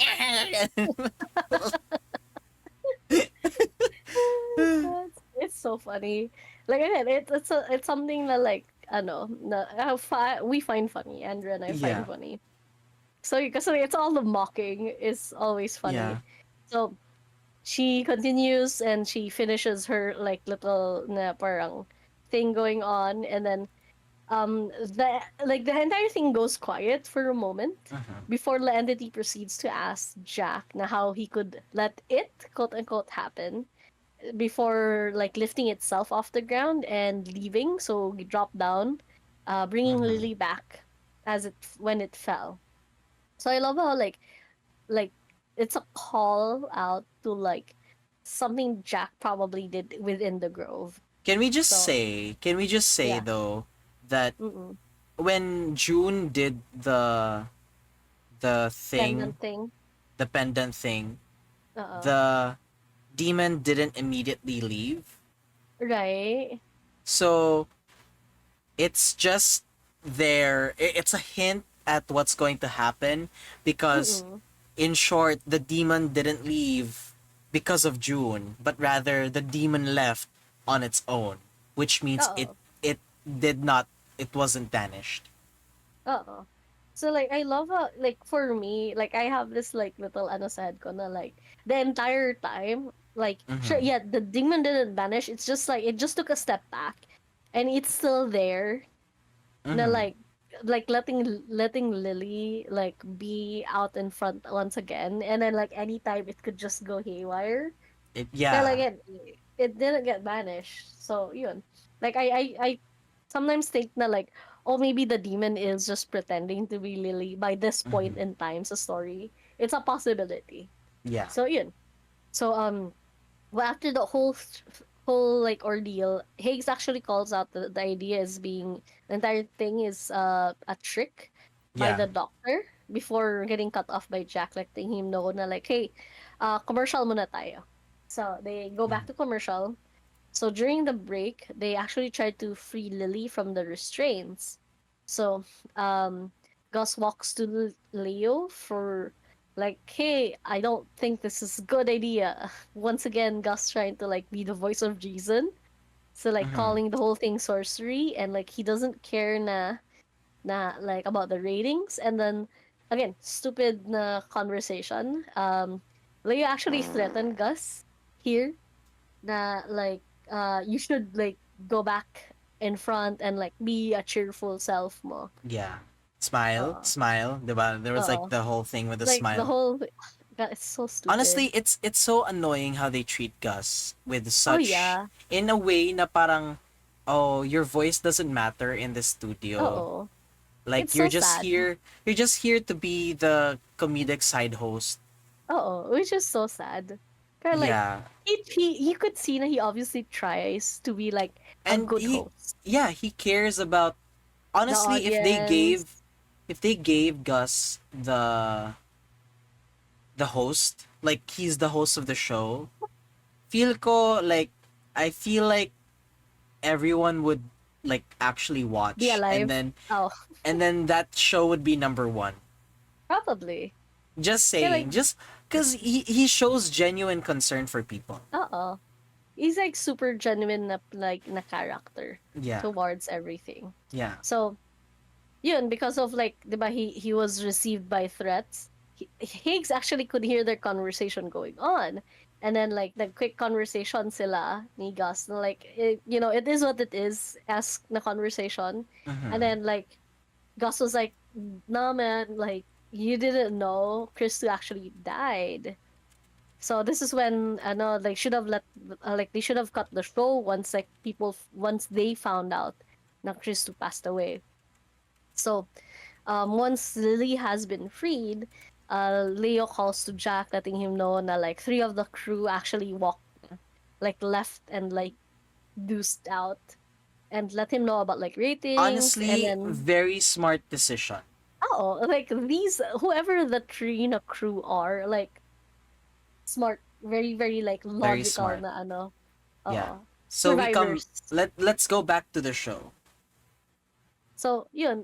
[SPEAKER 2] It's so funny. Like again, it's something that like ano na we find funny. Andrew and I
[SPEAKER 1] Yeah.
[SPEAKER 2] find funny. So because it's all the mocking is always funny.
[SPEAKER 1] Yeah.
[SPEAKER 2] So she continues and she finishes her like little na parang thing going on, and then the entire thing goes quiet for a moment
[SPEAKER 1] Mhm.
[SPEAKER 2] before the entity proceeds to ask Jack na how he could let it quote unquote happen. before like lifting itself off the ground and leaving. So he dropped down, bringing
[SPEAKER 1] Mm-hmm.
[SPEAKER 2] Lily back as it when it fell. So I love how like it's a call out to like something Jack probably did within the grove. So
[SPEAKER 1] Can we just say
[SPEAKER 2] yeah,
[SPEAKER 1] though that
[SPEAKER 2] mm-mm.
[SPEAKER 1] when June did the thing,
[SPEAKER 2] Pendant thing.
[SPEAKER 1] the pendant thing,
[SPEAKER 2] Uh-oh.
[SPEAKER 1] the demon didn't immediately leave.
[SPEAKER 2] Right.
[SPEAKER 1] So it's just there. It's a hint at what's going to happen because,
[SPEAKER 2] Mm-mm.
[SPEAKER 1] in short, the demon didn't leave because of June, but rather the demon left on its own, which means it
[SPEAKER 2] Uh-oh.
[SPEAKER 1] it did not it wasn't banished.
[SPEAKER 2] Uh-oh. So like I love how like for me, like I have this like little ano sa head ko na like the entire time, like sure
[SPEAKER 1] Mm-hmm.
[SPEAKER 2] yeah, the demon didn't vanish. It's just like it just took a step back and it's still there. Na
[SPEAKER 1] Mm-hmm.
[SPEAKER 2] like letting Lily like be out in front once again and then like anytime it could just go haywire. Kaya like
[SPEAKER 1] Yeah.
[SPEAKER 2] it didn't get banished. So yun. Like I sometimes think na like, oh maybe the demon is just pretending to be Lily by this
[SPEAKER 1] Mm-hmm.
[SPEAKER 2] point in time sa story. It's a possibility.
[SPEAKER 1] Yeah.
[SPEAKER 2] So yun. So well after the whole like ordeal, Higgs actually calls out the idea as being the entire thing is a trick by
[SPEAKER 1] Yeah.
[SPEAKER 2] the doctor before getting cut off by Jack, letting him know na like, hey, commercial muna tayo. So they go back to commercial. So during the break, they actually tried to free Lily from the restraints. So Gus walks to Leo for like, hey, I don't think this is a good idea. Once again, Gus trying to like be the voice of reason. So like
[SPEAKER 1] Mm-hmm.
[SPEAKER 2] calling the whole thing sorcery and like he doesn't care like about the ratings and then again stupid na conversation. Leo actually threatened Gus here na like you should like go back in front and like be a cheerful self mo.
[SPEAKER 1] Yeah. Smile,
[SPEAKER 2] Uh,
[SPEAKER 1] smile. Diba? There was like
[SPEAKER 2] uh,
[SPEAKER 1] the whole thing with the
[SPEAKER 2] like the
[SPEAKER 1] smile.
[SPEAKER 2] whole God, it's so stupid.
[SPEAKER 1] Honestly, it's so annoying how they treat Gus with
[SPEAKER 2] Oh
[SPEAKER 1] such,
[SPEAKER 2] yeah.
[SPEAKER 1] in a way na parang, oh, your voice doesn't matter in the studio.
[SPEAKER 2] Oh,
[SPEAKER 1] Like
[SPEAKER 2] it's so sad.
[SPEAKER 1] you're just here to be the comedic side host.
[SPEAKER 2] Oh, which is so sad. Kind of like
[SPEAKER 1] Yeah.
[SPEAKER 2] you could see that he obviously tries to be like a
[SPEAKER 1] And
[SPEAKER 2] good host.
[SPEAKER 1] he cares about,
[SPEAKER 2] The
[SPEAKER 1] honestly,
[SPEAKER 2] audience.
[SPEAKER 1] if they gave Gus the host, like he's the host of the show, feel ko like I feel like everyone would like actually
[SPEAKER 2] Be
[SPEAKER 1] watch,
[SPEAKER 2] alive. Oh,
[SPEAKER 1] and then that show would be number one.
[SPEAKER 2] probably.
[SPEAKER 1] Just
[SPEAKER 2] Yeah, like
[SPEAKER 1] saying, just because he shows genuine concern for people.
[SPEAKER 2] uh-oh. He's like super genuine na character
[SPEAKER 1] Yeah,
[SPEAKER 2] towards everything.
[SPEAKER 1] yeah.
[SPEAKER 2] So, yun, because of like, diba, he was received by threats. Higgs actually could hear their conversation going on. And then like the quick conversation sila ni Gus, na like, it is what it is, ask na conversation. And
[SPEAKER 1] Mm-hmm.
[SPEAKER 2] then like, Gus was like, nah man, like, you didn't know Chris actually died. So this is when I know like should have like they should have cut the show once like once they found out that Chris passed away. So once Lily has been freed, Leo calls to Jack, letting him know that like three of the crew actually walked, like left and like deuced out, and let him know about like ratings, and
[SPEAKER 1] Honestly,
[SPEAKER 2] then
[SPEAKER 1] very smart decision.
[SPEAKER 2] oh, like these whoever the Trina crew are, like smart, very very like
[SPEAKER 1] Very
[SPEAKER 2] logical
[SPEAKER 1] smart.
[SPEAKER 2] na ano,
[SPEAKER 1] Yeah. So we come.
[SPEAKER 2] survivors.
[SPEAKER 1] Let's go back to the show.
[SPEAKER 2] So, yun,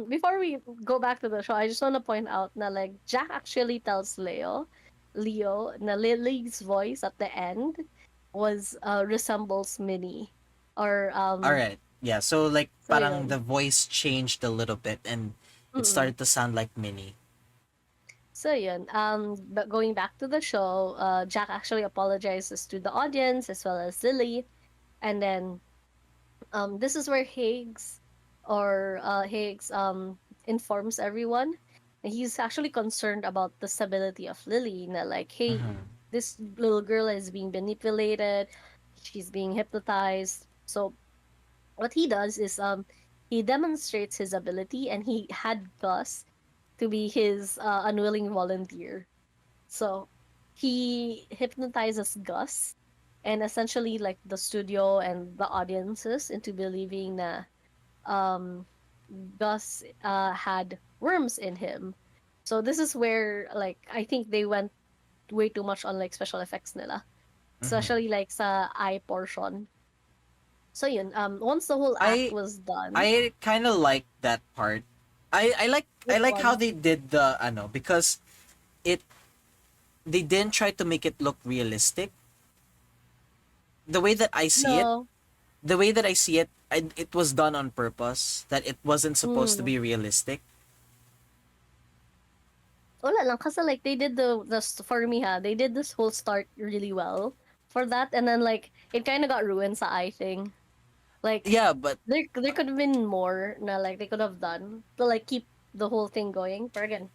[SPEAKER 2] before we go back to the show, I just want to point out na like Jack actually tells Leo, na Lily's voice at the end was resembles Minnie. Or
[SPEAKER 1] All right. Yeah. So like,
[SPEAKER 2] so
[SPEAKER 1] parang
[SPEAKER 2] yun.
[SPEAKER 1] the voice changed a little bit, and it
[SPEAKER 2] Mm-mm.
[SPEAKER 1] started to sound like Minnie.
[SPEAKER 2] So yun, but going back to the show, Jack actually apologizes to the audience as well as Lily, and then this is where Higgs informs everyone. And he's actually concerned about the stability of Lily. Na like, hey,
[SPEAKER 1] Mm-hmm.
[SPEAKER 2] this little girl is being manipulated, she's being hypnotized. So what he does is he demonstrates his ability, and he had Gus to be his unwilling volunteer. So he hypnotizes Gus and essentially like the studio and the audiences into believing that um Gus had worms in him. So this is where like I think they went way too much on like special effects nila.
[SPEAKER 1] Mhm.
[SPEAKER 2] Especially like sa eye portion. So yun, once the whole act
[SPEAKER 1] I
[SPEAKER 2] was done,
[SPEAKER 1] I kind of like that part. I
[SPEAKER 2] which
[SPEAKER 1] like how
[SPEAKER 2] one?
[SPEAKER 1] they did the ano because it they didn't try to make it look realistic. The way that I see it,
[SPEAKER 2] No.
[SPEAKER 1] the way that I see it, it was done on purpose. That it wasn't supposed to
[SPEAKER 2] Mm.
[SPEAKER 1] be realistic.
[SPEAKER 2] Wala lang kasi like they did for me ha, they did this whole start really well for that, and then like it kind of got ruined sa eye thing. Like
[SPEAKER 1] Yeah, but
[SPEAKER 2] there could have been more na like they could have done to like keep the whole thing going. But again,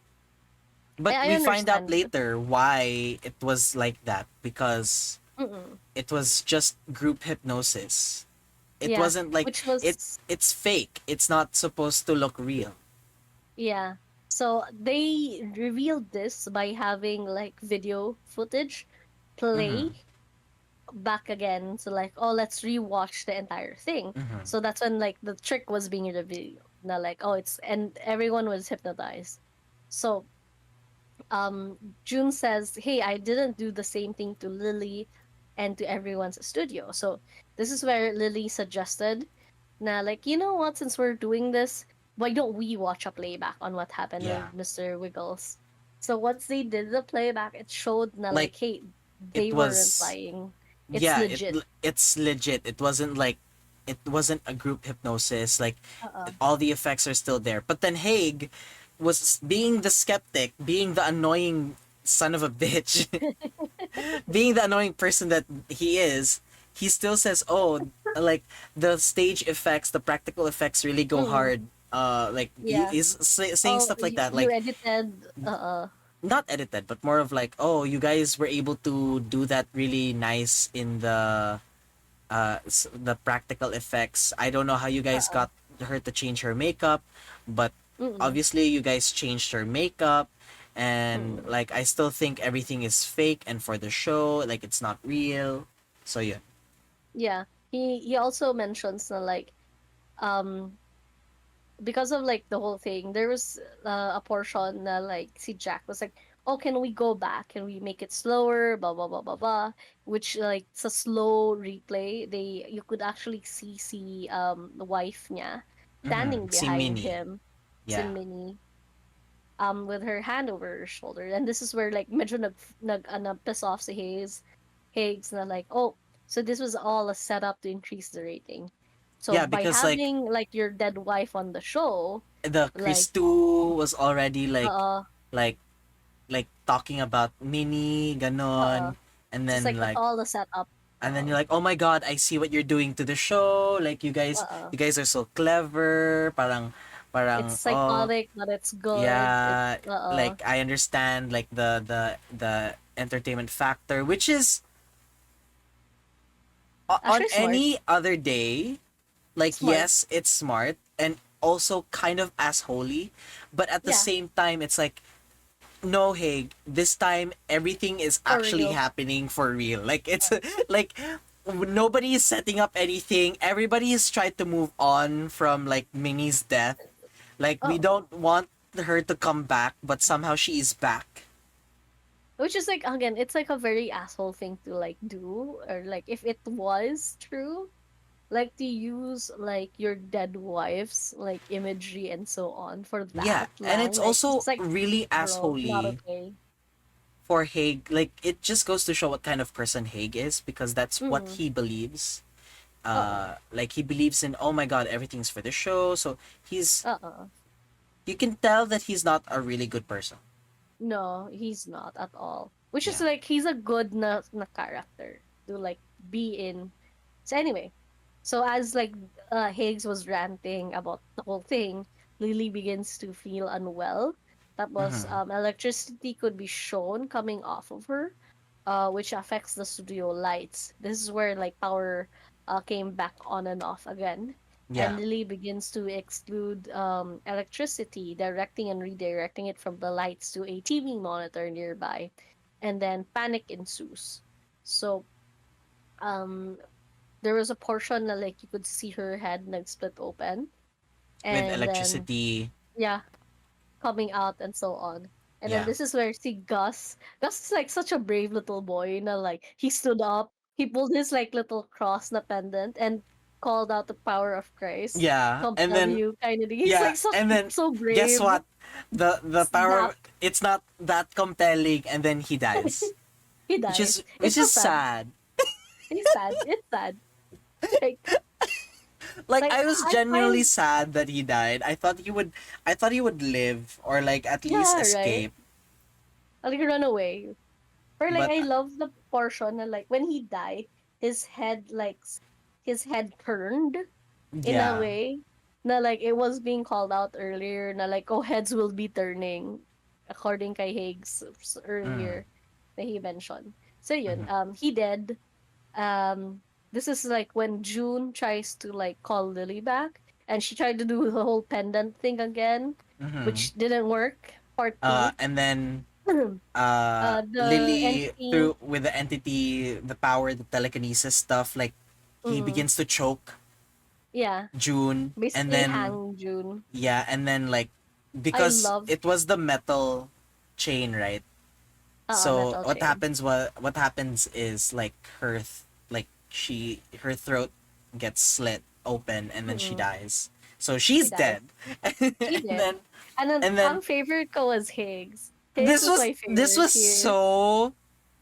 [SPEAKER 2] I
[SPEAKER 1] we find out
[SPEAKER 2] understand.
[SPEAKER 1] later why it was like that because
[SPEAKER 2] Mm-mm.
[SPEAKER 1] it was just group hypnosis. It
[SPEAKER 2] Yeah,
[SPEAKER 1] wasn't like
[SPEAKER 2] which was
[SPEAKER 1] it's fake. It's not supposed to look real.
[SPEAKER 2] yeah. So they revealed this by having like video footage
[SPEAKER 1] Mhm.
[SPEAKER 2] play back again. So like, oh, let's rewatch the entire thing.
[SPEAKER 1] Mhm.
[SPEAKER 2] So that's when like the trick was being revealed. Now like, oh, it's and everyone was hypnotized. So June says, "Hey, I didn't do the same thing to Lily and to everyone's studio." So this is where Lily suggested, "Now, like, you know what? Since we're doing this, why don't we watch a playback on what happened
[SPEAKER 1] Yeah.
[SPEAKER 2] with Mr. Wiggles?" So once they did the playback, it showed na
[SPEAKER 1] Like
[SPEAKER 2] like, hey,
[SPEAKER 1] it
[SPEAKER 2] they weren't
[SPEAKER 1] was
[SPEAKER 2] lying. It's
[SPEAKER 1] yeah,
[SPEAKER 2] legit.
[SPEAKER 1] it's legit. It wasn't like it wasn't a group hypnosis. Like
[SPEAKER 2] Uh-uh.
[SPEAKER 1] all the effects are still there. But then Haig was being the skeptic, being the annoying son of a bitch, being the annoying person that he is. He still says, "Oh, like the stage effects, the practical effects really go
[SPEAKER 2] Mm,
[SPEAKER 1] hard." Like
[SPEAKER 2] yeah.
[SPEAKER 1] he's saying
[SPEAKER 2] Oh,
[SPEAKER 1] stuff like that.
[SPEAKER 2] you
[SPEAKER 1] Like
[SPEAKER 2] edited.
[SPEAKER 1] not edited, but more of like, "Oh, you guys were able to do that really nice in the practical effects. I don't know how you guys
[SPEAKER 2] Uh-uh.
[SPEAKER 1] got her to change her makeup, but
[SPEAKER 2] Mm-mm.
[SPEAKER 1] obviously you guys changed her makeup, and
[SPEAKER 2] Mm-mm.
[SPEAKER 1] like I still think everything is fake and for the show, like it's not real." So yeah.
[SPEAKER 2] Yeah. He also mentions na like um because of like the whole thing, there was a portion that like si Jack was like, "Oh, can we go back? Can we make it slower?" Blah blah blah blah blah. Which like it's a slow replay. You could actually see the wife niya standing
[SPEAKER 1] Si
[SPEAKER 2] behind
[SPEAKER 1] Minnie.
[SPEAKER 2] him, si
[SPEAKER 1] Yeah.
[SPEAKER 2] Minnie, with her hand over her shoulder, and this is where like medyo piss off si Higgs na like, oh, so this was all a setup to increase the rating. So
[SPEAKER 1] Yeah,
[SPEAKER 2] by
[SPEAKER 1] because like
[SPEAKER 2] having like your dead wife on the show,
[SPEAKER 1] the
[SPEAKER 2] like,
[SPEAKER 1] Chris 2 was already
[SPEAKER 2] uh,
[SPEAKER 1] like talking about Minnie
[SPEAKER 2] uh,
[SPEAKER 1] ganon, and
[SPEAKER 2] just
[SPEAKER 1] then
[SPEAKER 2] like
[SPEAKER 1] like
[SPEAKER 2] all the setup,
[SPEAKER 1] you're like, "Oh my god, I see what you're doing to the show. Like
[SPEAKER 2] uh,
[SPEAKER 1] you guys are so clever."
[SPEAKER 2] it's
[SPEAKER 1] oh
[SPEAKER 2] psychotic, but it's good. It's
[SPEAKER 1] yeah, like I understand like the entertainment factor, which is on
[SPEAKER 2] actually smart,
[SPEAKER 1] any other day, like
[SPEAKER 2] smart,
[SPEAKER 1] yes, it's smart and also kind of assholey, but at the
[SPEAKER 2] yeah,
[SPEAKER 1] same time, it's like no, Haig, this time everything is
[SPEAKER 2] for
[SPEAKER 1] actually
[SPEAKER 2] real.
[SPEAKER 1] happening for real. Like it's like nobody is setting up anything. Everybody is trying to move on from like Minnie's death. Like we
[SPEAKER 2] Oh,
[SPEAKER 1] don't want her to come back, but somehow she is back.
[SPEAKER 2] which is like again, it's like a very asshole thing to like do, or like if it was true, like to use like your dead wife's like imagery and so on for
[SPEAKER 1] Yeah,
[SPEAKER 2] that
[SPEAKER 1] and
[SPEAKER 2] lang.
[SPEAKER 1] it's
[SPEAKER 2] Like
[SPEAKER 1] also
[SPEAKER 2] it's like,
[SPEAKER 1] really
[SPEAKER 2] bro, not
[SPEAKER 1] assholey
[SPEAKER 2] okay.
[SPEAKER 1] for Haig. Like it just goes to show what kind of person Haig is because that's what
[SPEAKER 2] Mm.
[SPEAKER 1] he believes.
[SPEAKER 2] Uh-uh.
[SPEAKER 1] Like he believes in, oh my god, everything's for the show. So he's
[SPEAKER 2] Uh-uh.
[SPEAKER 1] you can tell that he's not a really good person.
[SPEAKER 2] No, he's not at all. Which is
[SPEAKER 1] Yeah.
[SPEAKER 2] like he's a good na character to like be in. So anyway, so as like Higgs was ranting about the whole thing, Lily begins to feel unwell. That was
[SPEAKER 1] Mm-hmm.
[SPEAKER 2] electricity could be shown coming off of her. which affects the studio lights. This is where like power came back on and off again. And
[SPEAKER 1] Yeah.
[SPEAKER 2] Lily begins to exclude electricity, directing and redirecting it from the lights to a TV monitor nearby. And then panic ensues. So um there was a portion that like you could see her head like split open.
[SPEAKER 1] With
[SPEAKER 2] And then
[SPEAKER 1] electricity.
[SPEAKER 2] yeah, coming out and so on. And then
[SPEAKER 1] Yeah.
[SPEAKER 2] this is where see Gus. Gus is like such a brave little boy, you know, like he stood up, he pulled his like little cross na pendant and called out the power of Christ.
[SPEAKER 1] Yeah. And then
[SPEAKER 2] W kind of thing. He's
[SPEAKER 1] yeah,
[SPEAKER 2] like such
[SPEAKER 1] and then
[SPEAKER 2] so
[SPEAKER 1] guess
[SPEAKER 2] brave.
[SPEAKER 1] what? The power
[SPEAKER 2] Snap.
[SPEAKER 1] it's not that compelling, and then he dies.
[SPEAKER 2] He
[SPEAKER 1] Which
[SPEAKER 2] dies.
[SPEAKER 1] is
[SPEAKER 2] It's so sad.
[SPEAKER 1] sad.
[SPEAKER 2] It's sad. It's sad. Like,
[SPEAKER 1] Like
[SPEAKER 2] like
[SPEAKER 1] I was
[SPEAKER 2] I
[SPEAKER 1] genuinely
[SPEAKER 2] find
[SPEAKER 1] sad that he died. I thought he would live or like at least
[SPEAKER 2] yeah, right.
[SPEAKER 1] escape.
[SPEAKER 2] Like run away. Or like
[SPEAKER 1] But
[SPEAKER 2] I love the portion na like when he died, his head like his head turned in a
[SPEAKER 1] yeah.
[SPEAKER 2] way na like it was being called out earlier na like oh heads will be turning according kay Higgs
[SPEAKER 1] Mm.
[SPEAKER 2] earlier that he mentioned. So yun,
[SPEAKER 1] Mhm.
[SPEAKER 2] he did. This is like when June tries to like call Lily back and she tried to do the whole pendant thing again,
[SPEAKER 1] Mhm.
[SPEAKER 2] which didn't work. Part two.
[SPEAKER 1] And then
[SPEAKER 2] The
[SPEAKER 1] Lily
[SPEAKER 2] entity
[SPEAKER 1] through with the entity, the power, the telekinesis stuff, like he
[SPEAKER 2] mm,
[SPEAKER 1] begins to choke
[SPEAKER 2] yeah,
[SPEAKER 1] June, and
[SPEAKER 2] basically
[SPEAKER 1] then
[SPEAKER 2] hang June.
[SPEAKER 1] yeah, and then like
[SPEAKER 2] I
[SPEAKER 1] because
[SPEAKER 2] love
[SPEAKER 1] it was the metal chain, right? So
[SPEAKER 2] metal chain.
[SPEAKER 1] what happens is like like her throat gets slit open and then she
[SPEAKER 2] Mm-mm.
[SPEAKER 1] dies. So
[SPEAKER 2] She
[SPEAKER 1] she's
[SPEAKER 2] dies.
[SPEAKER 1] dead.
[SPEAKER 2] She
[SPEAKER 1] and
[SPEAKER 2] did.
[SPEAKER 1] then
[SPEAKER 2] And then
[SPEAKER 1] and then
[SPEAKER 2] ang favorite ko was Higgs. Higgs was my
[SPEAKER 1] this
[SPEAKER 2] favorite
[SPEAKER 1] was
[SPEAKER 2] here.
[SPEAKER 1] so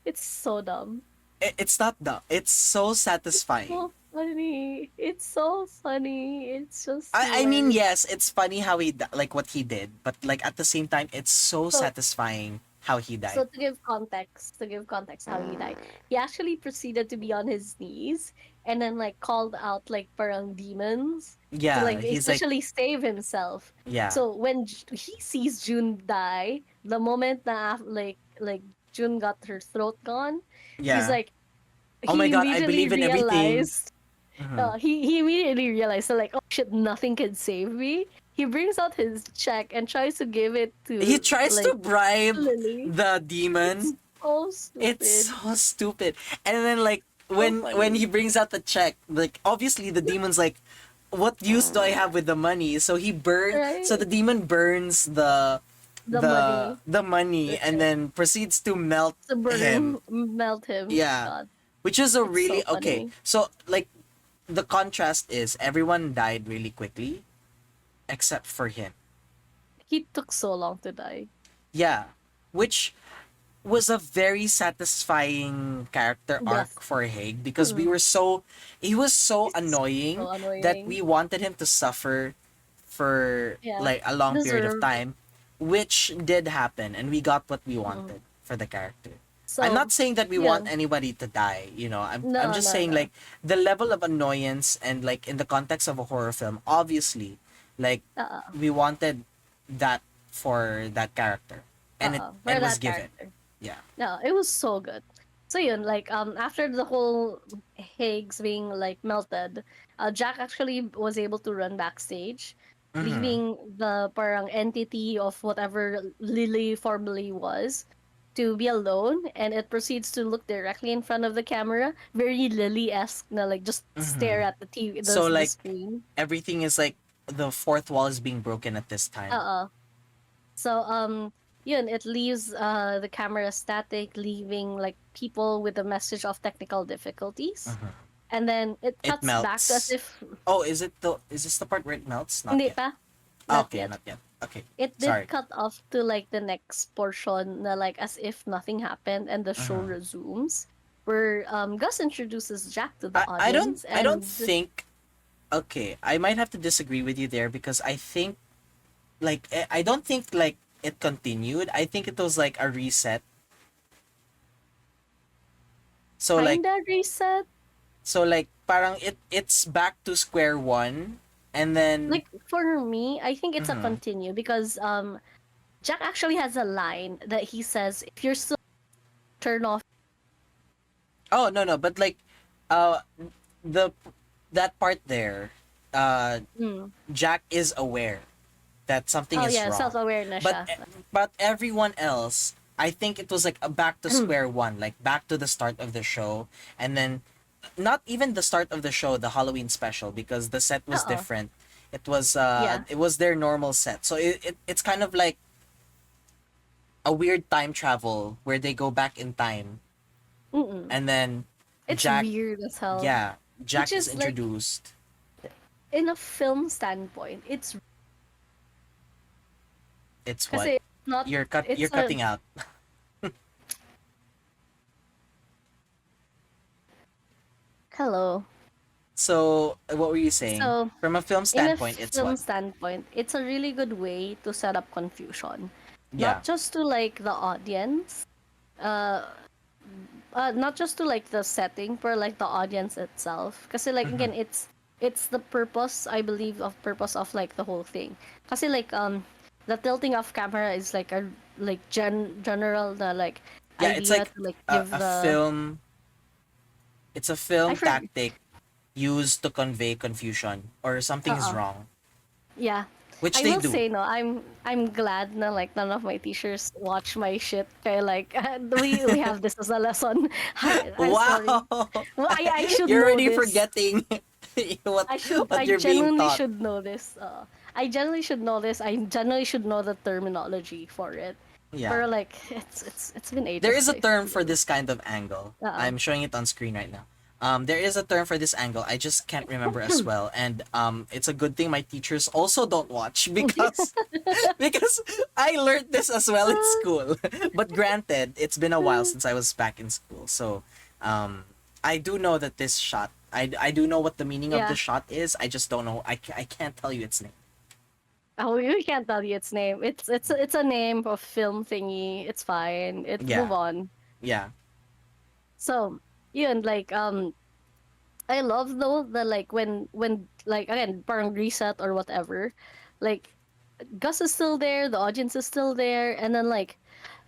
[SPEAKER 2] It's so dumb.
[SPEAKER 1] it's not dumb. It's so
[SPEAKER 2] It's
[SPEAKER 1] satisfying.
[SPEAKER 2] so funny. It's so funny. It's just
[SPEAKER 1] I mean,
[SPEAKER 2] hilarious.
[SPEAKER 1] yes, it's funny how like what he did, but like at the same time, it's so
[SPEAKER 2] So
[SPEAKER 1] satisfying how he
[SPEAKER 2] so
[SPEAKER 1] died.
[SPEAKER 2] to give context how he died. He actually proceeded to be on his knees and then like called out like parang demons to
[SPEAKER 1] Yeah,
[SPEAKER 2] like
[SPEAKER 1] he's like,
[SPEAKER 2] essentially save himself.
[SPEAKER 1] yeah,
[SPEAKER 2] So when he sees June die, the moment na like June got her throat gone, he's
[SPEAKER 1] yeah.
[SPEAKER 2] like
[SPEAKER 1] Oh my
[SPEAKER 2] he
[SPEAKER 1] god, I
[SPEAKER 2] immediately
[SPEAKER 1] believe in everything.
[SPEAKER 2] realized
[SPEAKER 1] Mhm.
[SPEAKER 2] he immediately realized that like oh shit nothing can save me. He brings out his check and tries to give it
[SPEAKER 1] He
[SPEAKER 2] to
[SPEAKER 1] tries to
[SPEAKER 2] like
[SPEAKER 1] bribe
[SPEAKER 2] Lily.
[SPEAKER 1] the
[SPEAKER 2] It's
[SPEAKER 1] demon.
[SPEAKER 2] so
[SPEAKER 1] It's
[SPEAKER 2] stupid.
[SPEAKER 1] so stupid. And then like
[SPEAKER 2] So
[SPEAKER 1] when he
[SPEAKER 2] funny.
[SPEAKER 1] brings out the check, like obviously the demon's like, what use do I have with the money? So
[SPEAKER 2] Right?
[SPEAKER 1] the demon burns
[SPEAKER 2] The money,
[SPEAKER 1] the money
[SPEAKER 2] the
[SPEAKER 1] and
[SPEAKER 2] check,
[SPEAKER 1] then proceeds to melt
[SPEAKER 2] to
[SPEAKER 1] him.
[SPEAKER 2] burn, melt him.
[SPEAKER 1] Yeah.
[SPEAKER 2] God,
[SPEAKER 1] Which is a
[SPEAKER 2] it's so
[SPEAKER 1] really okay.
[SPEAKER 2] funny.
[SPEAKER 1] So like the contrast is everyone died really quickly except for him.
[SPEAKER 2] He took so long to die.
[SPEAKER 1] Yeah. Which was a very satisfying character
[SPEAKER 2] Yes.
[SPEAKER 1] arc for Haig because he was so
[SPEAKER 2] He's
[SPEAKER 1] annoying
[SPEAKER 2] so
[SPEAKER 1] that
[SPEAKER 2] annoying.
[SPEAKER 1] we wanted him to suffer for
[SPEAKER 2] Yeah.
[SPEAKER 1] like a long period of
[SPEAKER 2] Deserved.
[SPEAKER 1] time, which did happen, and we got what we
[SPEAKER 2] Mm.
[SPEAKER 1] wanted for the character. I'm
[SPEAKER 2] So,
[SPEAKER 1] not saying that we want
[SPEAKER 2] yun.
[SPEAKER 1] anybody to die, I'm
[SPEAKER 2] No,
[SPEAKER 1] just
[SPEAKER 2] no,
[SPEAKER 1] saying
[SPEAKER 2] no.
[SPEAKER 1] like the level of annoyance and like in the context of a horror film, obviously, like
[SPEAKER 2] Uh-uh.
[SPEAKER 1] we wanted that for that character. And
[SPEAKER 2] For
[SPEAKER 1] it was
[SPEAKER 2] that
[SPEAKER 1] given.
[SPEAKER 2] character.
[SPEAKER 1] Yeah.
[SPEAKER 2] No, it was so good. So yun, like after the whole Higgs being like melted, Jack actually was able to run backstage,
[SPEAKER 1] Mm-hmm.
[SPEAKER 2] leaving the parang entity of whatever Lily formerly was to be alone, and it proceeds to look directly in front of the camera, very Lily-esque, na like just stare
[SPEAKER 1] Mm-hmm.
[SPEAKER 2] at the TV,
[SPEAKER 1] So
[SPEAKER 2] the
[SPEAKER 1] like
[SPEAKER 2] screen.
[SPEAKER 1] everything is like the fourth wall is being broken at this time.
[SPEAKER 2] Uh So yun, it leaves the camera static, leaving like people with a message of technical difficulties.
[SPEAKER 1] Mhm.
[SPEAKER 2] And then it
[SPEAKER 1] It
[SPEAKER 2] cuts back to as
[SPEAKER 1] melts.
[SPEAKER 2] if
[SPEAKER 1] Oh, is this the part where it melts? Not
[SPEAKER 2] hindi
[SPEAKER 1] yet.
[SPEAKER 2] pa,
[SPEAKER 1] Ah,
[SPEAKER 2] not
[SPEAKER 1] okay,
[SPEAKER 2] yet.
[SPEAKER 1] not yet. Okay.
[SPEAKER 2] It did
[SPEAKER 1] Sorry.
[SPEAKER 2] cut off to like the next portion na like as if nothing happened and the show
[SPEAKER 1] Mhm.
[SPEAKER 2] resumes. Where Gus introduces Jack to the audience
[SPEAKER 1] I don't
[SPEAKER 2] and
[SPEAKER 1] think okay, I might have to disagree with you there because I think like I don't think like it continued. I think it was like a reset. So like
[SPEAKER 2] kinda reset.
[SPEAKER 1] parang it's back to square one and then
[SPEAKER 2] Like for me, I think it's a
[SPEAKER 1] mhm.
[SPEAKER 2] continue because Jack actually has a line that he says, if you're still turn off
[SPEAKER 1] Oh no, but like, uh, the that part there, uh,
[SPEAKER 2] Mm.
[SPEAKER 1] Jack is aware that something
[SPEAKER 2] Oh
[SPEAKER 1] is
[SPEAKER 2] yeah,
[SPEAKER 1] wrong,
[SPEAKER 2] self-awareness
[SPEAKER 1] but
[SPEAKER 2] siya.
[SPEAKER 1] but everyone else, I think it was like a back to square one, like back to the start of the show, and then not even the start of the show, the Halloween special, because the set was
[SPEAKER 2] Oo.
[SPEAKER 1] different.
[SPEAKER 2] Yeah.
[SPEAKER 1] It was their normal set, so it's kind of like a weird time travel where they go back in time,
[SPEAKER 2] Mm-mm.
[SPEAKER 1] and then
[SPEAKER 2] It's
[SPEAKER 1] Jack,
[SPEAKER 2] weird as hell.
[SPEAKER 1] yeah,
[SPEAKER 2] Which
[SPEAKER 1] Jack is
[SPEAKER 2] is like,
[SPEAKER 1] introduced.
[SPEAKER 2] in a film standpoint, it's
[SPEAKER 1] It's what?
[SPEAKER 2] kasi it's not
[SPEAKER 1] You're
[SPEAKER 2] it's a
[SPEAKER 1] cutting out.
[SPEAKER 2] hello.
[SPEAKER 1] So what were you saying?
[SPEAKER 2] So
[SPEAKER 1] From a film
[SPEAKER 2] in a
[SPEAKER 1] standpoint, it's
[SPEAKER 2] film
[SPEAKER 1] what?
[SPEAKER 2] standpoint, it's a really good way to set up confusion.
[SPEAKER 1] Yeah.
[SPEAKER 2] Not just to like the audience, uh, not just to like the setting, but like the audience itself. Kasi like
[SPEAKER 1] Mm-hmm.
[SPEAKER 2] again, it's the purpose, I believe, of purpose of like the whole thing. Kasi like the tilting of camera is like a like general the like
[SPEAKER 1] Yeah, it's
[SPEAKER 2] idea
[SPEAKER 1] like
[SPEAKER 2] to like give
[SPEAKER 1] a
[SPEAKER 2] the
[SPEAKER 1] film. It's a
[SPEAKER 2] I
[SPEAKER 1] film
[SPEAKER 2] for
[SPEAKER 1] tactic used to convey confusion or something is
[SPEAKER 2] uh
[SPEAKER 1] wrong,
[SPEAKER 2] yeah.
[SPEAKER 1] which
[SPEAKER 2] I
[SPEAKER 1] they
[SPEAKER 2] will
[SPEAKER 1] do.
[SPEAKER 2] say no. I'm glad na like none of my teachers watch my shit. Kaya like we have this as a lesson. I'm sorry.
[SPEAKER 1] Wow,
[SPEAKER 2] Well, I should
[SPEAKER 1] you're
[SPEAKER 2] know
[SPEAKER 1] already
[SPEAKER 2] this.
[SPEAKER 1] forgetting what
[SPEAKER 2] I
[SPEAKER 1] you're being
[SPEAKER 2] genuinely
[SPEAKER 1] taught.
[SPEAKER 2] should know this. I genuinely should know this. I genuinely should know the terminology for it.
[SPEAKER 1] Yeah,
[SPEAKER 2] But like it's been
[SPEAKER 1] there
[SPEAKER 2] ages.
[SPEAKER 1] is a
[SPEAKER 2] Like,
[SPEAKER 1] term for this kind of angle.
[SPEAKER 2] uh
[SPEAKER 1] I'm showing it on screen right now. There is a term for this angle. I just can't remember as well, and it's a good thing my teachers also don't watch because because I learned this as well in school. But granted, it's been a while since I was back in school, so I do know that this shot. I do know what the meaning of the
[SPEAKER 2] yeah.
[SPEAKER 1] shot is. I just don't know. I can't tell you its name.
[SPEAKER 2] Oh, we can't tell you its name. It's a name of film thingy. It's fine. It
[SPEAKER 1] Yeah,
[SPEAKER 2] move on.
[SPEAKER 1] yeah,
[SPEAKER 2] So yun like I love though the like when like again parang reset or whatever, like Gus is still there, the audience is still there, and then like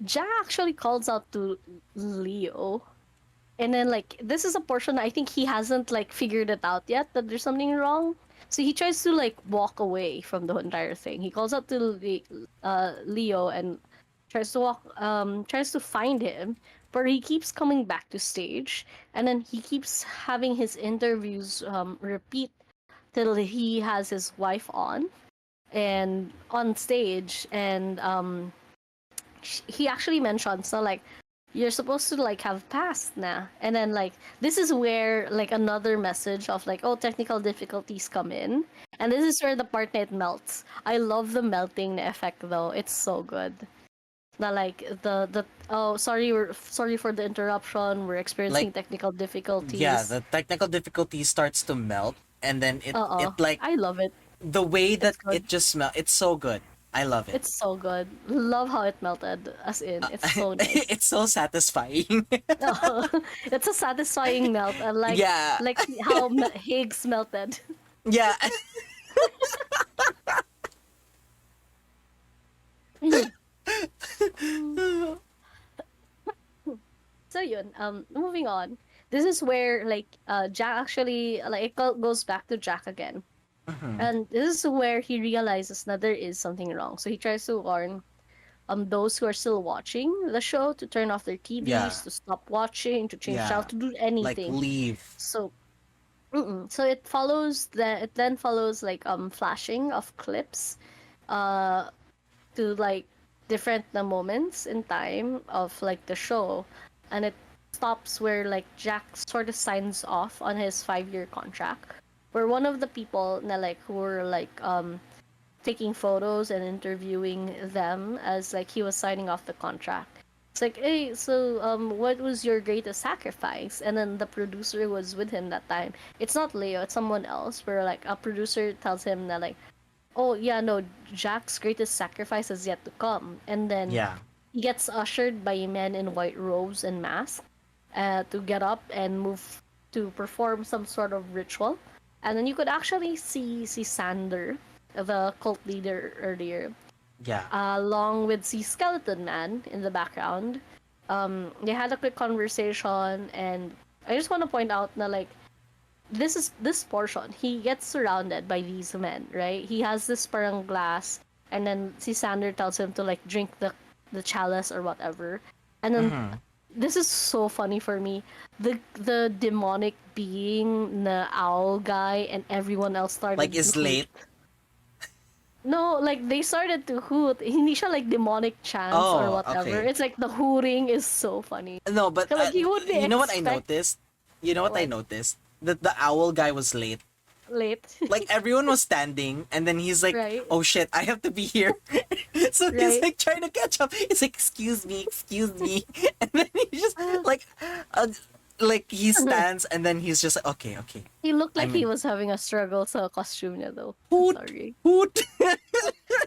[SPEAKER 2] Jack actually calls out to Leo, and then like this is a portion I think he hasn't like figured it out yet that there's something wrong. So he tries to like walk away from the entire thing. He calls out to Leo and tries to find him, but he keeps coming back to stage, and then he keeps having his interviews repeat till he has his wife on stage, and he actually mentions so like you're supposed to like have passed na, and then like this is where like another message of like, oh, technical difficulties come in, and this is where the part that melts. I love the melting effect though, it's so good. Na like the oh, sorry for the interruption, we're
[SPEAKER 1] like
[SPEAKER 2] experiencing technical
[SPEAKER 1] yeah.
[SPEAKER 2] difficulties.
[SPEAKER 1] The technical difficulty starts to melt, and then it like
[SPEAKER 2] I love it.
[SPEAKER 1] the way that
[SPEAKER 2] It's good.
[SPEAKER 1] it just smell. It's so good. I love it.
[SPEAKER 2] It's so good. Love how it melted. As in, it's so nice.
[SPEAKER 1] It's so satisfying.
[SPEAKER 2] Oh, it's a satisfying melt. I
[SPEAKER 1] Yeah,
[SPEAKER 2] like how Higgs melted.
[SPEAKER 1] yeah.
[SPEAKER 2] So yun. Moving on. This is where like Jack actually like goes back to Jack again,
[SPEAKER 1] Mhm.
[SPEAKER 2] and this is where he realizes that there is something wrong. So he tries to warn those who are still watching the show to turn off their
[SPEAKER 1] Yeah,
[SPEAKER 2] TVs, to stop watching, to change channel,
[SPEAKER 1] yeah.
[SPEAKER 2] to do
[SPEAKER 1] Like
[SPEAKER 2] anything.
[SPEAKER 1] leave.
[SPEAKER 2] So so it then follows like flashing of clips uh to like different moments in time of like the show, and it stops where like Jack sort of signs off on his 5-year contract, where one of the people na like who were like taking photos and interviewing them as like he was signing off the contract. It's like, hey, so what was your greatest sacrifice? And then the producer was with him that time. It's not Leo, it's someone else. Where like a producer tells him that like, oh yeah, no, Jack's greatest sacrifice is yet to come. And then
[SPEAKER 1] Yeah,
[SPEAKER 2] he gets ushered by men in white robes and masks to get up and move to perform some sort of ritual. And then you could actually see Sander, the cult leader earlier,
[SPEAKER 1] yeah.
[SPEAKER 2] along with the skeleton man in the background. They had a quick conversation, and I just want to point out na like this portion, he gets surrounded by these men, right? He has this parang glass, and then si Sander tells him to like drink the chalice or whatever. And then this is so funny for me. The demonic being, the owl guy, and everyone else started
[SPEAKER 1] Like is
[SPEAKER 2] to hoot.
[SPEAKER 1] late.
[SPEAKER 2] No, like they started to hoot. Hindi siya like demonic chants or
[SPEAKER 1] Oh,
[SPEAKER 2] whatever.
[SPEAKER 1] okay.
[SPEAKER 2] It's like the hooting is so funny.
[SPEAKER 1] No, but
[SPEAKER 2] So like you would be
[SPEAKER 1] you know what I
[SPEAKER 2] expect
[SPEAKER 1] noticed? You know what I
[SPEAKER 2] what
[SPEAKER 1] noticed? That the owl guy was late.
[SPEAKER 2] late,
[SPEAKER 1] Like everyone was standing, and then he's like,
[SPEAKER 2] right?
[SPEAKER 1] "Oh shit, I have to be here." So he's
[SPEAKER 2] Right.
[SPEAKER 1] like trying to catch up. He's like, excuse me," and then he just uh, like he stands, and then he's just like, "Okay, okay."
[SPEAKER 2] He looked
[SPEAKER 1] I
[SPEAKER 2] like he
[SPEAKER 1] mean,
[SPEAKER 2] was having a struggle sa costume niya though. I'm
[SPEAKER 1] hoot,
[SPEAKER 2] sorry.
[SPEAKER 1] hoot.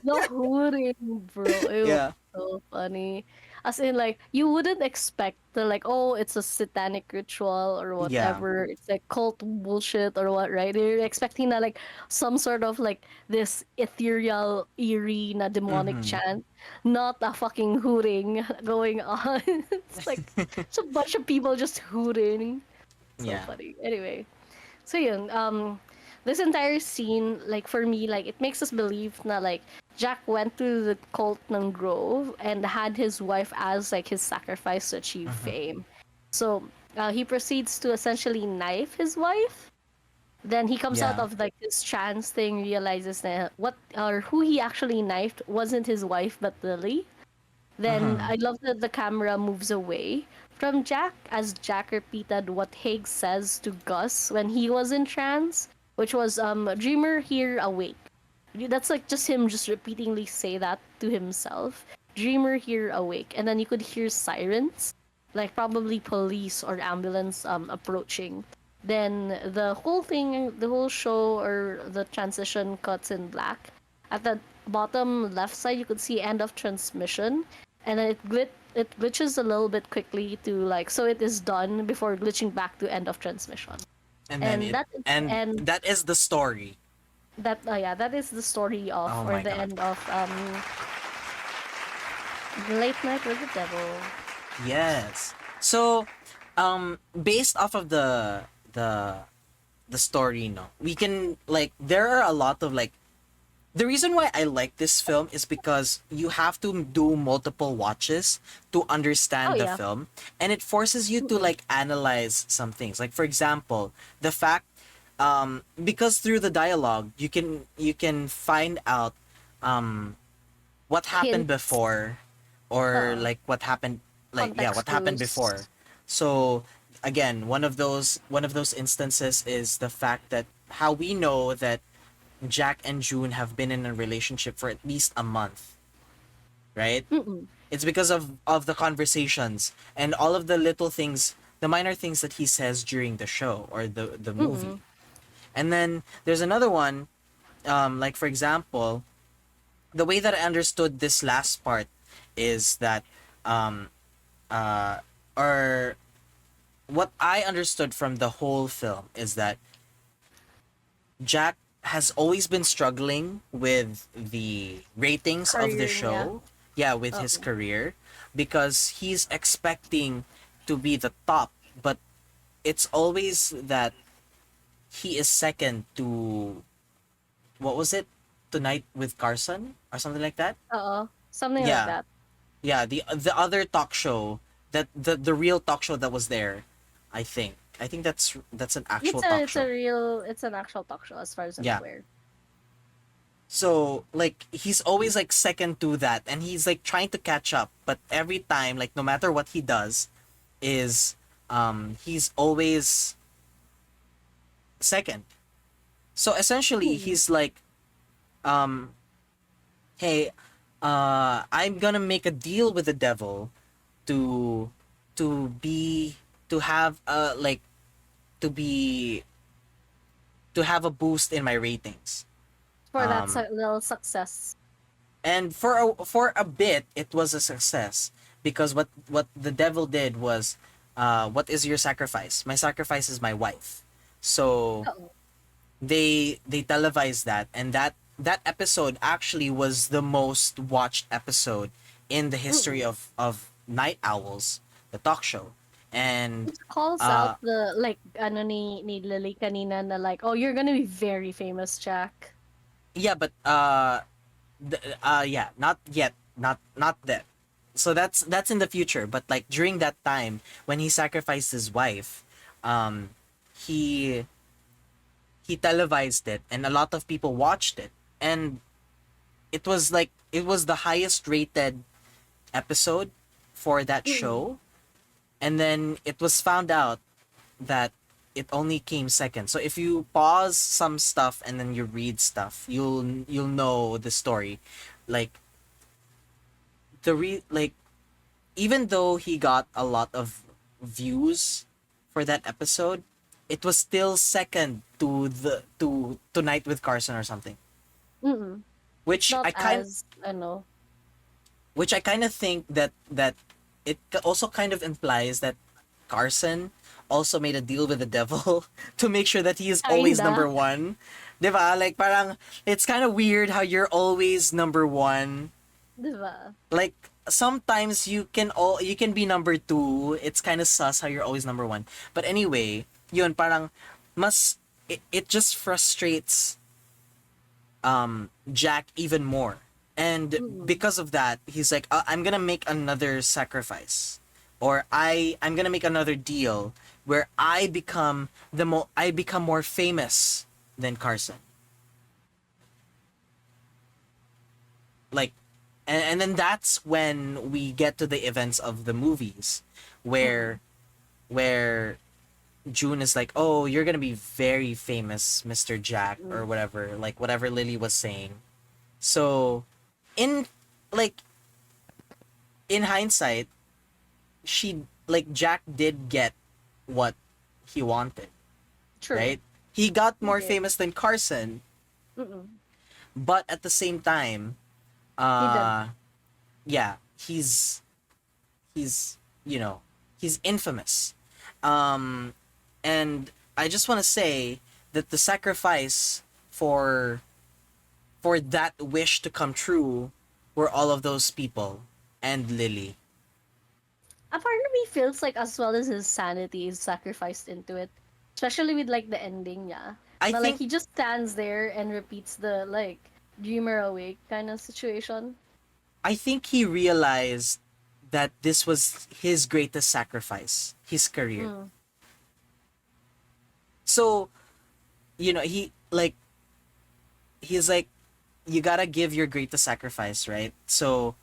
[SPEAKER 2] The hooting, bro. It was
[SPEAKER 1] Yeah,
[SPEAKER 2] so funny. As in, like, you wouldn't expect the, like, oh, it's a satanic ritual or
[SPEAKER 1] yeah.
[SPEAKER 2] whatever. It's like cult bullshit or what, right? You're expecting that, like, some sort of, like, this ethereal, eerie, na demonic
[SPEAKER 1] Mm-hmm.
[SPEAKER 2] chant. Not a fucking hooting going on. It's like, it's a bunch of people just hooting. So
[SPEAKER 1] Yeah.
[SPEAKER 2] funny. Anyway. So yun, this entire scene, like for me, like it makes us believe na like Jack went to the cult ng Grove and had his wife as like his sacrifice to achieve
[SPEAKER 1] Mm-hmm.
[SPEAKER 2] fame. So he proceeds to essentially knife his wife. Then he comes out
[SPEAKER 1] Yeah.
[SPEAKER 2] of like this trance thing, realizes that what or who he actually knifed wasn't his wife but Lily. Then
[SPEAKER 1] Mm-hmm.
[SPEAKER 2] I love that the camera moves away from Jack as Jack repeated what Higgs says to Gus when he was in trance, which was dreamer here awake. That's like just him just repeatedly say that to himself. Dreamer here awake. And then you could hear sirens, like probably police or ambulance approaching. Then the whole thing, the whole show or the transition cuts in black. At the bottom left side, you could see end of transmission, and then it glitches a little bit quickly to like so it is done before glitching back to end of transmission.
[SPEAKER 1] And then
[SPEAKER 2] And
[SPEAKER 1] it
[SPEAKER 2] that is the
[SPEAKER 1] and
[SPEAKER 2] end.
[SPEAKER 1] that is the story.
[SPEAKER 2] That yeah, that is the story of
[SPEAKER 1] Oh
[SPEAKER 2] or
[SPEAKER 1] my
[SPEAKER 2] the
[SPEAKER 1] god.
[SPEAKER 2] end of the Late Night with the Devil.
[SPEAKER 1] Yes. So, based off of the the story, no, we can like there are a lot of like the reason why I like this film is because you have to do multiple watches to
[SPEAKER 2] Oh
[SPEAKER 1] understand the
[SPEAKER 2] yeah.
[SPEAKER 1] film, and it forces you to
[SPEAKER 2] Mm-mm.
[SPEAKER 1] like analyze some things. Like for example, the fact because through the dialogue you can find out um what happened
[SPEAKER 2] Hints.
[SPEAKER 1] before or
[SPEAKER 2] Uh,
[SPEAKER 1] like what happened like yeah
[SPEAKER 2] context
[SPEAKER 1] what happened
[SPEAKER 2] clues.
[SPEAKER 1] before. So again, one of those instances is the fact that how we know that Jack and June have been in a relationship for at least a month, right?
[SPEAKER 2] Mm-mm.
[SPEAKER 1] It's because of the conversations and all of the little things, the minor things that he says during the show or the movie.
[SPEAKER 2] Mm-mm.
[SPEAKER 1] And then there's another one, like for example, the way that I understood this last part is that um or what I understood from the whole film is that Jack has always been struggling with the ratings of the
[SPEAKER 2] Career niya.
[SPEAKER 1] show. Yeah, with his
[SPEAKER 2] Oo.
[SPEAKER 1] career because he's expecting to be the top, but it's always that he is second to what was it? Tonight with Carson or something like that?
[SPEAKER 2] Oo. Something like
[SPEAKER 1] Yeah.
[SPEAKER 2] that.
[SPEAKER 1] Yeah, the other talk show that the real talk show that was there, I think. I think that's an actual talk
[SPEAKER 2] It's a
[SPEAKER 1] show.
[SPEAKER 2] real it's an actual talk show as far as I'm
[SPEAKER 1] Yeah.
[SPEAKER 2] aware.
[SPEAKER 1] So like he's always like second to that and he's like trying to catch up, but every time like no matter what he does is he's always second. So essentially
[SPEAKER 2] Hmm.
[SPEAKER 1] he's like um hey, I'm gonna make a deal with the devil to be to have like to be to have a boost in my ratings.
[SPEAKER 2] For that
[SPEAKER 1] Um
[SPEAKER 2] little success.
[SPEAKER 1] and for a bit it was a success because what the devil did was what is your sacrifice? My sacrifice is my wife. So
[SPEAKER 2] Oo.
[SPEAKER 1] they televised that and that episode actually was the most watched episode in the history
[SPEAKER 2] Mm-mm.
[SPEAKER 1] of Night Owls, the talk show. And
[SPEAKER 2] Calls
[SPEAKER 1] uh
[SPEAKER 2] out the like ano ni Lily kanina na like, oh, you're gonna be very famous, Jack.
[SPEAKER 1] yeah, but yeah, not yet, not that. So that's in the future, but like during that time when he sacrificed his wife, um he he televised it and a lot of people watched it, and it was the highest rated episode for that
[SPEAKER 2] Mm-mm.
[SPEAKER 1] show, and then it was found out that it only came second. So if you pause some stuff and then you read stuff, you'll know the story. Like like even though he got a lot of views for that episode, it was still second to the to Night with Carson or something.
[SPEAKER 2] Mm-mm. It's
[SPEAKER 1] Which
[SPEAKER 2] not
[SPEAKER 1] I kind
[SPEAKER 2] as ano.
[SPEAKER 1] which I kind of think that it also kind of implies that Carson also made a deal with the devil to make sure that he is always
[SPEAKER 2] Kinda.
[SPEAKER 1] number one. 'Di ba? Like parang it's kind of weird how you're always number one.
[SPEAKER 2] Diba?
[SPEAKER 1] Like sometimes you can be number two. It's kind of sus how you're always number one. But anyway, yun parang it just frustrates Jack even more. And
[SPEAKER 2] Mm-mm.
[SPEAKER 1] because of that, he's like, I'm gonna make another sacrifice, or I'm gonna make another deal where I become more famous than Carson. Like, and then that's when we get to the events of the movies,
[SPEAKER 2] Mm-mm.
[SPEAKER 1] where June is like, oh, you're gonna be very famous, Mr. Jack, or
[SPEAKER 2] Mm-mm.
[SPEAKER 1] whatever, like whatever Lily was saying. So, in like in hindsight, she like Jack did get what he wanted,
[SPEAKER 2] True.
[SPEAKER 1] right? He got
[SPEAKER 2] He
[SPEAKER 1] more
[SPEAKER 2] did.
[SPEAKER 1] famous than Carson,
[SPEAKER 2] Mm-mm.
[SPEAKER 1] but at the same time,
[SPEAKER 2] He did.
[SPEAKER 1] uh, yeah, he's you know he's infamous, um, and I just want to say that the sacrifice for for that wish to come true were all of those people and Lily.
[SPEAKER 2] A part of me feels like as well as his sanity is sacrificed into it. Especially with like the ending, yeah.
[SPEAKER 1] I
[SPEAKER 2] But like
[SPEAKER 1] think
[SPEAKER 2] he just stands there and repeats the like dreamer awake kind of situation.
[SPEAKER 1] I think he realized that this was his greatest sacrifice, his career.
[SPEAKER 2] Mm.
[SPEAKER 1] So, he's like you gotta give your greatest sacrifice, right? So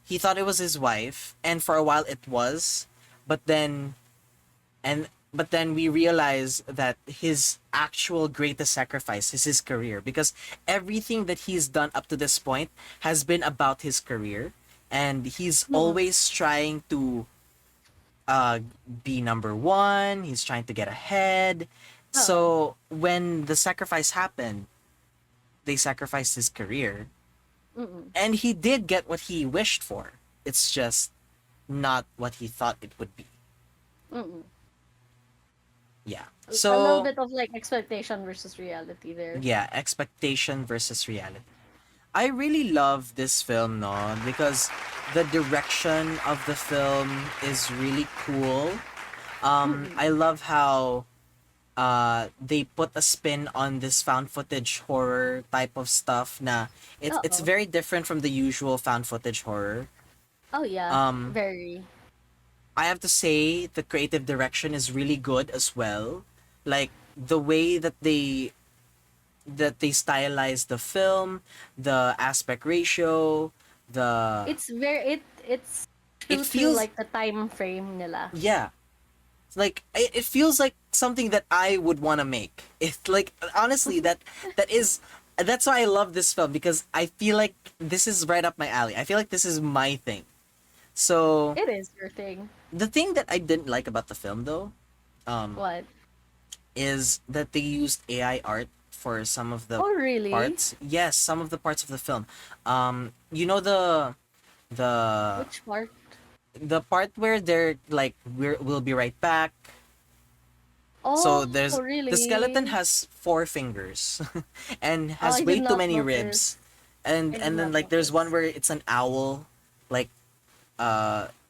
[SPEAKER 1] he thought it was his wife, and for a while it was, but then we realize that his actual greatest sacrifice is his career, because everything that he's done up to this point has been about his career, and he's
[SPEAKER 2] Mm.
[SPEAKER 1] always trying to uh be number one. He's trying to get ahead.
[SPEAKER 2] Oo.
[SPEAKER 1] So when the sacrifice happened, they sacrificed his career,
[SPEAKER 2] Mm-mm.
[SPEAKER 1] and he did get what he wished for. It's just not what he thought it would be.
[SPEAKER 2] Mm-mm.
[SPEAKER 1] Yeah.
[SPEAKER 2] A little
[SPEAKER 1] So
[SPEAKER 2] bit of like expectation versus reality there.
[SPEAKER 1] yeah, expectation versus reality. I really love this film, no, because the direction of the film is really cool.
[SPEAKER 2] Mm-mm.
[SPEAKER 1] I love how they put a spin on this found footage horror type of stuff. Na it's
[SPEAKER 2] Oo.
[SPEAKER 1] very different from the usual found footage horror.
[SPEAKER 2] Oh yeah.
[SPEAKER 1] Um,
[SPEAKER 2] Very.
[SPEAKER 1] I have to say the creative direction is really good as well. Like the way that they stylize the film, the aspect ratio, the
[SPEAKER 2] It's
[SPEAKER 1] it
[SPEAKER 2] true to
[SPEAKER 1] feels
[SPEAKER 2] like the time frame nila.
[SPEAKER 1] yeah, like it feels like something that I would want to make. It's like honestly that's why I love this film, because I feel like this is right up my alley. I feel like this is my thing. So
[SPEAKER 2] It is your thing.
[SPEAKER 1] the thing that I didn't like about the film though,
[SPEAKER 2] What?
[SPEAKER 1] is that they used AI art for some of the
[SPEAKER 2] Oh really?
[SPEAKER 1] parts. Yes, some of the parts of the film. You know the
[SPEAKER 2] Which part?
[SPEAKER 1] the part where they're like we'll be right back. So
[SPEAKER 2] Oh
[SPEAKER 1] there's the skeleton
[SPEAKER 2] really?
[SPEAKER 1] has four fingers and
[SPEAKER 2] Oh,
[SPEAKER 1] has
[SPEAKER 2] I
[SPEAKER 1] way
[SPEAKER 2] did
[SPEAKER 1] too
[SPEAKER 2] not
[SPEAKER 1] many
[SPEAKER 2] notice.
[SPEAKER 1] ribs.
[SPEAKER 2] I did
[SPEAKER 1] And then
[SPEAKER 2] not
[SPEAKER 1] like there's one
[SPEAKER 2] notice.
[SPEAKER 1] where it's an owl, like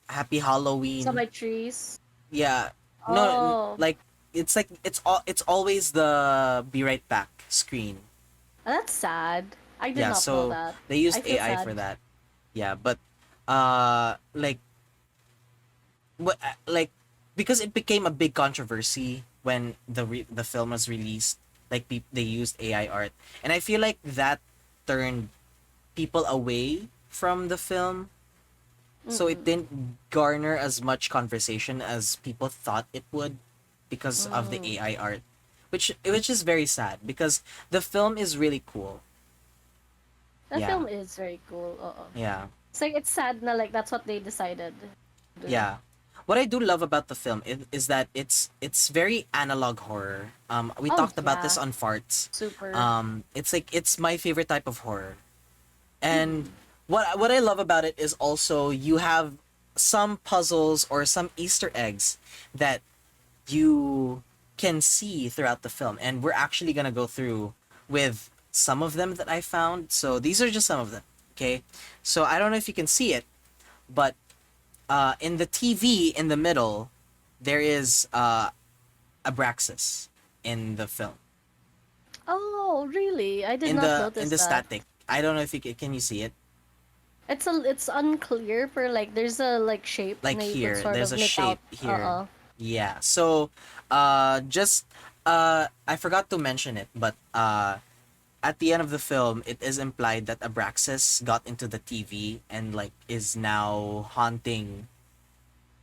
[SPEAKER 1] Happy Halloween.
[SPEAKER 2] Some trees.
[SPEAKER 1] Yeah. No,
[SPEAKER 2] Oh,
[SPEAKER 1] like it's always the be right back screen.
[SPEAKER 2] that's sad. I did
[SPEAKER 1] Yeah,
[SPEAKER 2] not know
[SPEAKER 1] so
[SPEAKER 2] that.
[SPEAKER 1] they
[SPEAKER 2] I
[SPEAKER 1] used
[SPEAKER 2] feel
[SPEAKER 1] AI for
[SPEAKER 2] sad.
[SPEAKER 1] that. Yeah, but like like because it became a big controversy when the film was released, like they used AI art. And I feel like that turned people away from the film, so it
[SPEAKER 2] Mm-mm.
[SPEAKER 1] didn't garner as much conversation as people thought it would because of the
[SPEAKER 2] Mm.
[SPEAKER 1] AI art, which is very sad because the film is really cool.
[SPEAKER 2] That
[SPEAKER 1] Yeah.
[SPEAKER 2] film is very cool.
[SPEAKER 1] Yeah.
[SPEAKER 2] It's like it's sad na like that's what they decided to do.
[SPEAKER 1] Yeah. What I do love about the film is that it's very analog horror. We
[SPEAKER 2] Oh
[SPEAKER 1] talked about this
[SPEAKER 2] yeah,
[SPEAKER 1] on Farts.
[SPEAKER 2] super.
[SPEAKER 1] It's like it's my favorite type of horror. And
[SPEAKER 2] Mm.
[SPEAKER 1] what I love about it is also you have some puzzles or some Easter eggs that you can see throughout the film, and we're actually gonna go through with some of them that I found. So these are just some of them. Okay, so I don't know if you can see it, but in the TV in the middle, there is Abraxas in the film.
[SPEAKER 2] Oh really? I did not
[SPEAKER 1] In
[SPEAKER 2] notice
[SPEAKER 1] the
[SPEAKER 2] that.
[SPEAKER 1] static. I don't know if can you see it?
[SPEAKER 2] It's unclear for like there's a like shape
[SPEAKER 1] Like
[SPEAKER 2] na you could
[SPEAKER 1] here,
[SPEAKER 2] sort
[SPEAKER 1] there's
[SPEAKER 2] of
[SPEAKER 1] a
[SPEAKER 2] make out.
[SPEAKER 1] shape here.
[SPEAKER 2] Uh-uh.
[SPEAKER 1] Yeah. So just I forgot to mention it, but at the end of the film, it is implied that Abraxas got into the TV and like is now haunting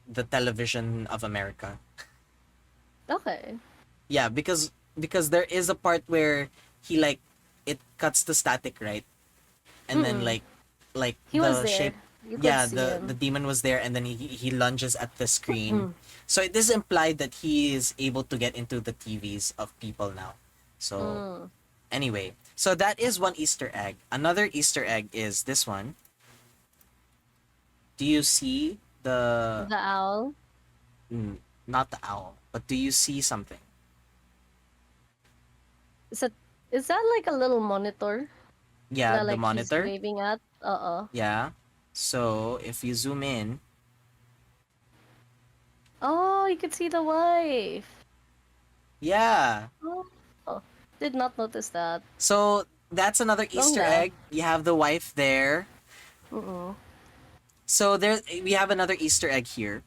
[SPEAKER 1] the television of America.
[SPEAKER 2] Okay.
[SPEAKER 1] Yeah, because there is a part where he like it cuts the static, right? And then
[SPEAKER 2] Mm.
[SPEAKER 1] like
[SPEAKER 2] He was
[SPEAKER 1] the
[SPEAKER 2] there.
[SPEAKER 1] shape,
[SPEAKER 2] You could
[SPEAKER 1] yeah,
[SPEAKER 2] see
[SPEAKER 1] the
[SPEAKER 2] him.
[SPEAKER 1] demon was there, and then he lunges at the screen.
[SPEAKER 2] Mm.
[SPEAKER 1] So it is implied that he is able to get into the TVs of people now. So
[SPEAKER 2] Mm.
[SPEAKER 1] anyway, so that is one Easter egg. Another Easter egg is this one. Do you see the
[SPEAKER 2] The owl.
[SPEAKER 1] mm, not the owl, but do you see something?
[SPEAKER 2] Is that is that like a little monitor
[SPEAKER 1] Yeah,
[SPEAKER 2] that
[SPEAKER 1] the
[SPEAKER 2] like he's
[SPEAKER 1] monitor.
[SPEAKER 2] waving at? Uh-uh.
[SPEAKER 1] Yeah. So if you zoom in,
[SPEAKER 2] Oh, you could see the wife.
[SPEAKER 1] yeah.
[SPEAKER 2] Oh, did not notice that.
[SPEAKER 1] So that's another Easter
[SPEAKER 2] Longa.
[SPEAKER 1] egg. You have the wife there.
[SPEAKER 2] Mm-mm.
[SPEAKER 1] So there we have another Easter egg here.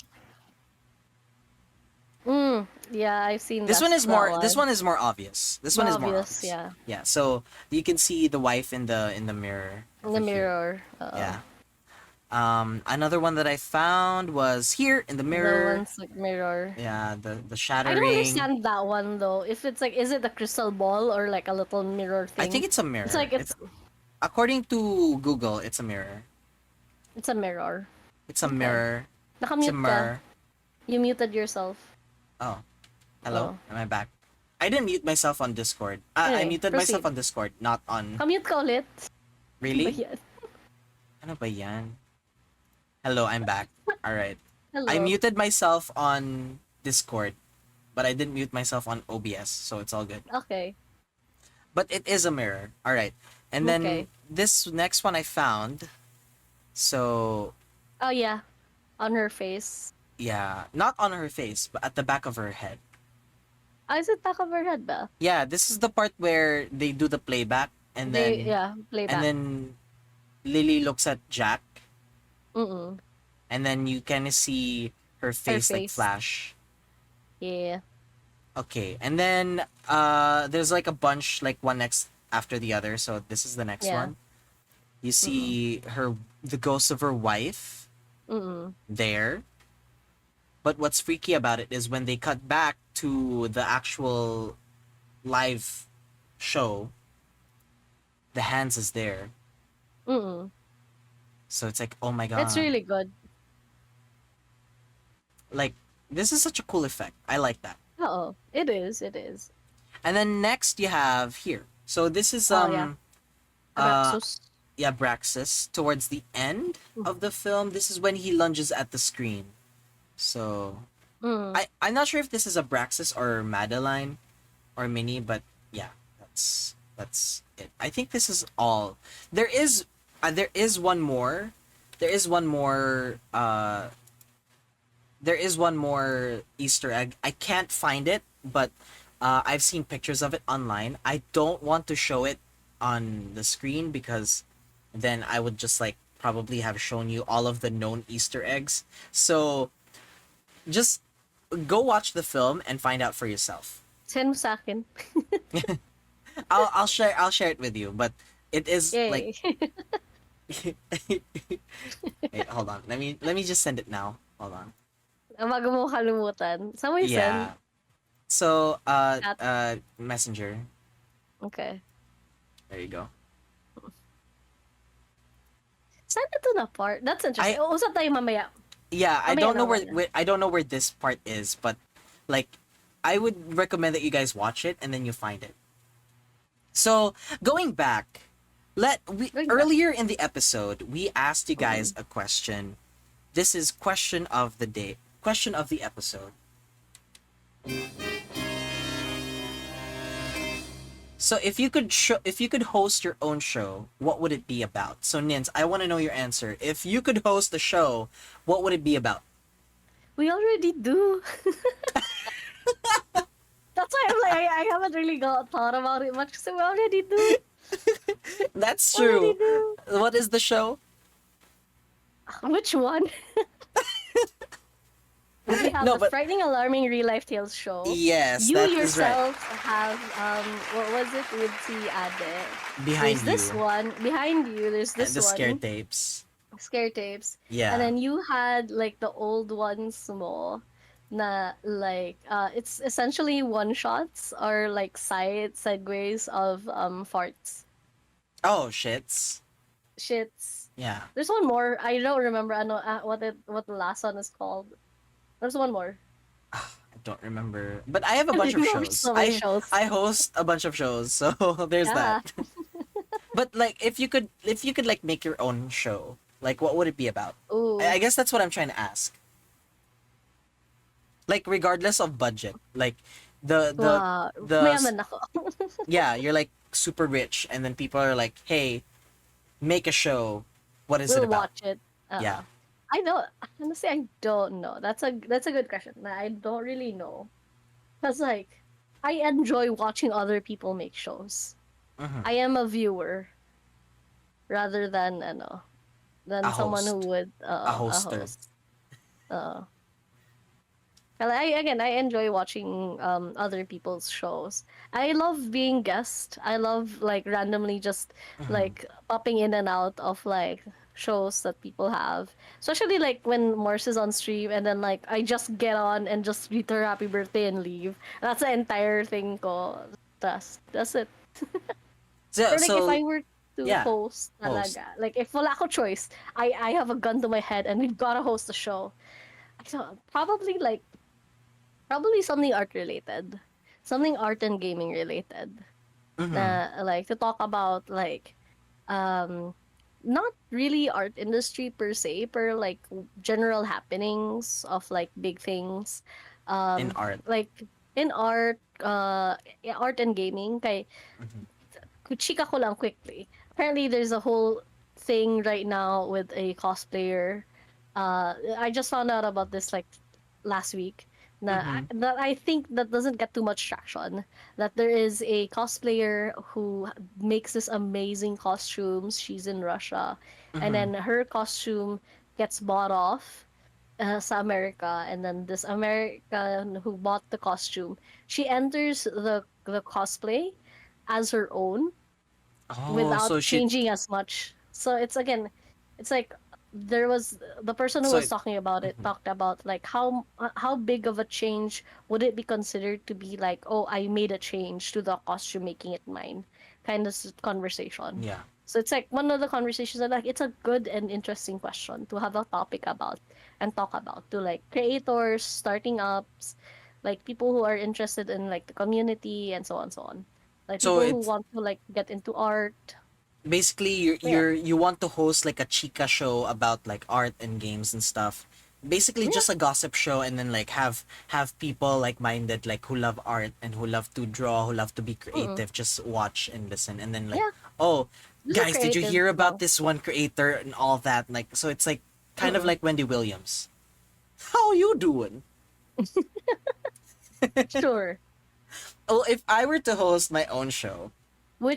[SPEAKER 2] Mm. Yeah, I've seen that
[SPEAKER 1] This
[SPEAKER 2] one.
[SPEAKER 1] one is more obvious. This one is more
[SPEAKER 2] Obvious,
[SPEAKER 1] obvious.
[SPEAKER 2] yeah.
[SPEAKER 1] Yeah. So you can see the wife in the mirror
[SPEAKER 2] In the
[SPEAKER 1] over here.
[SPEAKER 2] mirror.
[SPEAKER 1] Yeah. Another one that I found was here in the
[SPEAKER 2] The
[SPEAKER 1] mirror.
[SPEAKER 2] one's like mirror.
[SPEAKER 1] Yeah, the
[SPEAKER 2] I
[SPEAKER 1] shattering.
[SPEAKER 2] don't understand that one though. If it's like, is it a crystal ball or like a little mirror
[SPEAKER 1] I
[SPEAKER 2] thing?
[SPEAKER 1] think it's a mirror.
[SPEAKER 2] It's like
[SPEAKER 1] It's according to Google, it's a mirror.
[SPEAKER 2] it's a mirror.
[SPEAKER 1] It's a
[SPEAKER 2] Okay.
[SPEAKER 1] mirror. It's a
[SPEAKER 2] Nakamute ka.
[SPEAKER 1] mirror.
[SPEAKER 2] You muted yourself.
[SPEAKER 1] Oh, hello.
[SPEAKER 2] Oh.
[SPEAKER 1] Am I back? I didn't mute myself on Discord. I
[SPEAKER 2] Anyway,
[SPEAKER 1] muted myself
[SPEAKER 2] proceed.
[SPEAKER 1] on Discord, not on.
[SPEAKER 2] Kamute ka ulit.
[SPEAKER 1] Really?
[SPEAKER 2] Ayan.
[SPEAKER 1] Ano ba yan? Hello, I'm back. All right.
[SPEAKER 2] Hello.
[SPEAKER 1] I muted myself on Discord, but I didn't mute myself on OBS, so it's all good.
[SPEAKER 2] Okay.
[SPEAKER 1] But it is a mirror. All right. And then
[SPEAKER 2] Okay.
[SPEAKER 1] this next one I found. So,
[SPEAKER 2] Oh yeah. On her face.
[SPEAKER 1] yeah, not on her face, but at the back of her head.
[SPEAKER 2] Ah, is it back of her head ba?
[SPEAKER 1] Yeah, this is the part where they do the playback and then
[SPEAKER 2] Play back.
[SPEAKER 1] and then Lily looks at Jack
[SPEAKER 2] Mm-mm.
[SPEAKER 1] and then you kind of see her face like
[SPEAKER 2] face.
[SPEAKER 1] flash.
[SPEAKER 2] Yeah.
[SPEAKER 1] Okay, and then there's like a bunch like one next after the other, so this is the next
[SPEAKER 2] Yeah.
[SPEAKER 1] one. You see the ghost of her wife
[SPEAKER 2] Mm-mm.
[SPEAKER 1] there. But what's freaky about it is when they cut back to the actual live show, the hands is there.
[SPEAKER 2] Mm-mm.
[SPEAKER 1] So it's like, oh my god.
[SPEAKER 2] It's really good.
[SPEAKER 1] Like, this is such a cool effect. I like that.
[SPEAKER 2] Oh, it is. It is.
[SPEAKER 1] And then next you have here. So this is
[SPEAKER 2] Oh, yeah.
[SPEAKER 1] uh
[SPEAKER 2] Abraxos.
[SPEAKER 1] yeah, Braxis towards the end of the film. This is when he lunges at the screen. So
[SPEAKER 2] Mm.
[SPEAKER 1] I'm not sure if this is Abraxas or Madeline or Minnie, but yeah, that's it. I think this is all. There is one more. There is one more there is one more Easter egg. I can't find it, but I've seen pictures of it online. I don't want to show it on the screen because then I would just like probably have shown you all of the known Easter eggs. So just go watch the film and find out for yourself.
[SPEAKER 2] Send mo sa akin.
[SPEAKER 1] I'll share it with you, but it is
[SPEAKER 2] Yay.
[SPEAKER 1] like wait, hold on. Let me just send it now. Hold on.
[SPEAKER 2] Bago mo kalimutan. Saan mo
[SPEAKER 1] Yeah.
[SPEAKER 2] i-send?
[SPEAKER 1] So Messenger.
[SPEAKER 2] Okay.
[SPEAKER 1] There you go.
[SPEAKER 2] Saan ito na part? That's interesting. Usap tayo mamaya.
[SPEAKER 1] Yeah, I
[SPEAKER 2] Mamaya
[SPEAKER 1] don't know
[SPEAKER 2] na.
[SPEAKER 1] where I don't know where this part is, but like I would recommend that you guys watch it and then you find it. So, going back,
[SPEAKER 2] Going back.
[SPEAKER 1] earlier in the episode, we asked you guys a question. This is question of the day. Question of the episode. So if you could host your own show, what would it be about? So Nins, I want to know your answer. If you could host a show, what would it be about?
[SPEAKER 2] We already do. That's why I'm like, I haven't really thought about it much because we already do.
[SPEAKER 1] That's
[SPEAKER 2] Already
[SPEAKER 1] true.
[SPEAKER 2] do.
[SPEAKER 1] What is the show?
[SPEAKER 2] Which one? We have
[SPEAKER 1] No,
[SPEAKER 2] the
[SPEAKER 1] but-
[SPEAKER 2] Frightening Alarming Real Life Tales show.
[SPEAKER 1] Yes,
[SPEAKER 2] You
[SPEAKER 1] that is right.
[SPEAKER 2] yourself have what was it with si Ade?
[SPEAKER 1] Behind
[SPEAKER 2] There's this
[SPEAKER 1] you.
[SPEAKER 2] one behind you. There's
[SPEAKER 1] And
[SPEAKER 2] this
[SPEAKER 1] the
[SPEAKER 2] one.
[SPEAKER 1] scare tapes.
[SPEAKER 2] Scare tapes.
[SPEAKER 1] Yeah.
[SPEAKER 2] And then you had like the old ones mo na like it's essentially one shots or like segues of farts.
[SPEAKER 1] Oh, shits.
[SPEAKER 2] Shits.
[SPEAKER 1] Yeah.
[SPEAKER 2] There's one more. I don't remember what the last one is called. There's one more.
[SPEAKER 1] I don't remember. But I have a bunch of
[SPEAKER 2] You have
[SPEAKER 1] shows.
[SPEAKER 2] so many shows.
[SPEAKER 1] I host a bunch of shows, so there's
[SPEAKER 2] Yeah.
[SPEAKER 1] that. But like if you could like make your own show, like what would it be about?
[SPEAKER 2] Ooh.
[SPEAKER 1] I guess that's what I'm trying to ask. Like regardless of budget, like the
[SPEAKER 2] Mayaman ako.
[SPEAKER 1] yeah, you're like super rich, and then people are like, "Hey, make a show. What is it
[SPEAKER 2] We'll
[SPEAKER 1] about?"
[SPEAKER 2] watch it.
[SPEAKER 1] Yeah.
[SPEAKER 2] I don't honestly. I don't know. That's a good question. I don't really know, cause like I enjoy watching other people make shows.
[SPEAKER 1] Mhm.
[SPEAKER 2] I am a viewer, rather than than
[SPEAKER 1] A
[SPEAKER 2] someone who
[SPEAKER 1] host.
[SPEAKER 2] would
[SPEAKER 1] A hoster.
[SPEAKER 2] host. Well, I enjoy watching other people's shows. I love being guest. I love like randomly just
[SPEAKER 1] Mm-hmm.
[SPEAKER 2] like popping in and out of like shows that people have. Especially like when Morse is on stream and then like I just get on and just greet her happy birthday and leave. That's the entire thing ko. That's it.
[SPEAKER 1] So,
[SPEAKER 2] Or like if I
[SPEAKER 1] so
[SPEAKER 2] were to
[SPEAKER 1] yeah,
[SPEAKER 2] host
[SPEAKER 1] host.
[SPEAKER 2] talaga, like if wala ako choice, I have a gun to my head and we've gotta host a show. So probably something art related, something art and gaming related.
[SPEAKER 1] mhm.
[SPEAKER 2] Na like to talk about like not really art industry per se, per like general happenings of like big things.
[SPEAKER 1] In art.
[SPEAKER 2] Like in art, art and gaming. Kay
[SPEAKER 1] Mhm.
[SPEAKER 2] kuchika ko lang quickly. Apparently, there's a whole thing right now with a cosplayer. I just found out about this like last week. That I think that doesn't get too much traction. That there is a cosplayer who makes this amazing costumes. She's in Russia, and then her costume gets bought off sa America, and then this American who bought the costume, she enters the cosplay as her own
[SPEAKER 1] Oh,
[SPEAKER 2] without
[SPEAKER 1] so she
[SPEAKER 2] changing as much. So it's again, it's like there was the person who
[SPEAKER 1] So
[SPEAKER 2] was talking about it talked about like how big of a change would it be considered to be like, oh, I made a change to the costume, making it mine, kind of conversation.
[SPEAKER 1] yeah.
[SPEAKER 2] So it's like one of the conversations that like it's a good and interesting question to have a topic about and talk about to like creators, starting ups, like people who are interested in like the community and so on so on. Like
[SPEAKER 1] So
[SPEAKER 2] people who
[SPEAKER 1] it's
[SPEAKER 2] want to like get into art.
[SPEAKER 1] basically you want to host like a chica show about like art and games and stuff. Basically just a gossip show, and then like have people like minded, like who love art and who love to draw, who love to be creative, just watch and listen, and then like,
[SPEAKER 2] Yeah.
[SPEAKER 1] oh,
[SPEAKER 2] Just a
[SPEAKER 1] guys, did you
[SPEAKER 2] creative
[SPEAKER 1] hear about
[SPEAKER 2] show.
[SPEAKER 1] this one creator and all that? Like, so it's like kind of like Wendy Williams. How you doing?
[SPEAKER 2] Sure.
[SPEAKER 1] Well, if I were to host my own show,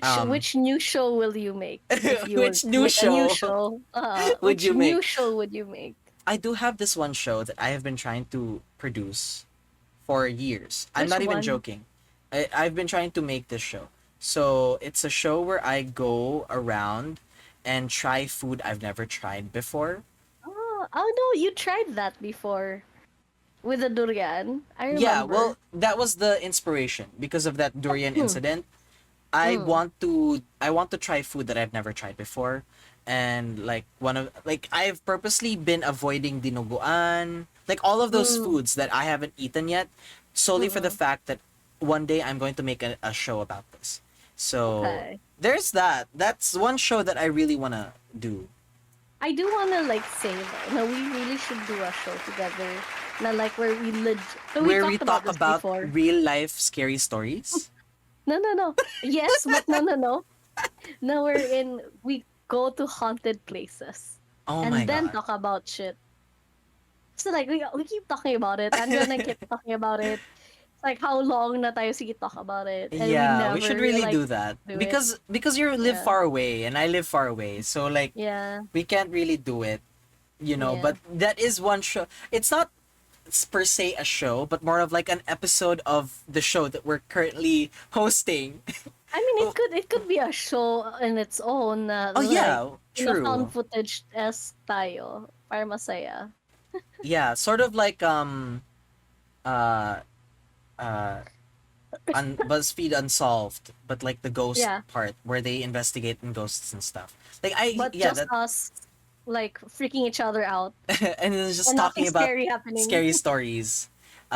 [SPEAKER 1] um,
[SPEAKER 2] Which new show will you make if you were
[SPEAKER 1] which
[SPEAKER 2] to
[SPEAKER 1] new
[SPEAKER 2] make a new
[SPEAKER 1] show
[SPEAKER 2] show?
[SPEAKER 1] would
[SPEAKER 2] Which
[SPEAKER 1] you
[SPEAKER 2] new
[SPEAKER 1] make?
[SPEAKER 2] show would you make?
[SPEAKER 1] I do have this one show that I have been trying to produce for years. I'm
[SPEAKER 2] Which
[SPEAKER 1] not even
[SPEAKER 2] one?
[SPEAKER 1] joking. I've been trying to make this show. So it's a show where I go around and try food I've never tried before.
[SPEAKER 2] Oh no, you tried that before with the durian. I
[SPEAKER 1] Yeah,
[SPEAKER 2] remember.
[SPEAKER 1] well, that was the inspiration because of that durian incident.
[SPEAKER 2] Mm.
[SPEAKER 1] I want to try food that I've never tried before. And like I've purposely been avoiding dinuguan, like all of those
[SPEAKER 2] Mm.
[SPEAKER 1] foods that I haven't eaten yet, solely for the
[SPEAKER 2] Mm-mm.
[SPEAKER 1] fact that one day I'm going to make a show about this. So
[SPEAKER 2] Okay.
[SPEAKER 1] there's that. That's one show that I really wanna do.
[SPEAKER 2] I do wanna like say though, no, we really should do a show together. Na like where we so we
[SPEAKER 1] Where we
[SPEAKER 2] talked about
[SPEAKER 1] talk
[SPEAKER 2] this
[SPEAKER 1] about
[SPEAKER 2] before.
[SPEAKER 1] real life scary stories.
[SPEAKER 2] No, no, no. Yes, but no, no, no. No, we go to haunted places
[SPEAKER 1] Oh my
[SPEAKER 2] and then
[SPEAKER 1] god.
[SPEAKER 2] talk about shit. So like we keep talking about it. Andrew and I keep talking about it. It's like how long na tayo sige talk about it and we
[SPEAKER 1] Yeah, we should
[SPEAKER 2] never
[SPEAKER 1] really
[SPEAKER 2] like
[SPEAKER 1] do that
[SPEAKER 2] do it.
[SPEAKER 1] because you live
[SPEAKER 2] Yeah.
[SPEAKER 1] far away and I live far away. So like
[SPEAKER 2] Yeah.
[SPEAKER 1] we can't really do it,
[SPEAKER 2] Yeah.
[SPEAKER 1] but that is one show. It's not per se a show, but more of like an episode of the show that we're currently hosting.
[SPEAKER 2] I mean, it could be a show in its own.
[SPEAKER 1] Oh
[SPEAKER 2] Like,
[SPEAKER 1] yeah,
[SPEAKER 2] in a found
[SPEAKER 1] true.
[SPEAKER 2] footage as tayo. Para masaya.
[SPEAKER 1] Yeah, sort of like uh uh BuzzFeed Unsolved, but like the ghost
[SPEAKER 2] Yeah.
[SPEAKER 1] part where they investigate in ghosts and stuff. Like
[SPEAKER 2] But
[SPEAKER 1] yeah,
[SPEAKER 2] just
[SPEAKER 1] that
[SPEAKER 2] us, like, freaking each other out.
[SPEAKER 1] and then just
[SPEAKER 2] And nothing
[SPEAKER 1] talking about
[SPEAKER 2] scary happening.
[SPEAKER 1] scary stories.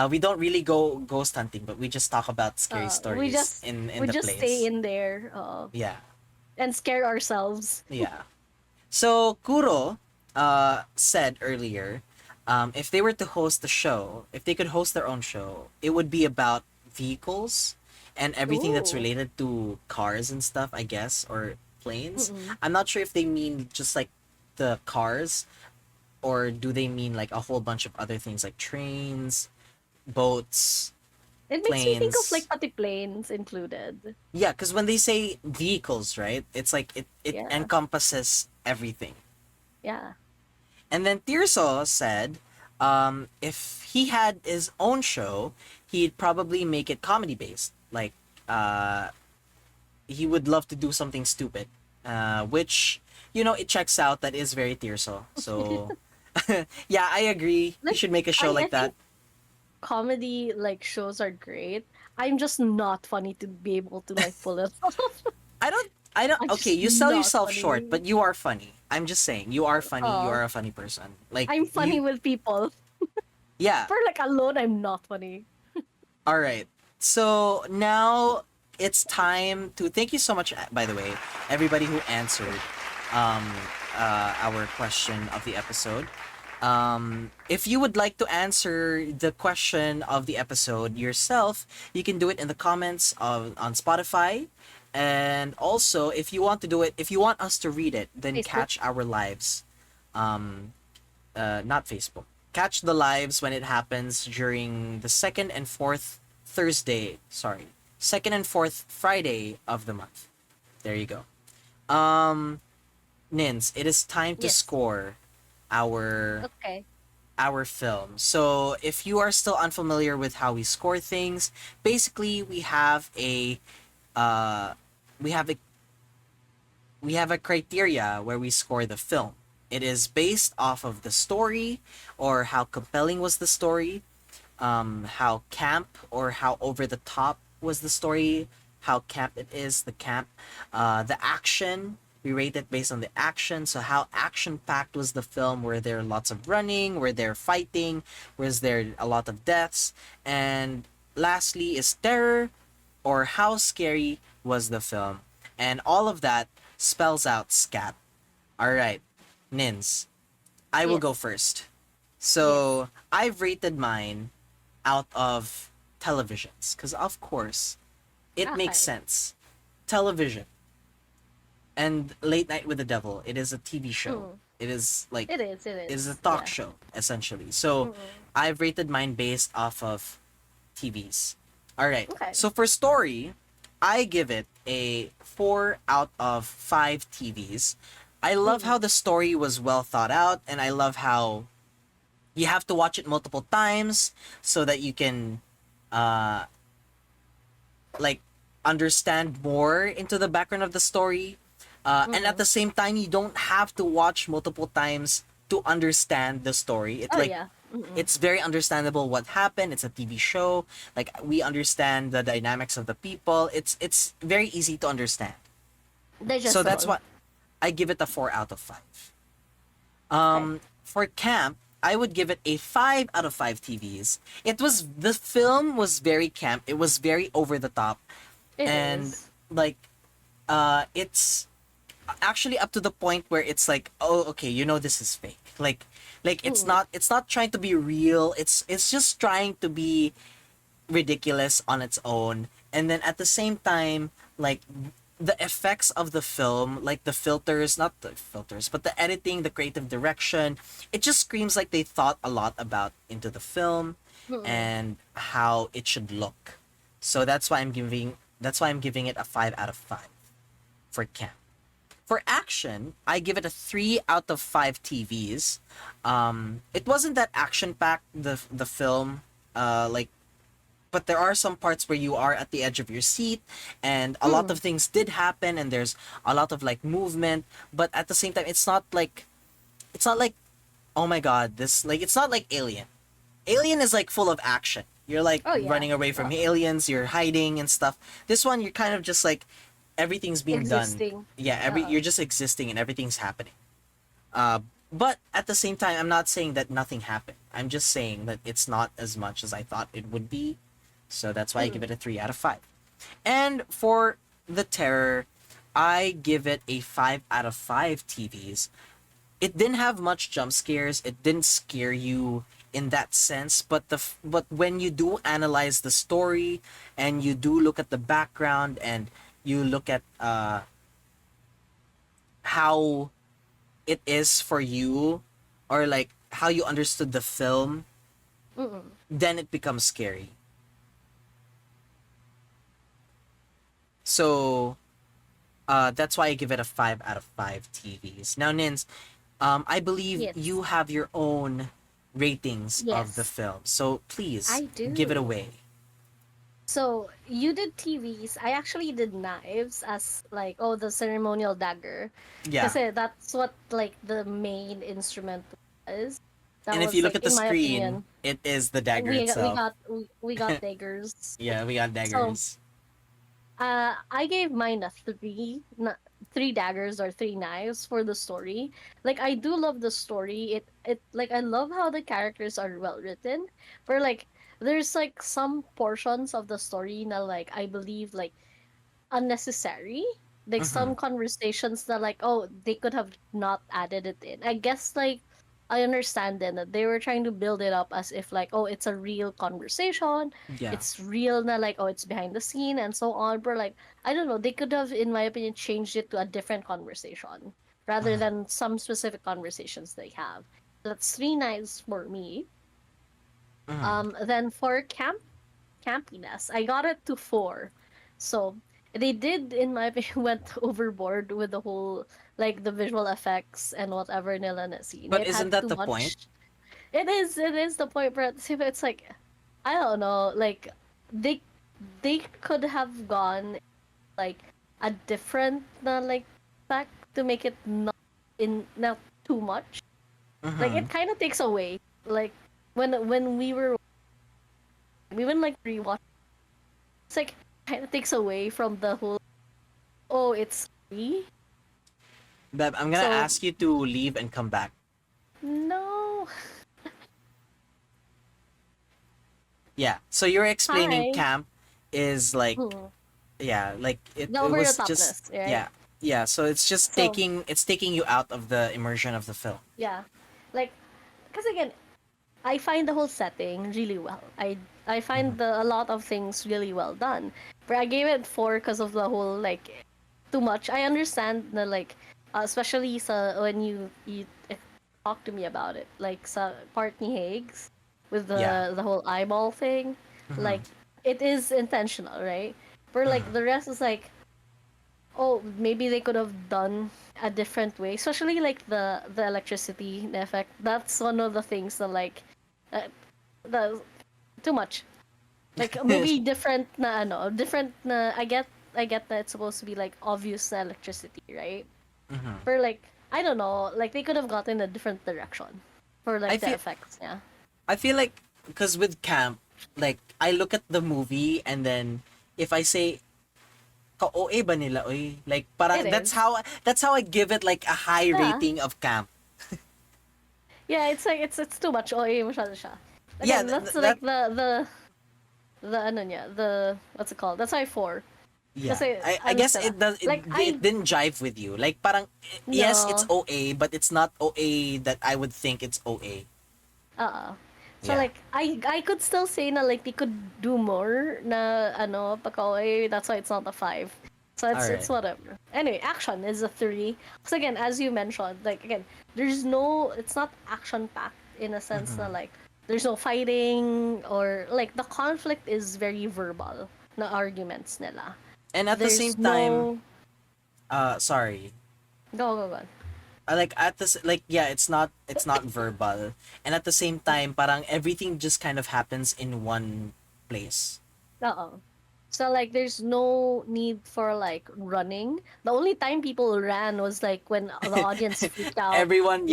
[SPEAKER 1] We don't really go ghost hunting, but we just talk about scary
[SPEAKER 2] We
[SPEAKER 1] stories
[SPEAKER 2] just,
[SPEAKER 1] in
[SPEAKER 2] we
[SPEAKER 1] the
[SPEAKER 2] just
[SPEAKER 1] place.
[SPEAKER 2] stay in there
[SPEAKER 1] Yeah,
[SPEAKER 2] and scare ourselves.
[SPEAKER 1] yeah. So Kuro said earlier, if they were to host the show, if they could host their own show, it would be about vehicles and everything that's
[SPEAKER 2] Ooh.
[SPEAKER 1] related to cars and stuff, I guess, or planes.
[SPEAKER 2] Mm-mm.
[SPEAKER 1] I'm not sure if they mean just like the cars, or do they mean like a whole bunch of other things like trains, boats.
[SPEAKER 2] It makes me think of
[SPEAKER 1] Planes.
[SPEAKER 2] like pati planes included.
[SPEAKER 1] Yeah, because when they say vehicles, right, it's like it
[SPEAKER 2] Yeah.
[SPEAKER 1] encompasses everything.
[SPEAKER 2] Yeah.
[SPEAKER 1] And then Tirso said, if he had his own show, he'd probably make it comedy based. Like, he would love to do something stupid, which it checks out. That is very Tirso. So, yeah, I agree. You
[SPEAKER 2] Like,
[SPEAKER 1] should make a show
[SPEAKER 2] I
[SPEAKER 1] like that.
[SPEAKER 2] think comedy like shows are great. I'm just not funny to be able to like pull it off.
[SPEAKER 1] I don't.
[SPEAKER 2] I'm
[SPEAKER 1] Okay,
[SPEAKER 2] just
[SPEAKER 1] you sell
[SPEAKER 2] not
[SPEAKER 1] yourself
[SPEAKER 2] funny.
[SPEAKER 1] short, but you are funny. I'm just saying, you are funny. You
[SPEAKER 2] Oh.
[SPEAKER 1] are a funny person. Like
[SPEAKER 2] I'm funny
[SPEAKER 1] you-
[SPEAKER 2] with people.
[SPEAKER 1] Yeah.
[SPEAKER 2] For like alone, I'm not funny.
[SPEAKER 1] All right. So now it's time to thank you so much. By the way, everybody who answered um, our question of the episode. If you would like to answer the question of the episode yourself, you can do it in the comments on Spotify. And also, if you want to do it, if you want us to read it, then
[SPEAKER 2] Facebook.
[SPEAKER 1] catch our lives. Not Facebook. Catch the lives when it happens during the second and fourth Thursday. Sorry, second and fourth Friday of the month. There you go. Nins, it is time to
[SPEAKER 2] Yes.
[SPEAKER 1] score our
[SPEAKER 2] Okay.
[SPEAKER 1] our film. So if you are still unfamiliar with how we score things, basically we have a uh we have a we have a criteria where we score the film. It is based off of the story, or how compelling was the story, how camp or how over the top was the story, how camp it is, the action. We rate it based on the action. So how action packed was the film? Were there lots of running? Were there fighting? Was there a lot of deaths? And lastly is terror, or how scary was the film? And all of that spells out scat. All right, Nins, I will
[SPEAKER 2] Yes.
[SPEAKER 1] go first. So I've rated mine out of televisions because, of course, it makes
[SPEAKER 2] Okay.
[SPEAKER 1] sense. Television and Late Night with the Devil. It is a TV show. It is like
[SPEAKER 2] It is. It
[SPEAKER 1] it is a
[SPEAKER 2] is.
[SPEAKER 1] talk
[SPEAKER 2] Yeah.
[SPEAKER 1] show essentially. So I've rated mine based off of TVs. All right.
[SPEAKER 2] Okay.
[SPEAKER 1] So for story, I give it a 4 out of 5 TVs. I love how the story was well thought out, and I love how you have to watch it multiple times so that you can uh like understand more into the background of the story. And at the same time, you don't have to watch multiple times to understand the story. It
[SPEAKER 2] Oh
[SPEAKER 1] like
[SPEAKER 2] yeah. Mm-mm.
[SPEAKER 1] it's very understandable what happened. It's a TV show. Like we understand the dynamics of the people. It's very easy to understand. So that's
[SPEAKER 2] Digestible.
[SPEAKER 1] what I give it a 4 out of 5.
[SPEAKER 2] Okay.
[SPEAKER 1] For camp, I would give it a 5 out of 5 TVs. The film was very camp. It was very over the top,
[SPEAKER 2] It
[SPEAKER 1] and
[SPEAKER 2] is.
[SPEAKER 1] like it's actually up to the point where it's like, oh, okay, this is fake. Like it's not trying to be real. It's just trying to be ridiculous on its own. And then at the same time, like the effects of the film, like the filters, not the filters, but the editing, the creative direction, it just screams like they thought a lot about into the film and how it should look. So that's why I'm giving it a 5 out of 5 for camp. For action, I give it a 3 out of 5 TVs. It wasn't that action packed, the film, like, but there are some parts where you are at the edge of your seat, and a lot of things did happen, and there's a lot of like movement. But at the same time, it's not like oh my god, this like it's not like Alien. Alien is like full of action. You're like
[SPEAKER 2] Oh yeah.
[SPEAKER 1] running away from aliens, you're hiding and stuff. This one, you're kind of just like everything's being done.
[SPEAKER 2] Existing.
[SPEAKER 1] Yeah, you're just existing and everything's happening. But at the same time, I'm not saying that nothing happened. I'm just saying that it's not as much as I thought it would be. So that's why I give it a 3 out of 5. And for the terror, I give it a 5 out of 5 TVs. It didn't have much jump scares. It didn't scare you in that sense, but when you do analyze the story and you do look at the background and you look at how it is for you, or like how you understood the film, then it becomes scary. So that's why I give it a 5 out of 5 TVs. Now, Nins, I believe
[SPEAKER 2] Yes.
[SPEAKER 1] you have your own ratings of the
[SPEAKER 2] Yes.
[SPEAKER 1] film. So please
[SPEAKER 2] I
[SPEAKER 1] give it
[SPEAKER 2] do.
[SPEAKER 1] away.
[SPEAKER 2] So you did TVs. I actually did knives as like the ceremonial dagger.
[SPEAKER 1] Yeah.
[SPEAKER 2] Kasi that's what like the main instrument was. That
[SPEAKER 1] And if
[SPEAKER 2] was
[SPEAKER 1] you look
[SPEAKER 2] like
[SPEAKER 1] at the
[SPEAKER 2] in my
[SPEAKER 1] screen,
[SPEAKER 2] opinion.
[SPEAKER 1] it is the dagger
[SPEAKER 2] We
[SPEAKER 1] itself.
[SPEAKER 2] got we got daggers.
[SPEAKER 1] Yeah, we got
[SPEAKER 2] So
[SPEAKER 1] daggers.
[SPEAKER 2] I gave mine a three daggers or three knives for the story. Like I do love the story. It like I love how the characters are well written. Where like there's like some portions of the story that like I believe like unnecessary. Like
[SPEAKER 1] Mm-hmm.
[SPEAKER 2] some conversations that like they could have not added it in. I guess like I understand then that they were trying to build it up as if like it's a real conversation,
[SPEAKER 1] Yeah.
[SPEAKER 2] it's real na like it's behind the scene and so on. But like I don't know, they could have in my opinion changed it to a different conversation rather than some specific conversations they have. That's three nights for me.
[SPEAKER 1] Mm-hmm.
[SPEAKER 2] Then for campiness, I got it to 4. So they did, in my opinion, went overboard with the whole like the visual effects and whatever nila na scene.
[SPEAKER 1] But
[SPEAKER 2] It
[SPEAKER 1] isn't
[SPEAKER 2] had
[SPEAKER 1] that
[SPEAKER 2] too
[SPEAKER 1] the point?
[SPEAKER 2] much. It is the point, but it's like I don't know, like they they could have gone like a different like back to make it not too much. Like
[SPEAKER 1] Mm-hmm.
[SPEAKER 2] it kind of takes away like when we went like rewatch. It's like kind of takes away from the whole. Oh, it's free.
[SPEAKER 1] Beb, I'm gonna
[SPEAKER 2] So
[SPEAKER 1] ask you to leave and come back.
[SPEAKER 2] no.
[SPEAKER 1] Yeah. So you're explaining
[SPEAKER 2] Hi.
[SPEAKER 1] camp is like,
[SPEAKER 2] Hmm.
[SPEAKER 1] yeah, like it,
[SPEAKER 2] The
[SPEAKER 1] it
[SPEAKER 2] over the
[SPEAKER 1] was just,
[SPEAKER 2] topness, right?
[SPEAKER 1] yeah. Yeah, so it's just
[SPEAKER 2] So
[SPEAKER 1] taking you out of the immersion of the film.
[SPEAKER 2] yeah, like because again, I find the whole setting really well. I find a lot of things really well done. But I gave it 4 because of the whole like too much. I understand the like especially when you talk to me about it, like sa part ni Higgs with
[SPEAKER 1] Yeah.
[SPEAKER 2] the whole eyeball thing,
[SPEAKER 1] Mm-hmm.
[SPEAKER 2] like it is intentional, right? But like the rest is like, oh, maybe they could have done a different way, especially like the electricity effect. That's one of the things that like, uh, the too much. Like maybe different na ano, different na I get that it's supposed to be like obvious na electricity, right?
[SPEAKER 1] Mm-hmm.
[SPEAKER 2] For like I don't know, like they could have gotten a different direction for
[SPEAKER 1] I
[SPEAKER 2] like the
[SPEAKER 1] feel
[SPEAKER 2] effects, yeah.
[SPEAKER 1] I feel like because with camp, like I look at the movie and then if I say ka-OA ba nila oy? Like
[SPEAKER 2] It
[SPEAKER 1] parang
[SPEAKER 2] is.
[SPEAKER 1] that's how I give it like a high
[SPEAKER 2] Yeah.
[SPEAKER 1] rating of camp.
[SPEAKER 2] Yeah, it's like it's too much. Oh, masyado siya.
[SPEAKER 1] Yeah,
[SPEAKER 2] Again, that's
[SPEAKER 1] that
[SPEAKER 2] like the ano niya, the what's it called? That's why 4.
[SPEAKER 1] yeah.
[SPEAKER 2] Kasi
[SPEAKER 1] I
[SPEAKER 2] ano
[SPEAKER 1] guess
[SPEAKER 2] sila.
[SPEAKER 1] it
[SPEAKER 2] Like
[SPEAKER 1] it didn't jive with you. Like parang yes, it's
[SPEAKER 2] no.
[SPEAKER 1] OA, but it's not OA that I would think it's OA.
[SPEAKER 2] So
[SPEAKER 1] Yeah.
[SPEAKER 2] like I could still say na like they could do more na ano pagka that's why it's not a 5. So
[SPEAKER 1] All
[SPEAKER 2] it's
[SPEAKER 1] right.
[SPEAKER 2] whatever. Anyway, action is a 3. Because again, as you mentioned, like again, there's no it's not action packed in a sense na like there's no fighting or like the conflict is very verbal na arguments nila.
[SPEAKER 1] And at the same
[SPEAKER 2] There's
[SPEAKER 1] time,
[SPEAKER 2] no
[SPEAKER 1] sorry.
[SPEAKER 2] go.
[SPEAKER 1] Like at this like yeah, it's not verbal. And at the same time, parang everything just kind of happens in one place.
[SPEAKER 2] Uh-oh. So like there's no need for like running. The only time people ran was like when the audience freaked out.
[SPEAKER 1] Everyone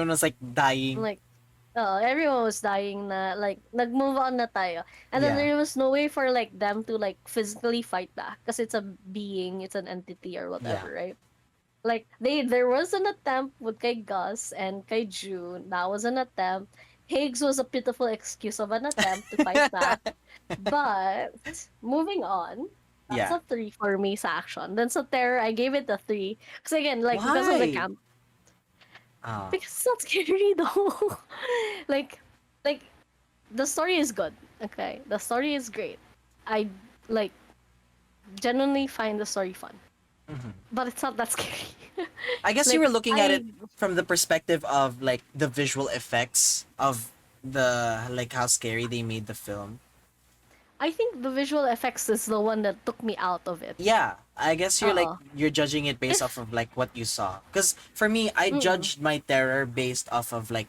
[SPEAKER 1] was like dying.
[SPEAKER 2] Like everyone was dying na like nag-move on na tayo. And then
[SPEAKER 1] Yeah.
[SPEAKER 2] there was no way for like them to like physically fight back because it's a being, it's an entity or
[SPEAKER 1] Yeah.
[SPEAKER 2] whatever, right? Like there was an attempt with kay Gus and kay June. That was an attempt. Higgs was a pitiful excuse of an attempt to fight back. But moving on, that's
[SPEAKER 1] Yeah.
[SPEAKER 2] a 3 for me sa action. Then sa terror, I gave it a 3. Because again, like because of the
[SPEAKER 1] Why?
[SPEAKER 2] camp.
[SPEAKER 1] Oh.
[SPEAKER 2] Because it's not scary though. like like the story is good. Okay. The story is great. I like genuinely find the story fun. But it's not that scary.
[SPEAKER 1] I guess
[SPEAKER 2] Like,
[SPEAKER 1] you were looking at it
[SPEAKER 2] I-
[SPEAKER 1] from the perspective of like the visual effects of the like how scary they made the film.
[SPEAKER 2] I think the visual effects is the one that took me out of it.
[SPEAKER 1] Yeah, I guess you're like
[SPEAKER 2] Uh-oh.
[SPEAKER 1] you're judging it based off of like what you saw. Cuz for me, I judged my terror based off of like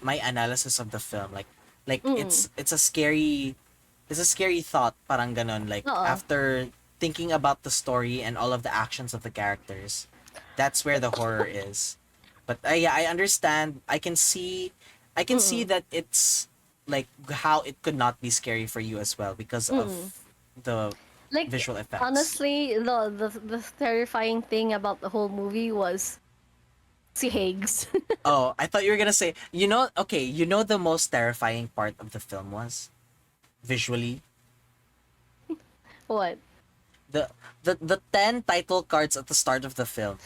[SPEAKER 1] my analysis of the film. Like it's a scary thought parang ganon like
[SPEAKER 2] Uh-oh.
[SPEAKER 1] after thinking about the story and all of the actions of the characters. That's where the horror is. But yeah, I understand. I can see that it's like how it could not be scary for you as well because of the
[SPEAKER 2] Like
[SPEAKER 1] visual effects.
[SPEAKER 2] honestly, the terrifying thing about the whole movie was si Higgs.
[SPEAKER 1] Oh, I thought you were gonna say, okay, the most terrifying part of the film was visually
[SPEAKER 2] What?
[SPEAKER 1] the 10 title cards at the start of the film.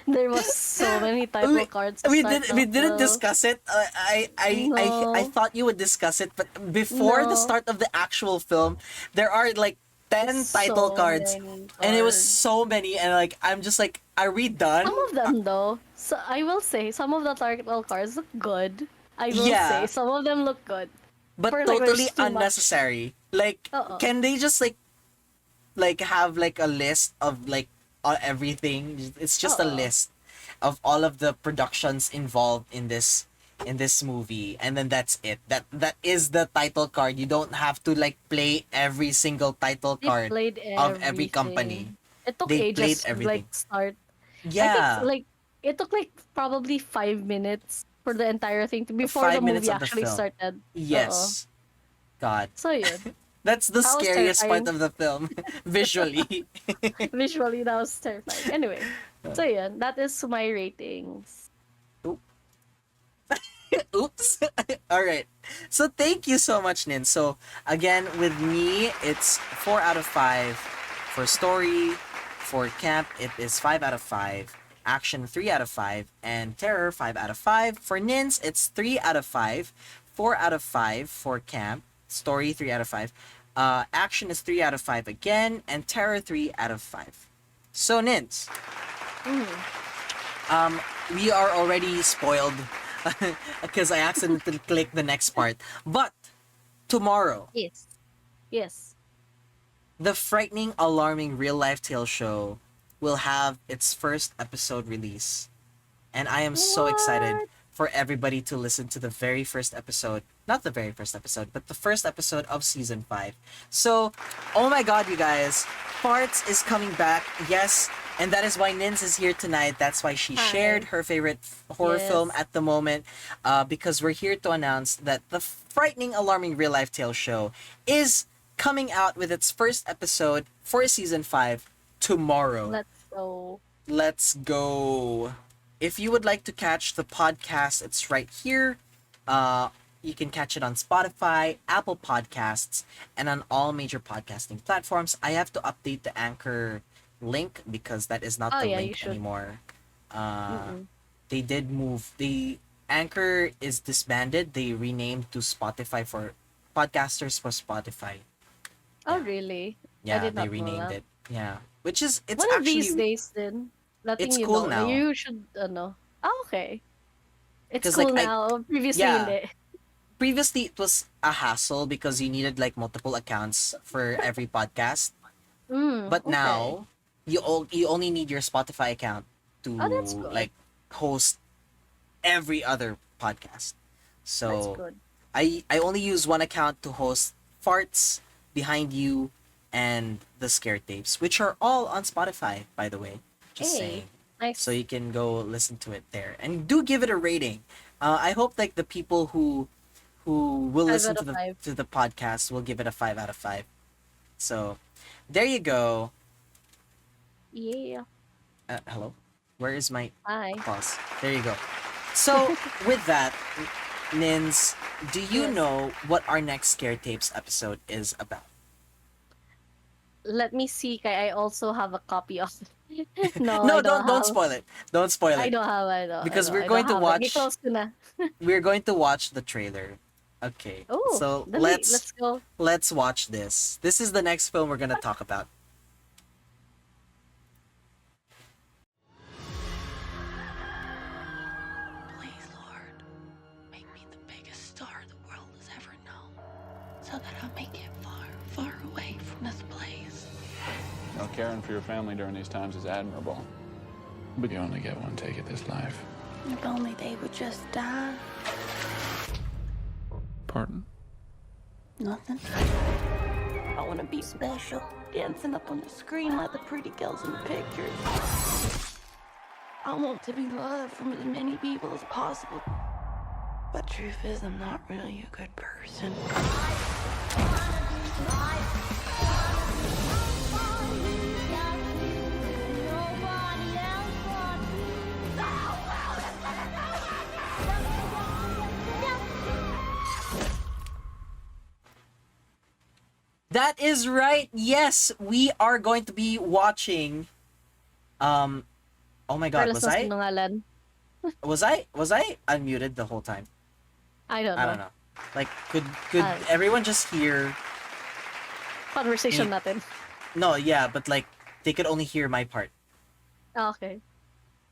[SPEAKER 2] There was so many title cards. to
[SPEAKER 1] We
[SPEAKER 2] start
[SPEAKER 1] we
[SPEAKER 2] off
[SPEAKER 1] didn't
[SPEAKER 2] with.
[SPEAKER 1] discuss it. I
[SPEAKER 2] No.
[SPEAKER 1] thought you would discuss it, but before the
[SPEAKER 2] No.
[SPEAKER 1] start of the actual film, there are like 10 title
[SPEAKER 2] So
[SPEAKER 1] cards,
[SPEAKER 2] many
[SPEAKER 1] and it was
[SPEAKER 2] cards.
[SPEAKER 1] so many, and like I'm just like, are we done?
[SPEAKER 2] Some of them though. So I will say some of the title cards look good. I will
[SPEAKER 1] Yeah.
[SPEAKER 2] say some of them look good.
[SPEAKER 1] But
[SPEAKER 2] for, like,
[SPEAKER 1] totally
[SPEAKER 2] there's too much.
[SPEAKER 1] unnecessary. Like,
[SPEAKER 2] Uh-oh.
[SPEAKER 1] can they just like have like a list of like everything? It's just a
[SPEAKER 2] Uh-oh.
[SPEAKER 1] list of all of the productions involved in this movie, and then that's it. That is the title card. You don't have to like play every single title
[SPEAKER 2] They
[SPEAKER 1] card
[SPEAKER 2] played
[SPEAKER 1] of every company.
[SPEAKER 2] everything. It took
[SPEAKER 1] They played
[SPEAKER 2] ages to
[SPEAKER 1] everything.
[SPEAKER 2] like start. I
[SPEAKER 1] Yeah,
[SPEAKER 2] think like it took like probably 5 minutes for the entire thing before
[SPEAKER 1] 5
[SPEAKER 2] the
[SPEAKER 1] minutes
[SPEAKER 2] movie
[SPEAKER 1] of the
[SPEAKER 2] actually
[SPEAKER 1] film.
[SPEAKER 2] started.
[SPEAKER 1] yes. God,
[SPEAKER 2] So yun.
[SPEAKER 1] that's the
[SPEAKER 2] That was
[SPEAKER 1] scariest part
[SPEAKER 2] terrifying.
[SPEAKER 1] of the film, visually.
[SPEAKER 2] Visually, that was terrifying. Anyway, so yun. That is my ratings.
[SPEAKER 1] Oops. All right. So thank you so much, Nin. So again, with me, it's 4 out of 5. For story, for camp, it is 5 out of 5. Action, 3 out of 5. And terror, 5 out of 5. For Nins, it's 3 out of 5. 4 out of 5 for camp. Story, 3 out of 5. Action is 3 out of 5 again. And terror, 3 out of 5. So, Nins, We are already spoiled because I accidentally clicked the next part. But tomorrow,
[SPEAKER 2] Yes. Yes.
[SPEAKER 1] the frightening, alarming real life tale show will have its first episode release. And I am so excited
[SPEAKER 2] What?
[SPEAKER 1] for everybody to listen to the very first episode. Not the very first episode, but the first episode of season 5. So, oh my god, you guys. Farts is coming back. Yes, and that is why Nins is here tonight. That's why she
[SPEAKER 2] Hi.
[SPEAKER 1] shared her favorite horror
[SPEAKER 2] Yes.
[SPEAKER 1] film at the moment. Because we're here to announce that the frightening, alarming real life tale show is coming out with its first episode for season 5 tomorrow.
[SPEAKER 2] Let's go.
[SPEAKER 1] Let's go. If you would like to catch the podcast, it's right here. You can catch it on Spotify, Apple Podcasts, and on all major podcasting platforms. I have to update the Anchor link because that is not
[SPEAKER 2] Oh,
[SPEAKER 1] the
[SPEAKER 2] yeah, you
[SPEAKER 1] link
[SPEAKER 2] should.
[SPEAKER 1] anymore. They did move. The Anchor is disbanded. They renamed to Spotify for podcasters for Spotify.
[SPEAKER 2] Oh, really?
[SPEAKER 1] Yeah,
[SPEAKER 2] did
[SPEAKER 1] they
[SPEAKER 2] not know
[SPEAKER 1] renamed
[SPEAKER 2] that.
[SPEAKER 1] it. Yeah, which is it's
[SPEAKER 2] One of
[SPEAKER 1] actually
[SPEAKER 2] these days, then. Letting
[SPEAKER 1] it's
[SPEAKER 2] you
[SPEAKER 1] cool
[SPEAKER 2] know.
[SPEAKER 1] now.
[SPEAKER 2] You should know. Oh, okay. It's
[SPEAKER 1] 'Cause,
[SPEAKER 2] cool
[SPEAKER 1] like,
[SPEAKER 2] now. Previously,
[SPEAKER 1] yeah.
[SPEAKER 2] hindi.
[SPEAKER 1] Previously it was a hassle because you needed like multiple accounts for every podcast. But
[SPEAKER 2] Okay.
[SPEAKER 1] now you only need your Spotify account to
[SPEAKER 2] Oh, that's good.
[SPEAKER 1] like host every other podcast.
[SPEAKER 2] That's
[SPEAKER 1] So
[SPEAKER 2] good.
[SPEAKER 1] I only use one account to host Farts, Behind You, and the Scare Tapes, which are all on Spotify, by the way. Just
[SPEAKER 2] Hey,
[SPEAKER 1] saying.
[SPEAKER 2] nice.
[SPEAKER 1] So you can go listen to it there. And do give it a rating. I hope like the people who will
[SPEAKER 2] 5
[SPEAKER 1] listen
[SPEAKER 2] out
[SPEAKER 1] to
[SPEAKER 2] of
[SPEAKER 1] the
[SPEAKER 2] 5.
[SPEAKER 1] to the podcast will give it a 5 out of 5. So there you go.
[SPEAKER 2] Yeah.
[SPEAKER 1] Hello? Where is my
[SPEAKER 2] Hi.
[SPEAKER 1] pause? There you go. So with that, Nins, do you
[SPEAKER 2] Yes.
[SPEAKER 1] know what our next Scare Tapes episode is about?
[SPEAKER 2] Let me see. Kay, I also have a copy of it. No,
[SPEAKER 1] No,
[SPEAKER 2] I
[SPEAKER 1] don't
[SPEAKER 2] have.
[SPEAKER 1] spoil it. Don't spoil
[SPEAKER 2] I
[SPEAKER 1] it.
[SPEAKER 2] don't have. I don't.
[SPEAKER 1] Because
[SPEAKER 2] I
[SPEAKER 1] we're
[SPEAKER 2] don't,
[SPEAKER 1] going
[SPEAKER 2] I
[SPEAKER 1] to
[SPEAKER 2] don't have it.
[SPEAKER 1] watch-
[SPEAKER 2] Close ko na.
[SPEAKER 1] We're going to watch the trailer. Okay.
[SPEAKER 2] Oh,
[SPEAKER 1] So
[SPEAKER 2] dali, let's go.
[SPEAKER 1] let's watch this. This is the next film we're gonna talk about.
[SPEAKER 8] Please, Lord, make me the biggest star the world has ever known, so that I'll make it far, far away from this place.
[SPEAKER 9] Well, caring for your family during these times is admirable. But you only get one take at this life.
[SPEAKER 8] If only they would just die.
[SPEAKER 9] Pardon?
[SPEAKER 8] Nothing. I want to be special, dancing up on the screen like the pretty girls in the pictures. I want to be loved from as many people as possible. But truth is, I'm not really a good person.
[SPEAKER 1] That is right. Yes, we are going to be watching. Oh my God,
[SPEAKER 2] Carlos ng sinungalan.
[SPEAKER 1] was I unmuted the whole time?
[SPEAKER 2] I don't know.
[SPEAKER 1] I don't know. Like, could
[SPEAKER 2] Ah.
[SPEAKER 1] everyone just hear?
[SPEAKER 2] Conversation natin.
[SPEAKER 1] No, yeah, but like they could only hear my part.
[SPEAKER 2] Ah, okay.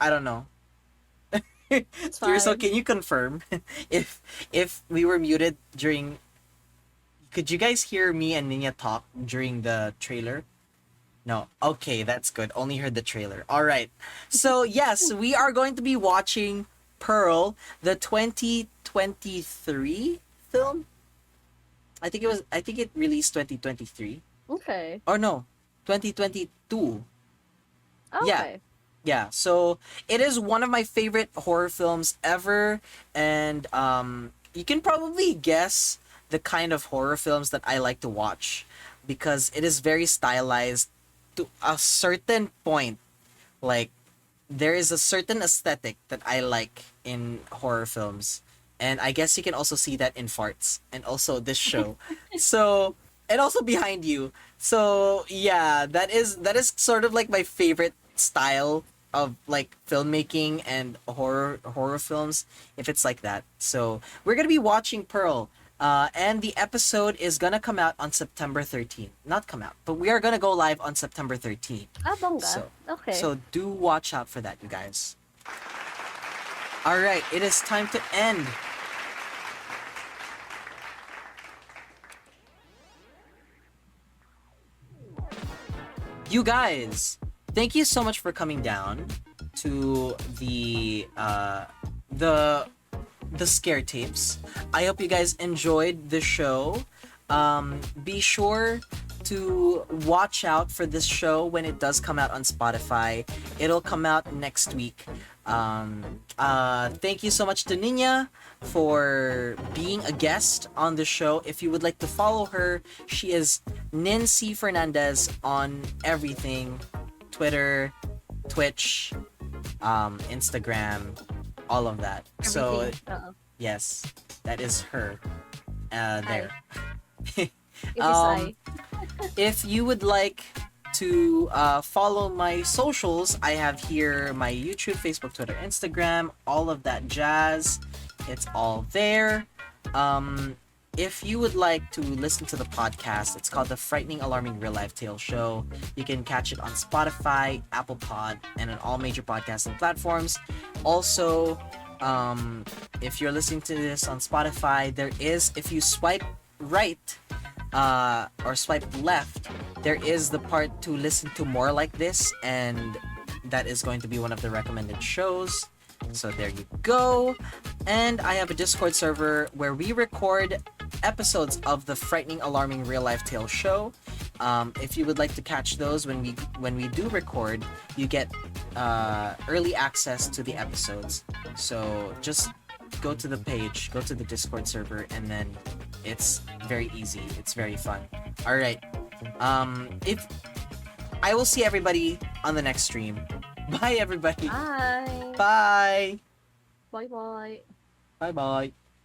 [SPEAKER 1] I don't know.
[SPEAKER 2] It's
[SPEAKER 1] Tirso,
[SPEAKER 2] fine.
[SPEAKER 1] can you confirm if we were muted during? Could you guys hear me and Ninya talk during the trailer? No. Okay, that's good. Only heard the trailer. All right. So yes, we are going to be watching Pearl, the 2023 film. I think it released 2023.
[SPEAKER 2] Okay.
[SPEAKER 1] Or no, 2022.
[SPEAKER 2] Okay.
[SPEAKER 1] Yeah, so it is one of my favorite horror films ever, and you can probably guess the kind of horror films that I like to watch because it is very stylized to a certain point. Like, there is a certain aesthetic that I like in horror films, and I guess you can also see that in Farts and also this show. So, and also Behind You. So yeah, that is sort of like my favorite style of like filmmaking and horror films, if it's like that. So we're gonna be watching Pearl. And the episode is gonna come out on September 13th. Not come out, but we are gonna go live on September 13th.
[SPEAKER 2] Ah, bongga.
[SPEAKER 1] So,
[SPEAKER 2] Okay.
[SPEAKER 1] so do watch out for that, you guys. All right, it is time to end. You guys, thank you so much for coming down to the scare tapes. I hope you guys enjoyed the show. Be sure to watch out for this show when it does come out on Spotify. It'll come out next week. Thank you so much to Nina for being a guest on the show. If you would like to follow her, she is Nancy Fernandez on everything. Twitter, Twitch, Instagram, all of that. So
[SPEAKER 2] Uh-oh.
[SPEAKER 1] yes, that is her. There.
[SPEAKER 2] It is I.
[SPEAKER 1] If you would like to follow my socials, I have here my YouTube, Facebook, Twitter, Instagram, all of that jazz. It's all there. If you would like to listen to the podcast, it's called The Frightening Alarming Real Life Tale Show. You can catch it on Spotify, Apple Pod, and on all major podcasting platforms. Also, if you're listening to this on Spotify, there is, if you swipe right or swipe left, there is the part to listen to more like this, and that is going to be one of the recommended shows. So there you go. And I have a Discord server where we record episodes of the Frightening Alarming Real Life Tale Show. If you would like to catch those when we do record, you get early access to the episodes. So just go to the page, go to the Discord server, and then it's very easy. It's very fun. All right. If I will see everybody on the next stream. Bye, everybody.
[SPEAKER 2] Bye.
[SPEAKER 1] Bye.
[SPEAKER 2] Bye bye.
[SPEAKER 1] Bye bye.